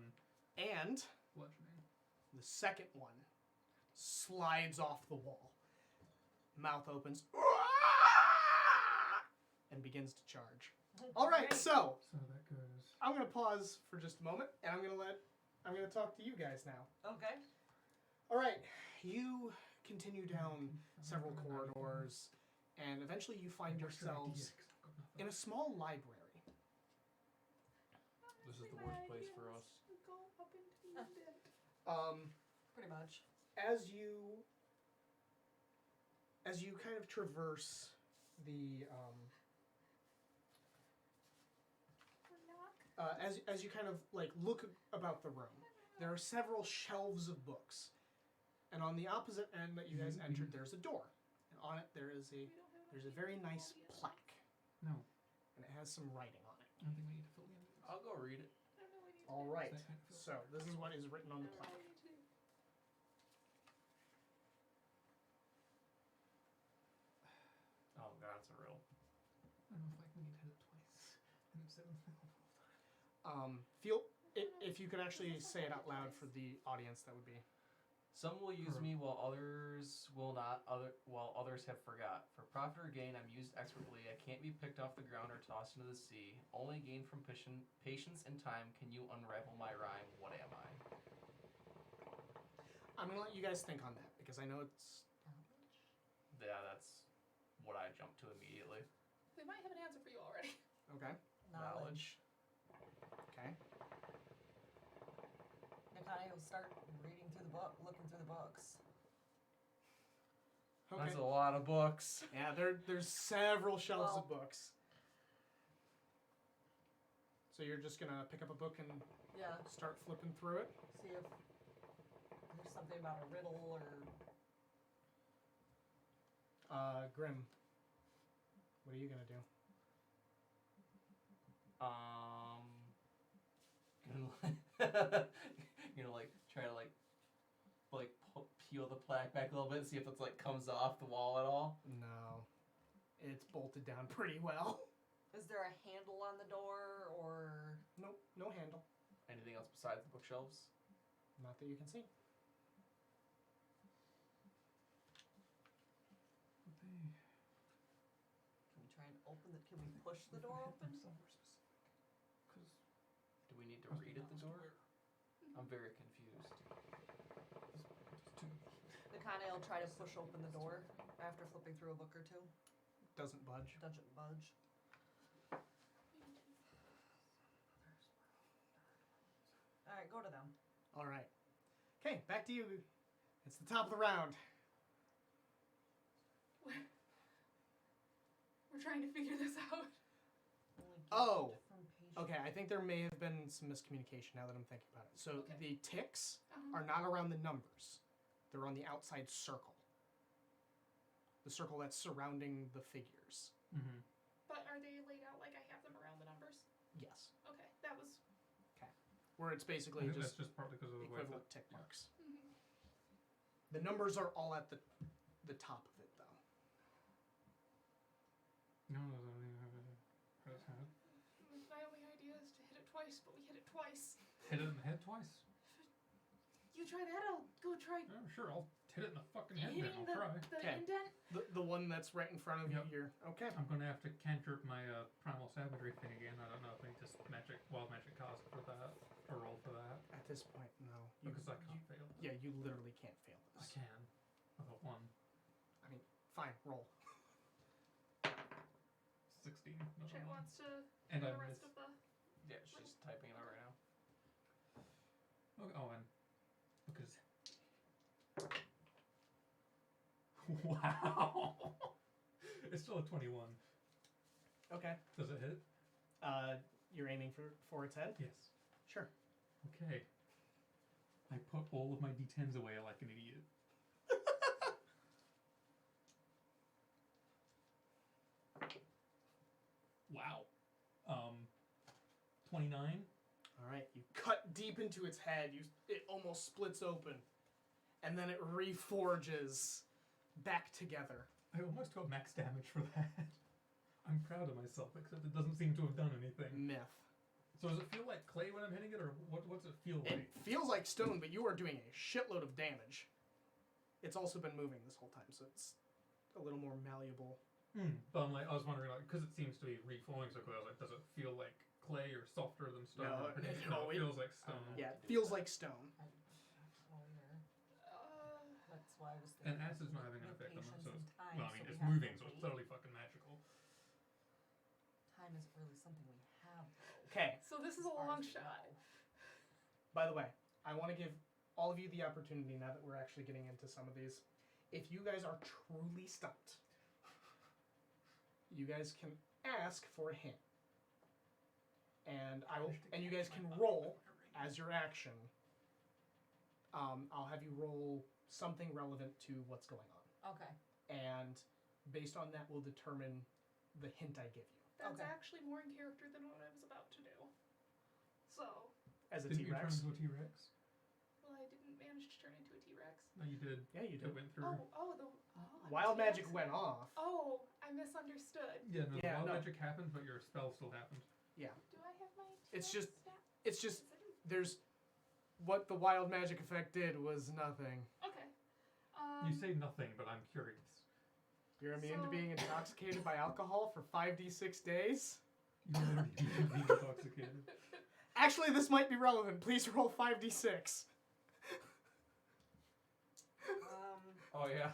And bludgeoning. the second one slides off the wall. Mouth opens and begins to charge. All right, so So that goes. I'm gonna pause for just a moment, and I'm gonna talk to you guys now. Okay. All right, you continue down several corridors, and eventually you find yourselves in a small library. This is the My worst place ideas for us. Go up into the abyss. Pretty much. As you kind of traverse the Knock. as you kind of like look about the room, there are several shelves of books, and on the opposite end that you guys entered, there's a door, and on it there's a very nice plaque, No, and it has some writing on it. I don't think we need to fill the end of this. I'll go read it. All right, so this is what is written on the plaque. Oh god, it's a riddle. I don't know if I can get hit it twice. And I'm 7th level. If you could actually say it out loud for the audience, that would be. Some will use me while others will not, while others have forgot. For profit or gain, I'm used expertly. I can't be picked off the ground or tossed into the sea. Only gain from patience and time can you unravel my rhyme. What am I? I'm gonna let you guys think on that because I know it's. Yeah, that's what I jumped to immediately. We might have an answer for you already. Okay. Knowledge. Okay. Nakani will start reading through the book, looking through the books. Okay. That's a lot of books. Yeah, there's several shelves of books. So you're just gonna pick up a book and Yeah. start flipping through it. See if there's something about a riddle or. Grim. What are you gonna do? Gonna like try to like peel the plaque back a little bit, see if it's like comes off the wall at all. No, it's bolted down pretty well. Is there a handle on the door or. Nope, no handle. Anything else besides the bookshelves? Not that you can see. Can we try and open the. Can we push the door open? Somewhere specific. Because Do we need to read at the door? I'm very confused. Nakani will try to push open the door after flipping through a book or two. Doesn't budge. Doesn't budge. Alright, go to them. All right. Okay, back to you. It's the top of the round. We're trying to figure this out. Only Oh, gift from Okay, I think there may have been some miscommunication now that I'm thinking about it. So Okay. the ticks Uh-huh. are not around the numbers. They're on the outside circle. The circle that's surrounding the figures. Mm-hmm. But are they laid out like I have them around the numbers? Yes. Okay, that was. Where it's I basically think just that's just partly because of the way equivalent that, tick yeah. marks. Mm-hmm. The numbers are all at the top of it, though. No, My only idea is to hit it twice, but we hit it twice. hit it in the head twice. You try that, I'll go try Oh, sure, I'll hit it in the fucking head then. hitting I'll try. the Okay. indent. The one that's right in front of Yep. you. You're okay. I'm gonna have to cantrip my primal savagery thing again. I don't know if I need to wild magic cast for that or roll for that At this point, no. You, because I can't fail. yeah, you literally can't fail I this. can. I got one. Fine, roll. 16. Chet wants to And do I the rest missed. of the. Yeah, she's typing it out right now. Okay, oh, and because. Wow! It's still a 21. Okay. Does it hit? You're aiming for its head? Yes. Sure. Okay. I put all of my d10s away like an idiot. Wow. 29. All right. You cut deep into its head. It almost splits open, and then it reforges back together. I almost got max damage for that. I'm proud of myself, except it doesn't seem to have done anything. Myth. So does it feel like clay when I'm hitting it, or what's it feel It like? feels like stone, but you are doing a shitload of damage. It's also been moving this whole time, so it's a little more malleable. But I was wondering, like, because it seems to be reflowing so quickly, I was like, does it feel like clay or softer than stone? No, No, it feels like stone. Yeah, it feels like stone. That's why I was And thinking. acid's not having an with effect on it, patience so and it's, time, well, I so mean, we it's have to moving, so it's wait. totally fucking magical. Time isn't really something we have, though. Okay. So this is as a far long as we shot. know. By the way, I want to give all of you the opportunity now that we're actually getting into some of these. If you guys are truly stumped, you guys can ask for a hint. And you guys can roll as your action. I'll have you roll something relevant to what's going on. Okay. And based on that, we'll determine the hint I give you. That's Okay. actually more in character than what I was about to do. So, As a Didn't you turn T-Rex. into a T-Rex? well, I didn't manage to turn into a T-Rex. No, you did. Yeah, you It did. went through. I'm Wild a magic T-Rex went now. off. Oh, I misunderstood. Yeah, no, Yeah, wild no. magic happened, but your spell still happened. Do I have my T-Rex It's just- stat? It's just, Yes, I do. there's, what the wild magic effect did was nothing. Okay. You say nothing, but I'm curious. You're immune to So- being intoxicated by alcohol for 5d6 days. You're literally being intoxicated. Actually, this might be relevant. Please roll 5d6. Oh yeah,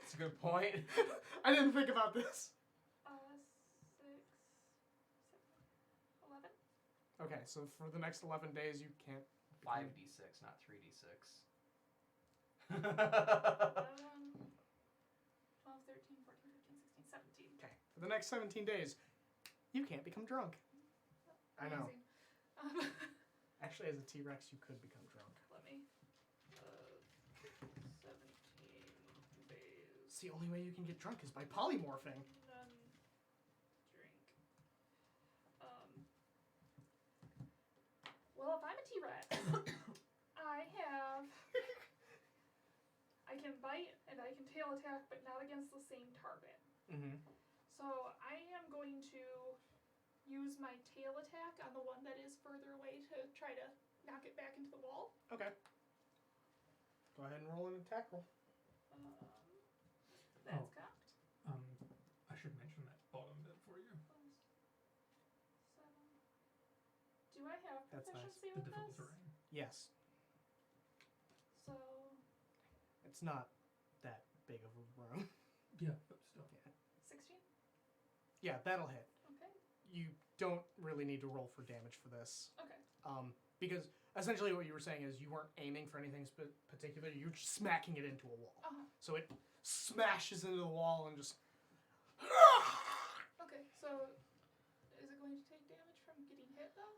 that's a good point. I didn't think about this. 6, 7, 11. Okay, so for the next 11 days, you can't. 5d6, not 3d6. 11, 12, 13, 14, 15, 16, 17. Okay, for the next 17 days, you can't become drunk. I know. Amazing. Actually, as a T-Rex, you could become drunk. Let me. 17 days. It's the only way you can get drunk is by polymorphing. None drink. Well, if I'm a T-Rex, I can bite and I can tail attack, but not against the same target. Mm-hmm. So I am going to use my tail attack on the one that is further away to try to knock it back into the wall. Okay. Go ahead and roll an attack roll. That's cocked. I should mention that bottom bit for you. +7. Do I have That's nice. proficiency The with difficult this? terrain. Yes, So it's not that big of a room. Yeah, but still. 16. Yeah, that'll hit. Okay. You don't really need to roll for damage for this. Okay. Because essentially what you were saying is you weren't aiming for anything particular, you're just smacking it into a wall. So it smashes into the wall and just... Okay. So is it going going to take damage from getting hit, though?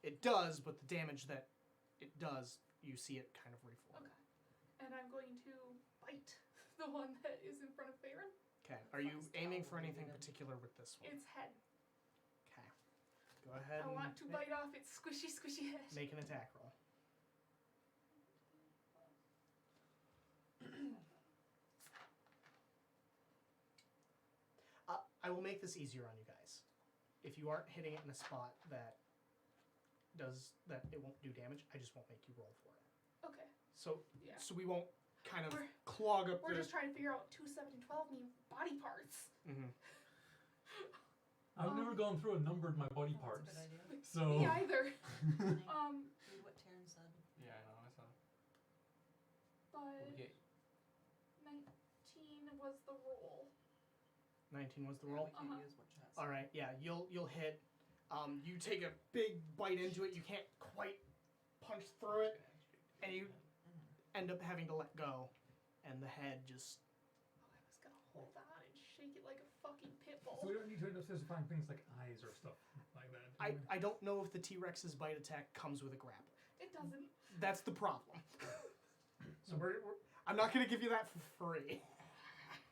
It does, but the damage that it does, you see it kind of reform. Okay. And I'm going to bite the one that is in front of Tavern. Okay. Are you Fuck's aiming for anything tolerated. particular with this one? Its head. Okay. Go ahead I and want to bite off its squishy head. make an attack roll. I will make this easier on you guys. If you aren't hitting it in a spot that it won't do damage, I just won't make you roll for it. Okay. So Yeah. so we won't kind of We're- clog up We're the. just trying to figure out 2, 7, and 12 mean body parts. Mhm. I've never gone through and numbered my body Oh, parts. that's a good idea. So. Me either. Read Um, what Taryn said. Yeah, I know. I saw. but We get 19 was the roll. 19 was the Yeah, roll. we can't Uh-huh. use what Chat said. All right, yeah, you'll hit. You take a big bite into it. You can't quite punch through it, and you end up having to let go, and the head just. Oh, I was gonna hold on and shake it like a fucking pit bull. So we don't need to end up specifying things like eyes or stuff like that. do we? I don't know if the T-Rex's bite attack comes with a grapple. It doesn't. That's the problem. So I'm not gonna give you that for free.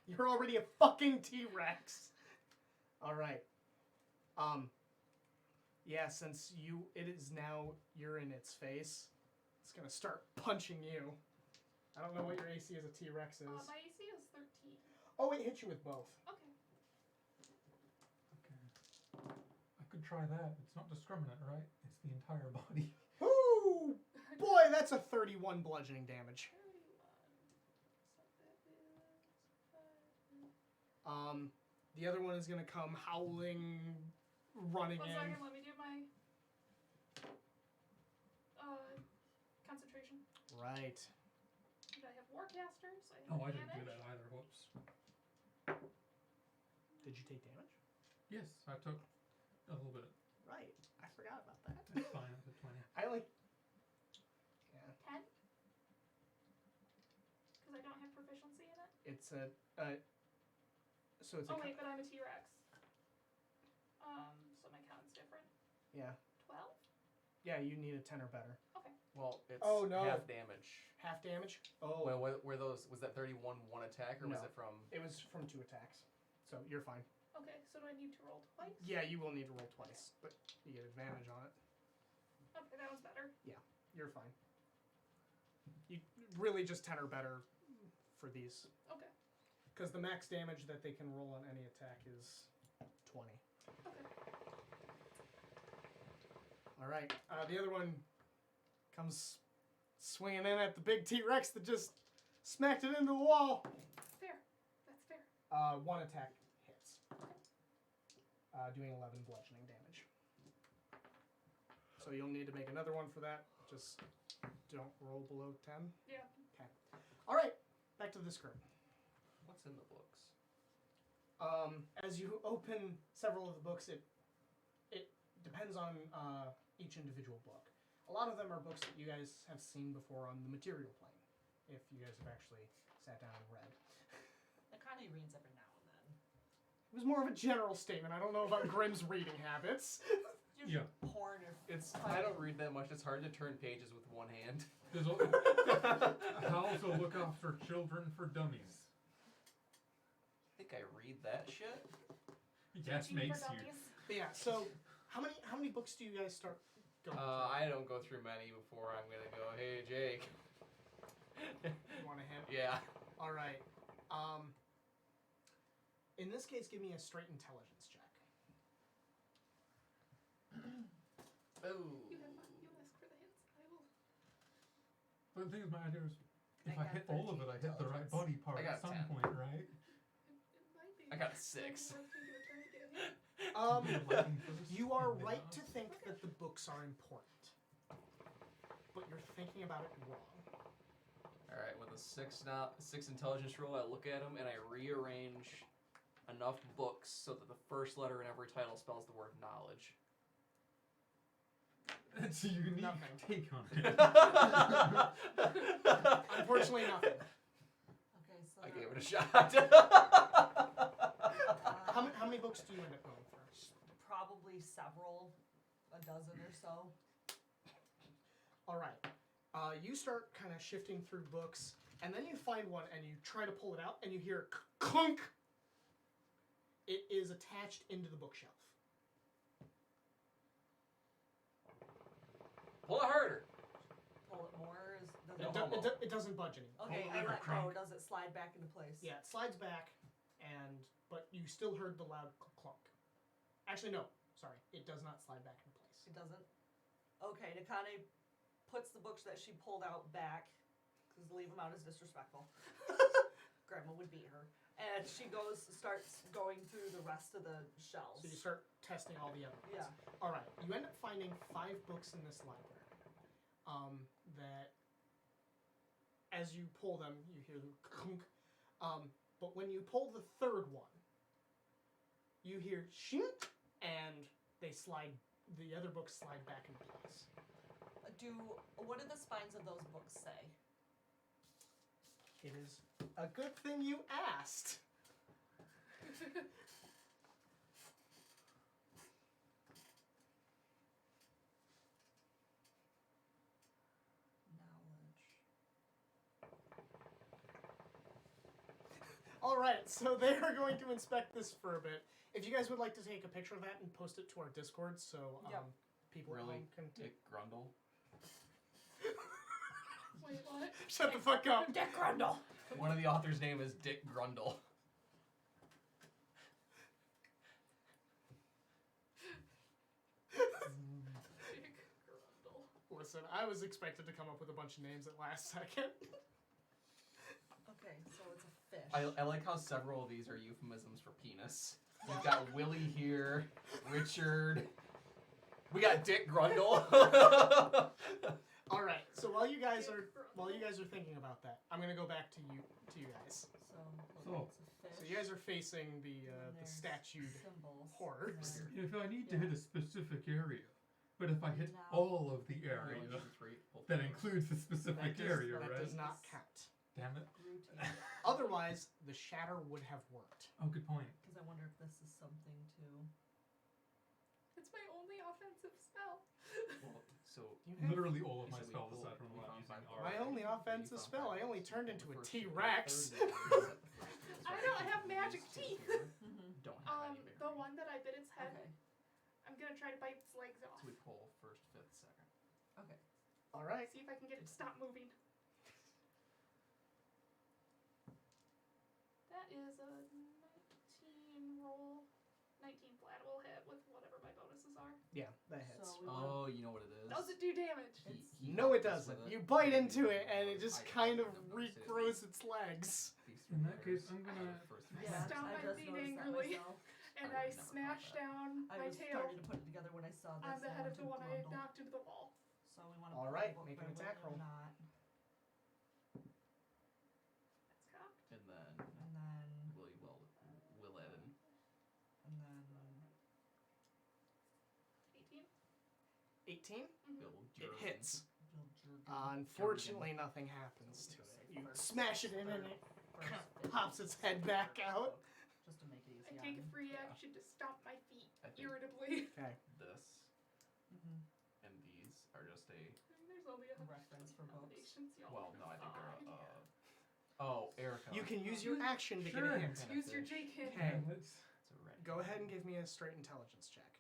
You're already a fucking T-Rex. All right. Yeah, since it is now you're in its face, it's gonna start punching you. I don't know what your AC as a T-Rex is. My AC is 13. Oh, it hit you with both. Okay. Okay. I could try that. It's not discriminate, right? It's the entire body. Ooh, boy, that's a 31 bludgeoning damage. 31. The other one is gonna come howling, running One in. second, let me do my concentration. Right. And I have Warcasters. I have Oh, I didn't do Manage. that either. Whoops. Did you take damage? Yes, I took a little bit. Right. I forgot about that. It's fine. I took 20. I like. Yeah. 10. Because I don't have proficiency in it. It's a. So it's a. Oh wait, but I'm a T-Rex. So my count's different. Yeah. 12. Yeah, you need a 10 or better. well, it's Oh, no. half damage. Half damage. Oh. Well, were those? Was that 31 one attack, or was No. it from? It was from 2 attacks, so you're fine. Okay, so do I need to roll twice? Yeah, you will need to roll twice, but you get advantage on it. Okay, that was better. You're fine. You really just 10 or better for these, Okay. because the max damage that they can roll on any attack is 20. Okay. All right. The other one comes swinging in at the big T-Rex that just smacked it into the wall. Fair. That's fair. 1 attack hits, doing 11 bludgeoning damage. So you'll need to make another one for that. Just don't roll below 10. Yeah. Okay. All right. Back to the script. What's in the books? As you open several of the books, it depends on each individual book. A lot of them are books that you guys have seen before on the material plane, if you guys have actually sat down and read. Akane reads every now and then. It was more of a general statement. I don't know about Grimm's reading habits. Yeah. Porn or I don't read that much. It's hard to turn pages with one hand. There's how to look after children for dummies. I think I read that shit. Yes, Teaching for makes you. dummies. Yeah. So how many books do you guys start going through? I don't go through many before I'm gonna go. Hey, Jake. You want to hint? Yeah. All right. In this case, give me a straight intelligence check. Oh. You have fun. You ask for the hints. I will. But the thing is, my idea is, if I I got hit all of it, I hit the right 13 body part I got at some 10. point, right? It might be. I got a Might be 6. worth taking a turn to get a hint. Liking first, You are and then right not. to think that the books are important, but you're thinking about it wrong. All right, with a 6 intelligence roll, I look at them and I rearrange enough books so that the first letter in every title spells the word knowledge. That's a unique Nothing. take on it. Unfortunately, nothing. Okay, so I that- gave it a shot. How many books do you end up going through? probably several, a dozen or so. All right. You start kind of shifting through books, and then you find one, and you try to pull it out, and you hear clunk. It is attached into the bookshelf. Pull it harder. Pull it more. Does No it, homo. It doesn't budge anymore. okay, Pull it I over, let go. crunk. Does it slide back into place? Yeah, it slides back, but you still heard the loud clunk. Actually, no. Sorry, it does not slide back into place. It doesn't? Okay, Nakane puts the books that she pulled out back, because leave them out is disrespectful. Grandma would beat her. And she starts going through the rest of the shelves. So you start testing all the other ones. Yeah. All right. You end up finding 5 books in this library. That, as you pull them, you hear the clunk. But when you pull the third one, you hear shink, and they slide. The other books slide back into place. What do the spines of those books say? It is a good thing you asked. Knowledge. All right, so they are going to inspect this for a bit. If you guys would like to take a picture of that and post it to our Discord, so Yep. people at Really? home can Dick Grundle. Wait, what? Shut the fuck up. Dick Grundle! One of the authors' name is Dick Grundle. Dick Grundle. Listen, I was expected to come up with a bunch of names at last second. Okay, so it's a fish. I like how several of these are euphemisms for penis. We've got Willie here, Richard. We got Dick Grundle. All right, so while you guys are thinking about that, I'm gonna go back to you guys. So it's a fish. So you guys are facing the and there's statued symbols. horrors. and If I need to Yeah. hit a specific area, but if I hit No. all of the One, area, two, three, pull that through. includes the specific area, that right? does not count. Damn it. Routine. Otherwise, the shatter would have worked. Oh, good point. Because I wonder if this is something to. It's my only offensive spell. Well, so You have- Literally all of my so we spells pulled- aside from the we one I'm found using five are. My only Yeah, you offensive found spell, five I only books. turned The into a first two, the T-Rex. third one is at the first two, so I know, I have these magic two teeth. here Mm-hmm. Don't have any bigger The teeth. one that I bit its head, Okay. I'm gonna try to bite its legs off. So we pull first, fifth, second. Okay. All right. See if I can get it to stop moving. That is a 19 roll. 19 flat will hit with whatever my bonuses are. Yeah, that hits. So we want Oh, you know what it is? Does it do damage? No, it helped us doesn't. with You bite and into it, and it just I kind of didn't notice it. regrows its legs. These In that letters case, I'm are gonna- the first three Yeah, Stomp letters. my I just feet noticed that angrily. myself. And I I would've never smash thought that. down I my was tail starting to put it together when I saw this. on the head of the Dick one I Grundle. knocked into the wall. So we want to. All right, make an attack roll. Not. That's cocked. And then And then. Will Evan. And then. 18. 18? Bill It Jordan. hits. Bill Jordan. Unfortunately, nothing happens to it. You smash it in, and it First fifth. pops its head back out. Just to make it I easy. take a on free Yeah. action to stomp my feet I think irritably. Okay. this Mhm. and these are just a. There's only a Reference for books. combinations. Y'all Well, are no, I think fine. they're Oh, Erica. You can use your action to Sure. get a hint. Kinda Use your fish. Jake hit. Okay. Let's- It's a red. Go ahead and give me a straight intelligence check.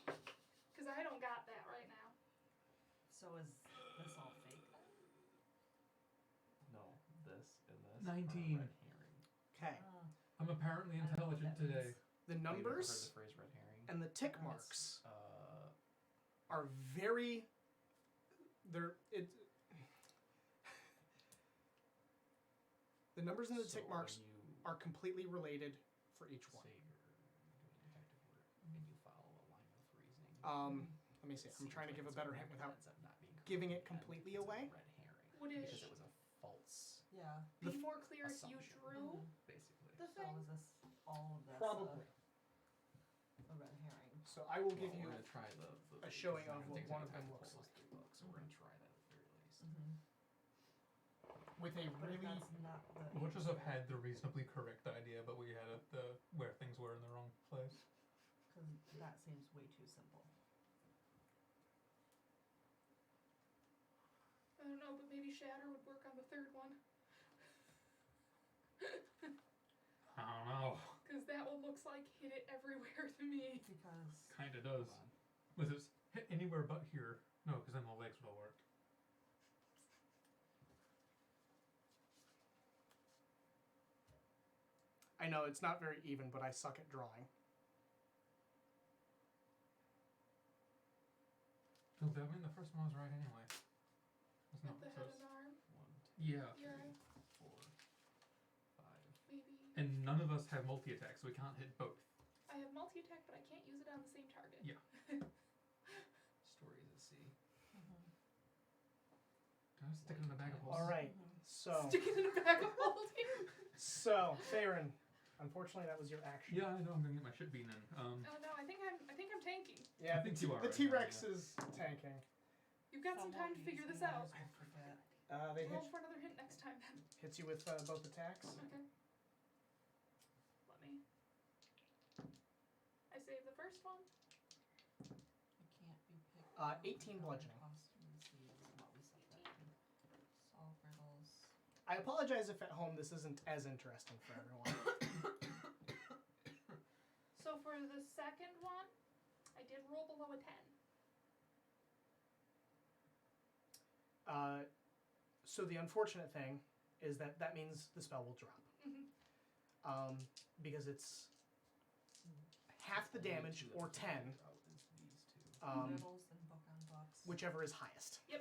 Because I don't got that right now. So is this all fake then? No, this and this. 19. Are red herring. Okay. I'm apparently I don't know what intelligent that today. means. The Have you ever heard numbers the phrase red herring? and the tick Yes. marks Uh, are very. They're it. The numbers and the so tick marks when you are completely related for each one. say you're doing detective work and you follow a line of reasoning. Let me see. it I'm seems trying to like give a it's better correct, hint but without ends up not being giving correct, it and completely it's a away. red herring Would because it it was a false, Yeah. The be more clear if you assumption. drew basically. the So thing? is this all of this? Probably. A red herring. So I will give Well, you we're gonna try the a showing because I of don't what think one I of them can looks pull like. those three books, so we're gonna try that at the very least. Mm-hmm. with a But if really. that's not the. We'll just have had the reasonably correct idea, but we had it where things were in the wrong place. Because that seems way too simple. I don't know, but maybe Shatter would work on the third one. I don't know. Because that one looks like hit it everywhere to me. Because Kinda does. Was it hit anywhere but here? No, because then the legs would have worked. I know it's not very even, but I suck at drawing. No, I mean the first one was right anyway. Wasn't At the it? head and arm. 1, 2, Yeah. 3, Yeah. 4, 5. Maybe. And none of us have multi-attack, so we can't hit both. I have multi-attack, but I can't use it on the same target. Yeah. Stories at sea. Can I stick it in a bag of holes? All right. So, Stick it in a bag of holding. Tavern, unfortunately, that was your action. Yeah, I know. I'm gonna get my shit beaten in. Oh no, I think I'm tanking. Yeah, I think you are the right T-Rex now, yeah. is tanking. You've got some time to figure this out. I forget. They Roll for another hit next time then. hits you with both attacks. Okay. Let me. I save the first one. It can't be picked. 18 bludgeoning. Solve riddles. I apologize if at home this isn't as interesting for everyone. So for the second one, I did roll below a 10. So the unfortunate thing is that means the spell will drop. Mm-hmm. Because it's half the damage, or 10, Riddles and book on books. whichever is highest. Do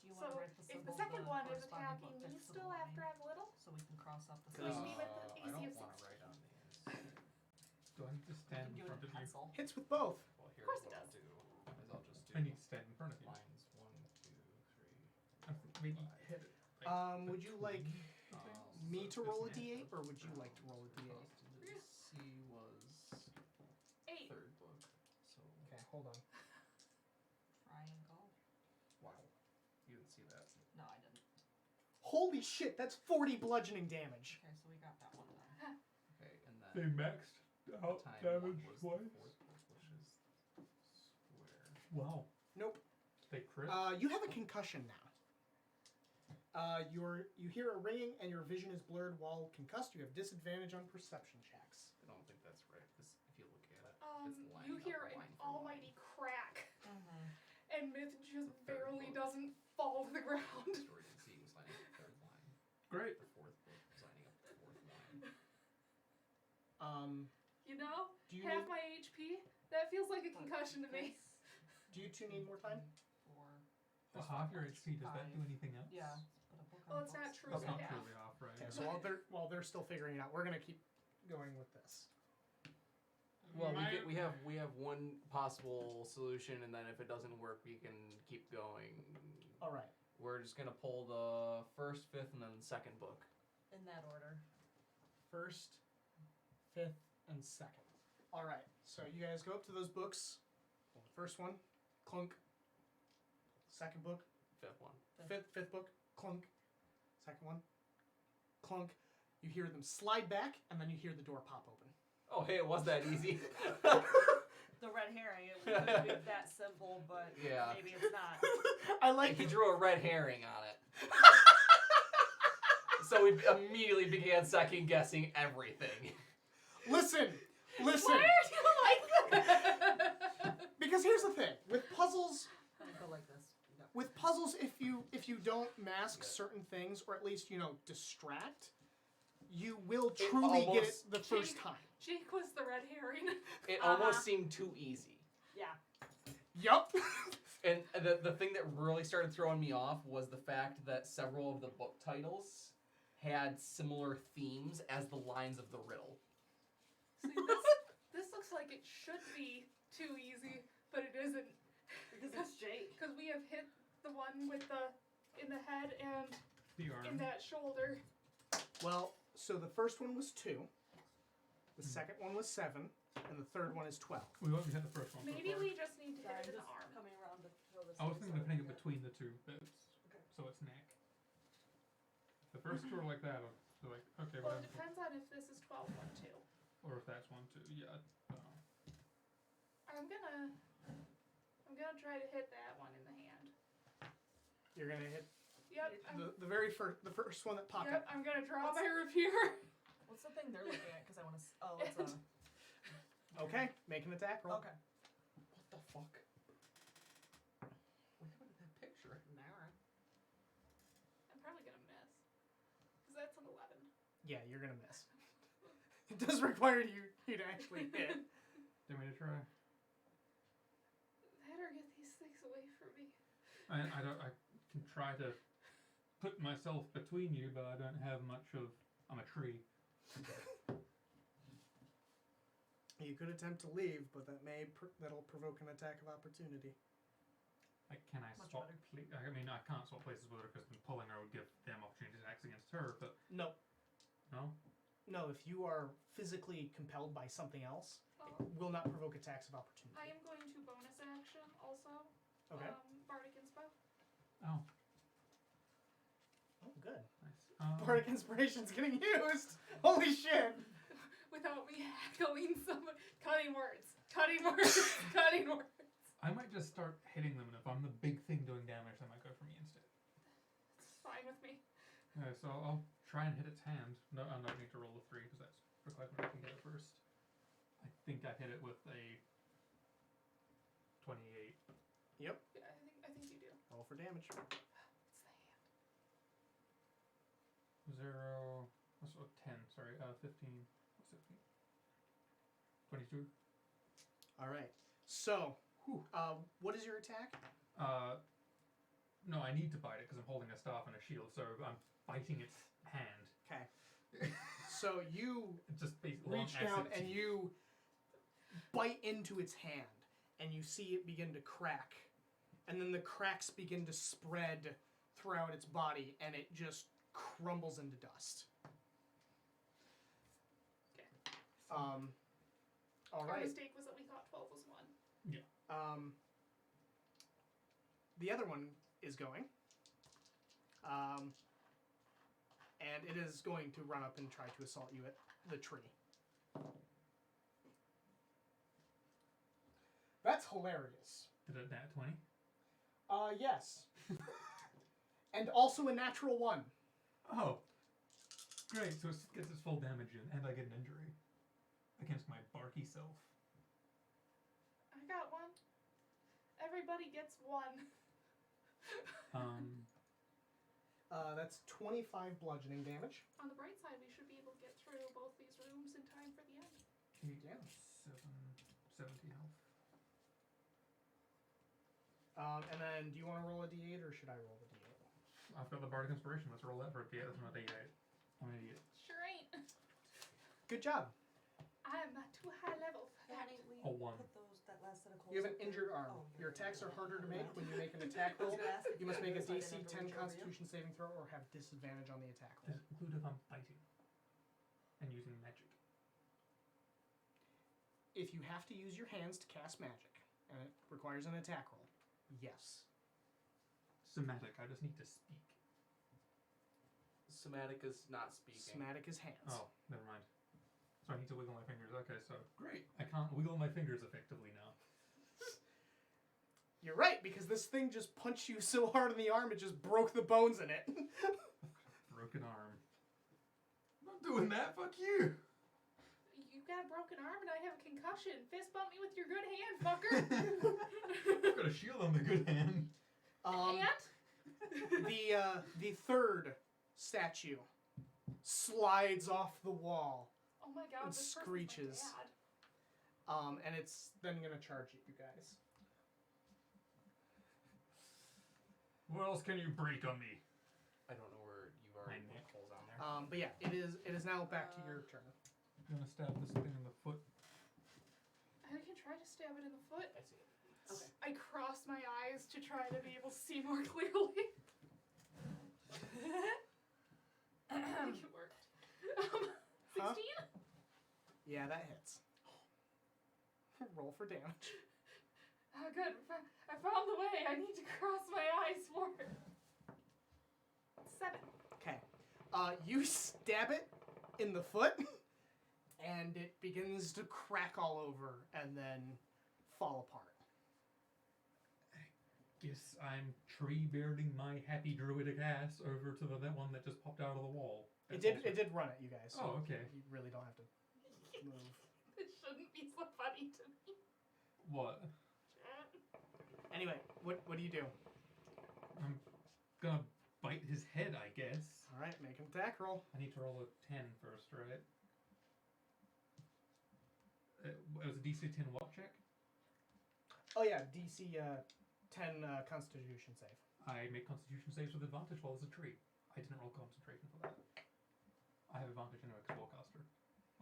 you So want to write the if symbol? the second one is corresponding attacking book me next to the still line, after I'm little, so we can cross off the Leave symbol. me with the I AC of don't want 6. to write on these. Do I need to We stand can in do it front in of you? pencil. Hits with both. Well, here's course it what I'll does. do. Is I'll just do I need to stand in front of you. lines 1, 2, 3. I think maybe hit it. Would you like me to so roll a it's d8, or would you like to roll a d8? C was 8. third book. So Okay, hold on. Triangle. wow, you didn't see that. No, I didn't. Holy shit, that's 40 bludgeoning damage. Okay, so we got that one done. Okay, and then They maxed out time damage one was twice. the fourth book, which is square. Wow. Nope. They crit. You have a concussion now. You hear a ringing and your vision is blurred while concussed. You have disadvantage on perception checks. I don't think that's right because if you look at it, You it's lining up hear line an for almighty crack, Mm-hmm. and Myth just Third barely book. doesn't fall to the ground. Stories at sea was lining up the third line. Great. The fourth book was lining up the fourth line. You know, Do you half need, my HP. That feels like a concussion to me. do you two need more time? 4. Well, half your HP, does that do 5. anything else? Yeah. Put a book on Well, it's not books. true. That's Yeah. not truly off, right? Okay, yeah. so while they're still figuring it out, we're gonna keep going with this. Well, we have one possible solution, and then if it doesn't work, we can keep going. All right. We're just gonna pull the first, fifth, and then the second book. In that order. First, fifth, and second. All right. So you guys go up to those books. Well, the first one, clunk. Second book, Fifth one. fifth book, clunk. Second one, clunk. You hear them slide back, and then you hear the door pop open. Oh, hey, it was that easy. The red herring, it would be that simple, but Yeah. maybe it's not. I like He drew a red herring on it. So we immediately began second guessing everything. Listen. Why are you like that? Because here's the thing with puzzles. Go like this. Yep. With puzzles, if you don't mask certain things, or at least distract, you will truly get it almost- the first time. Jake was the red herring. It Uh-huh. almost seemed too easy. Yeah. Yup. And the thing that really started throwing me off was the fact that several of the book titles had similar themes as the lines of the riddle. See, this looks like it should be too easy, but it isn't. Because it's Jake. Because we have hit the one with in the head and The arm. in that shoulder. Well, so the first one was 2, the second one was 7, and the third one is 12. We won't hit the first one. so Maybe far. we just need to Sorry, hit it in I'm the just arm. coming around to throw this. I was in thinking so of putting it we between the two bits. Okay. So it's neck. The first two are like that. They're like, okay, Well, whatever. it depends on if this is 12 one too. Or if that's one too. Yeah. I don't know. I'm gonna try to hit that one in the hand. You're gonna hit Yep. the very first, the first one that popped Yep. up. I'm gonna draw my rapier. What's the thing they're looking at? Because I want to. Oh, it's a. Okay, make an attack roll. Okay. What the fuck? What happened to that picture? Nara. I'm probably gonna miss. Because that's an 11. Yeah, you're gonna miss. It does require you to actually hit. Do you want me to try? Better get these things away from me. I can try to put myself between you, but I don't have much of. I'm a tree. You could attempt to leave, but that'll provoke an attack of opportunity. Like, can I Much swap? better. I mean, I can't swap places with her because pulling her would give them opportunity attacks against her. But No, no, if you are physically compelled by something else, Oh, it will not provoke attacks of opportunity. I am going to bonus action also. Okay. Bardic Inspo. oh, Oh, good. nice. Bardic Inspiration's getting used! Holy shit! Without me going cutting words. Cutting words. Cutting words. I might just start hitting them, and if I'm the big thing doing damage, they might go for me instead. It's fine with me. So I'll try and hit its hand. No, I don't need to roll a 3 because that's required when I can get it first. I think I hit it with a 28. Yep. Yeah, I think you do. Roll for damage. It's the hand. 0. What's 10? Sorry, 15. What's 15? 22. Alright. So, what is your attack? No, I need to bite it because I'm holding a staff and a shield, so I'm biting its hand. Okay. So you Just basically reach down and you bite into its hand, and you see it begin to crack, and then the cracks begin to spread throughout its body, and it just crumbles into dust. Okay. All Our right. mistake was that we thought 12 was 1. The other one is going. And it is going to run up and try to assault you at the tree. That's hilarious. Did it nat 20? Yes. And also a natural 1. Oh. Great, so it gets its full damage in, and I get an injury. Against my barky self. I got 1. Everybody gets 1. That's 25 bludgeoning damage. On the bright side, we should be able to get through both these rooms in time for the end. Yeah. 70 health. And then, do you want to roll a d8 or should I roll a d8? I've got the Bardic Inspiration. Let's roll that for a d8. That's not a d8. I'm an idiot. Sure ain't. Good job. I'm not too high level for that. Honey, we A 1. put that last set of You have an coals up there. injured arm. Oh, Your you're attacks are right. harder to make when you make an attack I was roll. gonna ask if You must make a so I DC didn't have to 10 reach over you. Constitution saving throw or have disadvantage on the attack roll. Does it include if I'm fighting? And using magic? If you have to use your hands to cast magic, and it requires an attack roll, yes. Somatic, I just need to speak. Somatic is not speaking. Somatic is hands. Oh, never mind. So I need to wiggle my fingers. Okay, so great. I can't wiggle my fingers effectively now. You're right, because this thing just punched you so hard in the arm it just broke the bones in it. Broken arm. I'm not doing that, fuck you! You got a broken arm and I have a concussion. Fist bump me with your good hand, fucker. I've got a shield on the good hand. And? The third statue slides off the wall, Oh my god, and this screeches. person's my dad. and it's then gonna charge at you guys. What else can you break on me? I don't know where you've already My put neck. holes on there. But yeah, it is now back to your turn. I'm gonna stab this thing in the foot. I can try to stab it in the foot. I see it. Okay. I cross my eyes to try to be able to see more clearly. I think it worked. 16? Huh? Yeah, that hits. Roll for damage. Oh, good. I found the way. I need to cross my eyes more. 7. Okay. You stab it in the foot, and it begins to crack all over, and then fall apart. Guess I'm tree bearding my happy druidic ass over to that one that just popped out of the wall. It That's did run at you guys. So Oh, okay. You really don't have to move. It shouldn't be so funny to me. What? Anyway, what do you do? I'm gonna bite his head, I guess. All right, make an attack roll. I need to roll a 10 first, right? It was a DC 10 what check? Oh yeah, DC 10 Constitution save. I make Constitution saves with advantage while it's a tree. I didn't roll concentration for that. I have advantage anyway because Warcaster.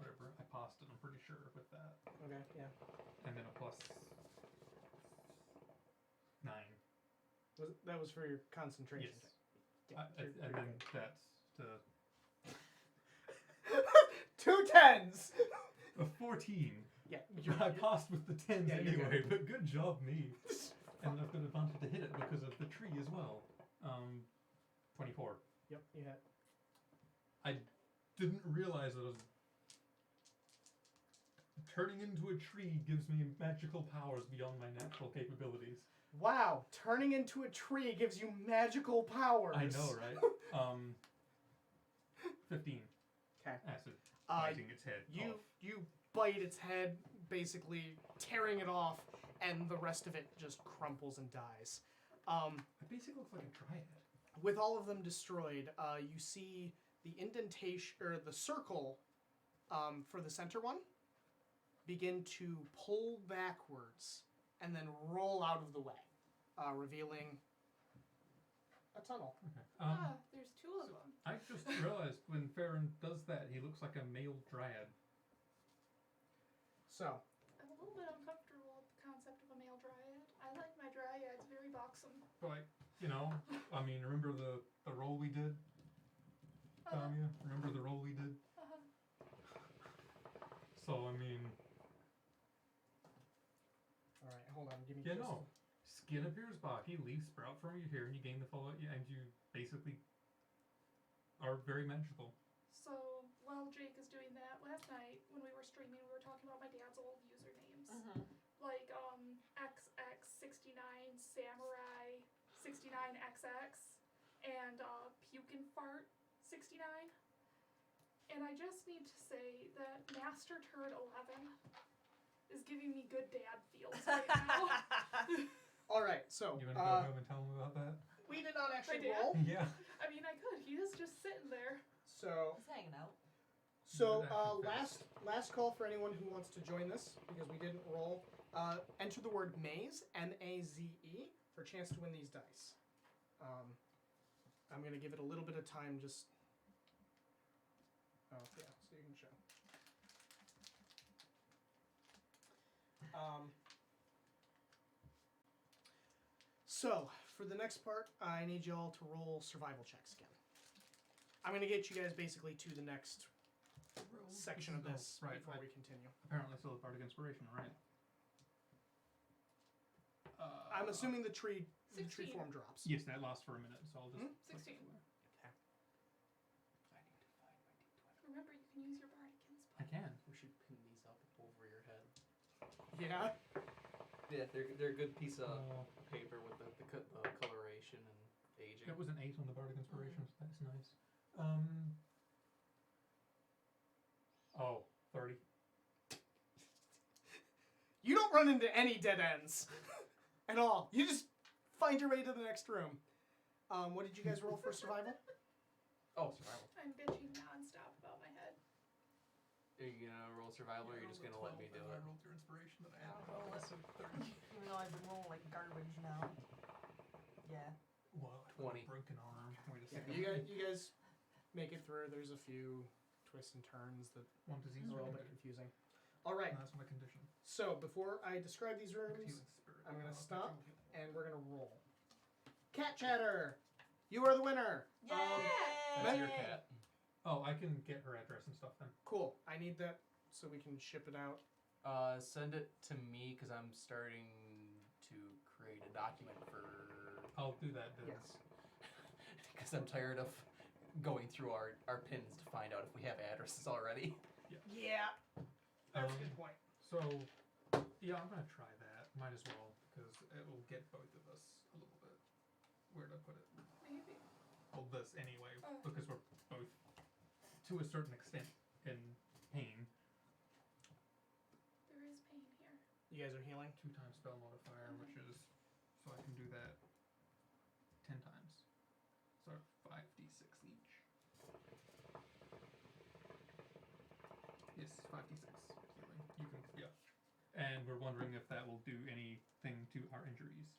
Whatever. I passed it, I'm pretty sure, with that. Okay, yeah. And then a plus 9. That was for your concentration. Yes. Yeah, And then that's to two 10s. a 14. Yeah, I passed with the 10s Yeah, you're anyway, but good job, me. And I've got advantage to hit it because of the tree as well. 24. Yep, you hit. I didn't realize that I was turning into a tree gives me magical powers beyond my natural capabilities. Wow, turning into a tree gives you magical powers. I know, right? 15. Okay. Acid biting its head off. You bite its head, basically tearing it off, and the rest of it just crumples and dies. It basically looks like a dryad. With all of them destroyed, you see the indentation or the circle for the center one begin to pull backwards and then roll out of the way, revealing a tunnel. Okay. There's two of them. I just realized when Farron does that, he looks like a male dryad. So, I'm a little bit uncomfortable with the concept of a male dryad. I like my dryads very buxom. But, I mean, remember the role we did? Tanya? Remember the role we did? So, I mean... alright, hold on, give me Yeah, just no. Skin appears back, leaves sprout from your hair, and you gain the full... and you basically are very magical. So, while Jake is doing that, last night when we were streaming, we were talking about my dad's old usernames. Like, XX69 Samurai 69XX and Puke and Fart 69. And I just need to say that Master Turd 11 is giving me good dad feels right now. Alright, so, You want to go home and tell him about that? we did not actually dad? roll. Yeah. I mean, I could. He is just sitting there. So, He's hanging out. last call for anyone who wants to join this, because we didn't roll. Enter the word maze, M-A-Z-E, for a chance to win these dice. I'm going to give it a little bit of time just... Oh, yeah, so you can show. So, for the next part, I need y'all to roll survival checks again. I'm going to get you guys basically to the next section of this right, before we continue. Apparently still a bardic inspiration, right? I'm assuming the tree 16. form drops. Yes, that lasts for a minute, so I'll just... 16. Okay. Remember, you can use your bardic I inspo. can. We should pin these up over your head. Yeah. Yeah, they're a good piece of paper with the coloration and aging. It was an 8 on the bardic inspiration, so that's nice. 30. You don't run into any dead ends at all. You just find your way to the next room. What did you guys roll for survival? Oh, survival. I'm bitching nonstop about my head. Are you gonna roll survival, or are you just gonna let me do it? I rolled your inspiration that I had. I'll roll So 30. Even though I've been rolling like garbage now. Yeah. Well, 20. Broken arm. Wait a Yeah, second. you guys make it through. There's a few twists and turns that One disease are a little bit related. confusing. All right. That's my condition. So before I describe these rooms, Healing spirit. I'm gonna stop and we're gonna roll. Cat chatter. You are the winner. Yay! That's your cat. Oh, I can get her address and stuff then. Cool. I need that so we can ship it out. Send it to me because I'm starting to create a document for. I'll do that. Then. Yes. Because I'm tired of going through our pins to find out if we have addresses already. Yeah. That's a good point. So, yeah, I'm gonna try that. Might as well, because it will get both of us a little bit. Where'd I put it? Maybe. Well, this anyway, Oh. because we're both, to a certain extent, in pain. There is pain here. You guys are healing? 2 times spell modifier, which is, so I can do that 10 times. So 5d6 each. Yes, 5d6 healing. You can, yeah. And we're wondering if that will do anything to our injuries.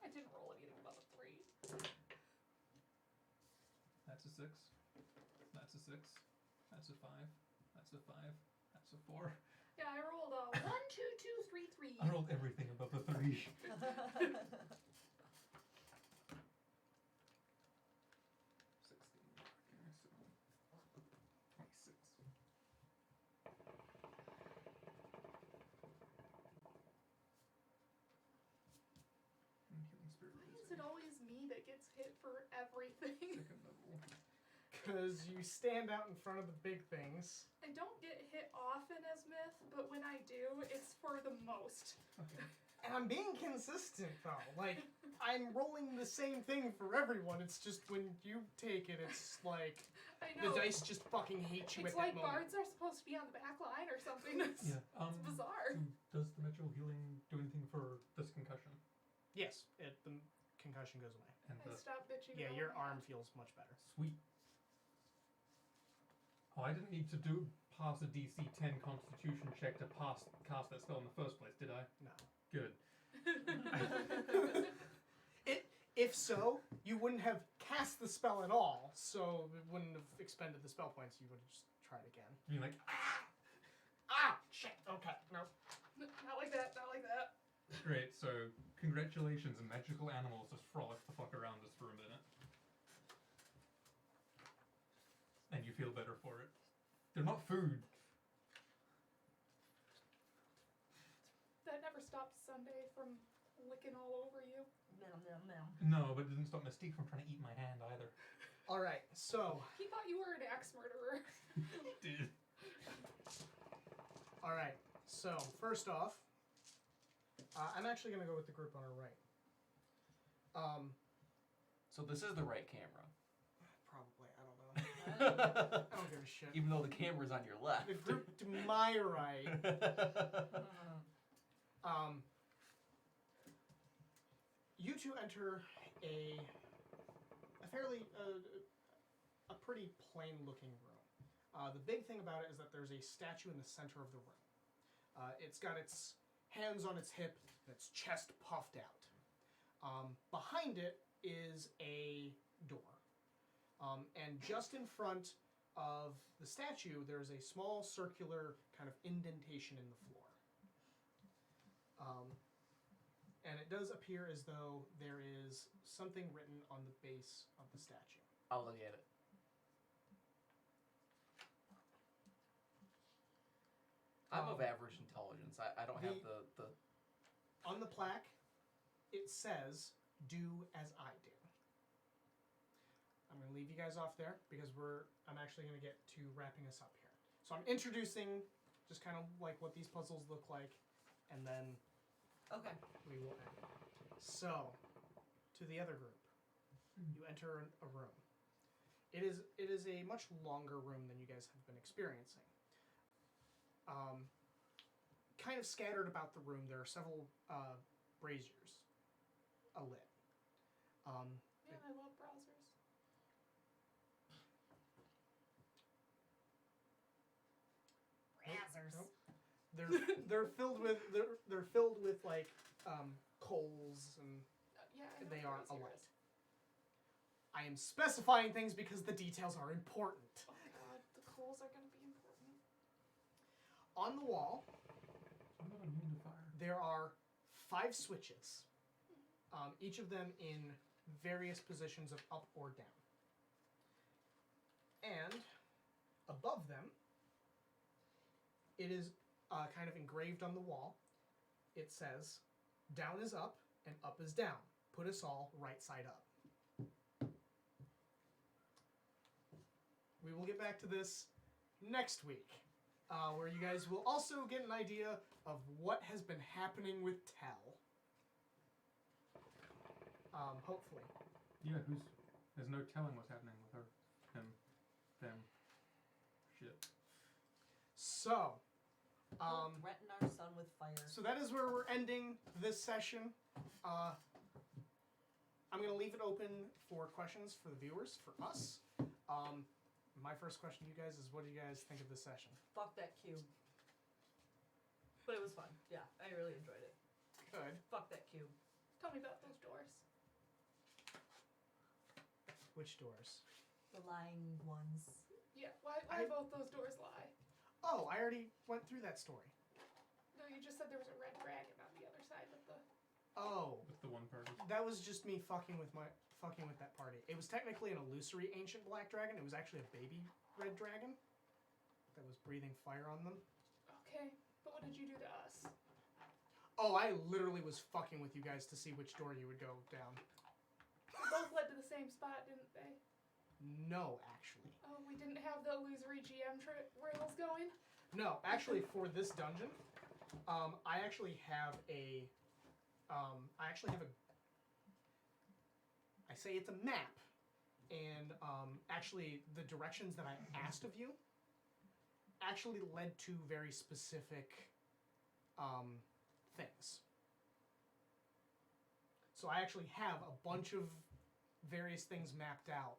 I didn't roll anything above a 3. That's a 6. That's a 6. That's a 5. That's a 5. That's a 4. Yeah, I rolled a 1, 2, 2, 3, 3. I rolled everything above a 3. 16. Okay, so 26. And healing spirit Why rose is it always me that gets hit for everything? second level. Because you stand out in front of the big things. I don't get hit often as Myth, but when I do, it's for the most. Okay. And I'm being consistent, though. Like, I'm rolling the same thing for everyone. It's just when you take it, it's like I the know. dice just fucking hate you It's at like that moment. bards are supposed to be on the back line or something. It's, Yeah. it's bizarre. So does the natural healing do anything for this concussion? Yes, the concussion goes away. And I the stopped bitching. Yeah, about your my arm hand. feels much better. sweet. Oh, I didn't need to pass a DC 10 Constitution check to cast that spell in the first place, did I? No. Good. If so, you wouldn't have cast the spell at all, so it wouldn't have expended the spell points. You would have just tried again. You're like, Shit. Okay, no. Not like that. Not like that. great. So congratulations, and magical animals just frolic the fuck around us for a minute, and you feel better for it. They're not food. That never stopped Sunday from licking all over you. Nom, nom, nom. No, but it didn't stop Mystique from trying to eat my hand either. All right, so He thought you were an axe murderer. Dude. all right, so first off, I'm actually gonna go with the group on our right. So this is the right camera. Probably, I don't know. I don't give a shit. Even though the camera's on your left. The group to my right. You two enter a fairly a pretty plain looking room. The big thing about it is that there's a statue in the center of the room. It's got its hands on its hip and its chest puffed out. Behind it is a door. And just in front of the statue, there's a small circular kind of indentation in the floor. And it does appear as though there is something written on the base of the statue. I'll look at it. I'm of average intelligence. I don't have the On the plaque, it says, "Do as I do." I'm going to leave you guys off there because I'm actually going to get to wrapping us up here. So I'm introducing just kind of like what these puzzles look like, and then Okay. we will end. So, to the other group, you enter a room. It is a much longer room than you guys have been experiencing. Kind of scattered about the room, there are several braziers alit. Man, I love browsers. Brazzers. Nope. They're filled with like coals, and Yeah, I know they what are a brazier alight. is. I am specifying things because the details are important. Oh my god, the coals are gonna be important. On the wall, I'm not immune to fire. there are 5 switches, each of them in various positions of up or down. And above them, it is kind of engraved on the wall. It says, "Down is up and up is down. Put us all right side up." We will get back to this next week, where you guys will also get an idea of what has been happening with Tell. Hopefully. Yeah, there's no telling what's happening with her, him, them, shit. So, Don't threaten our son with fire. so that is where we're ending this session. I'm going to leave it open for questions for the viewers, for us. My first question to you guys is, what do you guys think of this session? Fuck that cube. But it was fun. Yeah, I really enjoyed it. Good. Fuck that cube. Tell me about those doors. Which doors? The lying ones. Yeah, why both those doors lie? Oh, I already went through that story. No, you just said there was a red dragon on the other side of the... Oh, With the one party. that was just me fucking with that party. It was technically an illusory ancient black dragon. It was actually a baby red dragon that was breathing fire on them. Okay, but what did you do to us? Oh, I literally was fucking with you guys to see which door you would go down. They both led to the same spot, didn't they? No, actually. Oh, we didn't have the illusory GM rails going? No, actually, for this dungeon, I actually have a. I say it's a map, and actually the directions that I asked of you actually led to very specific things. So I actually have a bunch of various things mapped out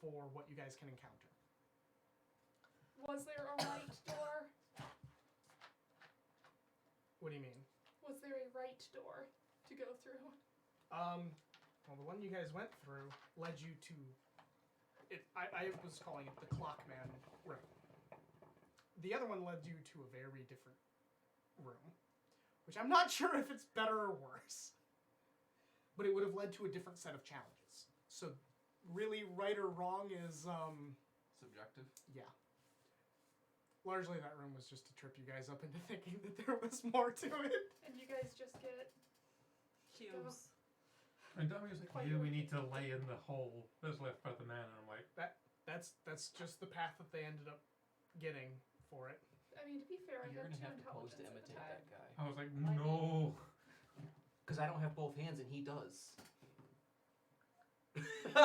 for what you guys can encounter. Was there a right door? What do you mean? Was there a right door to go through? Well, the one you guys went through led you to it. I was calling it the Clockman room. The other one led you to a very different room, which I'm not sure if it's better or worse. But it would have led to a different set of challenges. So, really, right or wrong is Subjective. yeah. Largely, that room was just to trip you guys up into thinking that there was more to it. And you guys just get... Cubes. And Dummy was like, "Yeah, we need to lay in the hole that's left by the man." And I'm like, That's just the path that they ended up getting for it. I mean, to be fair, I You're had gonna two have to pose intelligence to at the imitate time. that guy. I was like, no. Because I don't have both hands and he does. I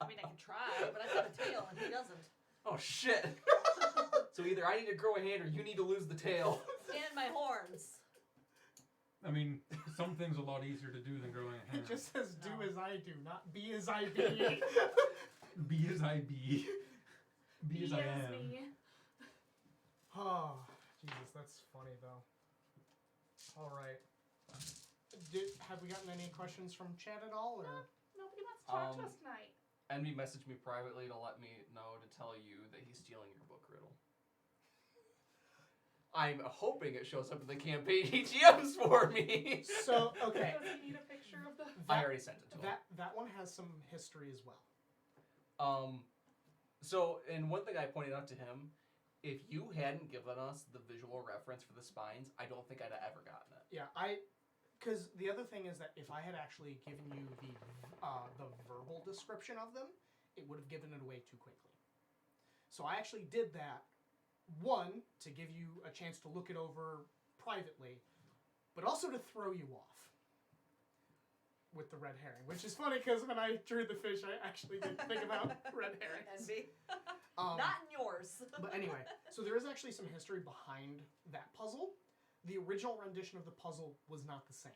mean, I can try, but I've got a tail and he doesn't. Oh shit! So either I need to grow a hand or you need to lose the tail. And my horns. I mean, some things are a lot easier to do than growing a hand. It just says do No. as I do, not be as I be. Be as I be. Be as I am. me. Oh, Jesus, that's funny though. All right. Have we gotten any questions from chat at all, or? Nobody wants to talk to us tonight. Envy messaged me privately to let me know to tell you that he's stealing your book riddle. I'm hoping it shows up in the campaign EGMs for me. So okay, Does he need a picture of the... I already sent it to him. that one has some history as well. So, and one thing I pointed out to him, if you hadn't given us the visual reference for the spines, I don't think I'd have ever gotten it. Yeah, because the other thing is that if I had actually given you the verbal description of them, it would have given it away too quickly. So I actually did that, one, to give you a chance to look it over privately, but also to throw you off with the red herring, which is funny because when I drew the fish, I actually did think about red herrings. Envy. Um, Not in yours. But anyway, so there is actually some history behind that puzzle. The original rendition of the puzzle was not the same.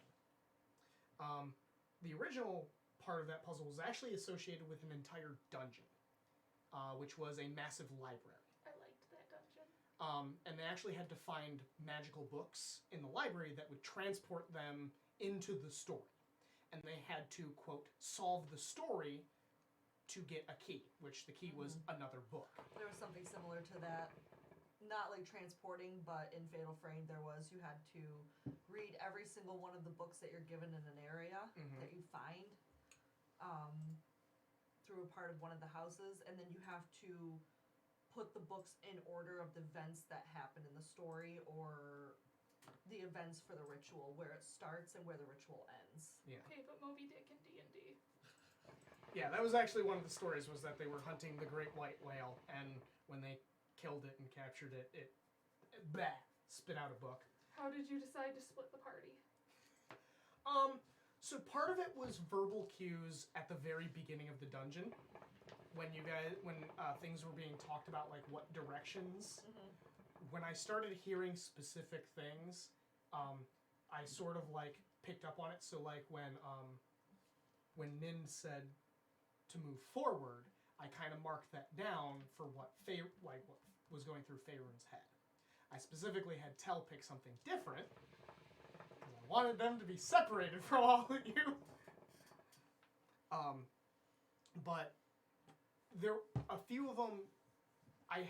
The original part of that puzzle was actually associated with an entire dungeon, which was a massive library. I liked that dungeon. And they actually had to find magical books in the library that would transport them into the story. And they had to, quote, solve the story to get a key, which the key was another book. There was something similar to that. Not like transporting, but in Fatal Frame there was, you had to read every single one of the books that you're given in an area that you find through a part of one of the houses, and then you have to put the books in order of the events that happen in the story, or the events for the ritual, where it starts and where the ritual ends. Yeah. Okay, but Moby Dick and D&D. Yeah, that was actually one of the stories, was that they were hunting the great white whale, and when they killed it and captured it, it spit out a book. How did you decide to split the party? So part of it was verbal cues at the very beginning of the dungeon, when things were being talked about, like what directions. When I started hearing specific things, I sort of like picked up on it. So like when Nin said to move forward, I kind of marked that down for what was going through Faerun's head. I specifically had Tell pick something different. I wanted them to be separated from all of you. But there, a few of them, I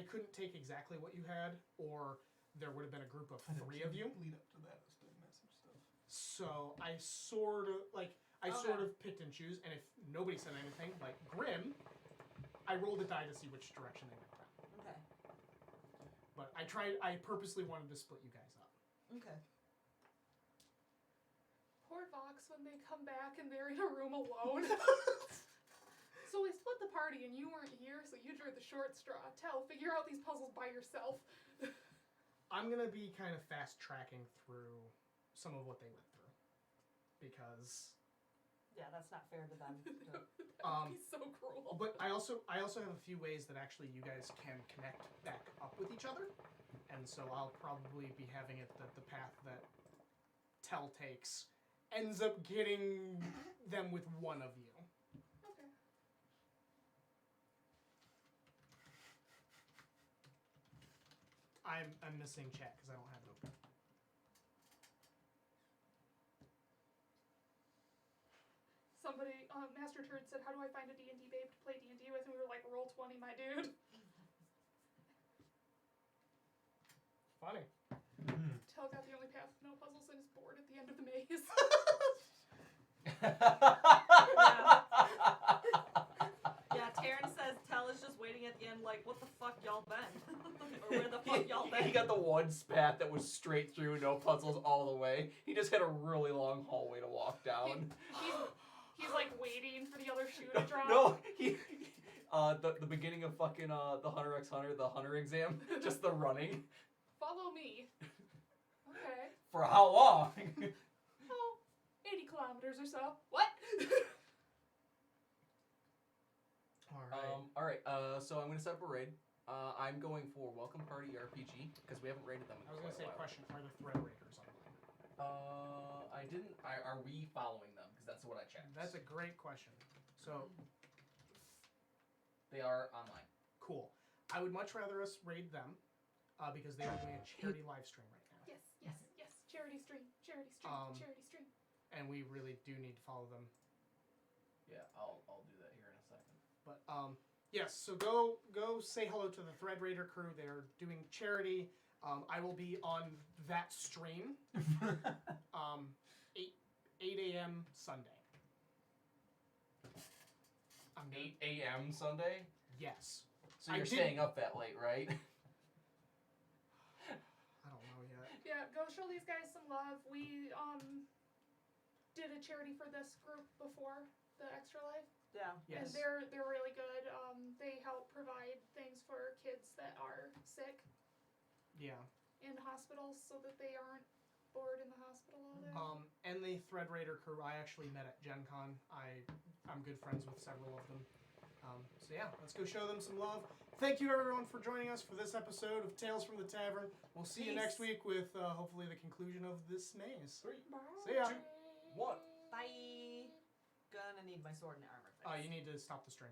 couldn't take exactly what you had, or there would have been a group of 3 of you. Lead up to that is the message stuff. So I sort of picked and choose, and if nobody said anything, like Grim, I rolled a die to see which direction they went down. Okay. But I purposely wanted to split you guys up. Okay. Poor Vox when they come back and they're in a room alone. So we split the party and you weren't here, so you drew the short straw. Tell, figure out these puzzles by yourself. I'm going to be kind of fast-tracking through some of what they went through. Because... Yeah, that's not fair to them. That would be so cruel. But I also have a few ways that actually you guys can connect back up with each other. And so I'll probably be having it that the path that Tell takes ends up getting them with one of you. Okay. I'm missing chat because I don't have it open. Somebody, Master Turd said, how do I find a D&D babe to play D&D with? And we were like, roll 20, my dude. Funny. Tell got the only path with no puzzles and is bored at the end of the maze. Yeah, Taryn says Tell is just waiting at the end like, what the fuck y'all been? Or where the fuck y'all been? He got the one path that was straight through, no puzzles all the way. He just had a really long hallway to walk down. He's like waiting for the other shoe to drop. No, the beginning of fucking the Hunter x Hunter, the Hunter exam, just the running. Follow me. Okay. For how long? Oh, 80 kilometers or so. What? All right. So I'm gonna set up a raid. I'm going for Welcome Party RPG because we haven't raided them in I was quite going to say a a while. question. Are the Thread Raiders online? I didn't. Are we following them? Because that's what I checked. That's a great question. So, They are online. cool. I would much rather us raid them because they are doing a charity live stream right now. Yes. Charity stream. Charity stream. Charity stream. And we really do need to follow them. Yeah, I'll do that here in a second. But yes, so go say hello to the Thread Raider crew. They're doing charity. I will be on that stream 8 a.m. Sunday. 8 a.m. Sunday? Yes. So you're staying up that late, right? I don't know yet. Yeah, go show these guys some love. We did a charity for this group before, the Extra Life. Yeah. Yes. And they're really good. They help provide things for kids that are sick Yeah. in hospitals so that they aren't bored in the hospital all day. And the Thread Raider crew I actually met at Gen Con. I'm good friends with several of them. So yeah, let's go show them some love. Thank you everyone for joining us for this episode of Tales from the Tavern. We'll see you next week with hopefully the conclusion of this maze. 3, See ya. 2, 1. Bye. Gonna need my sword and armor. You need to stop the stream.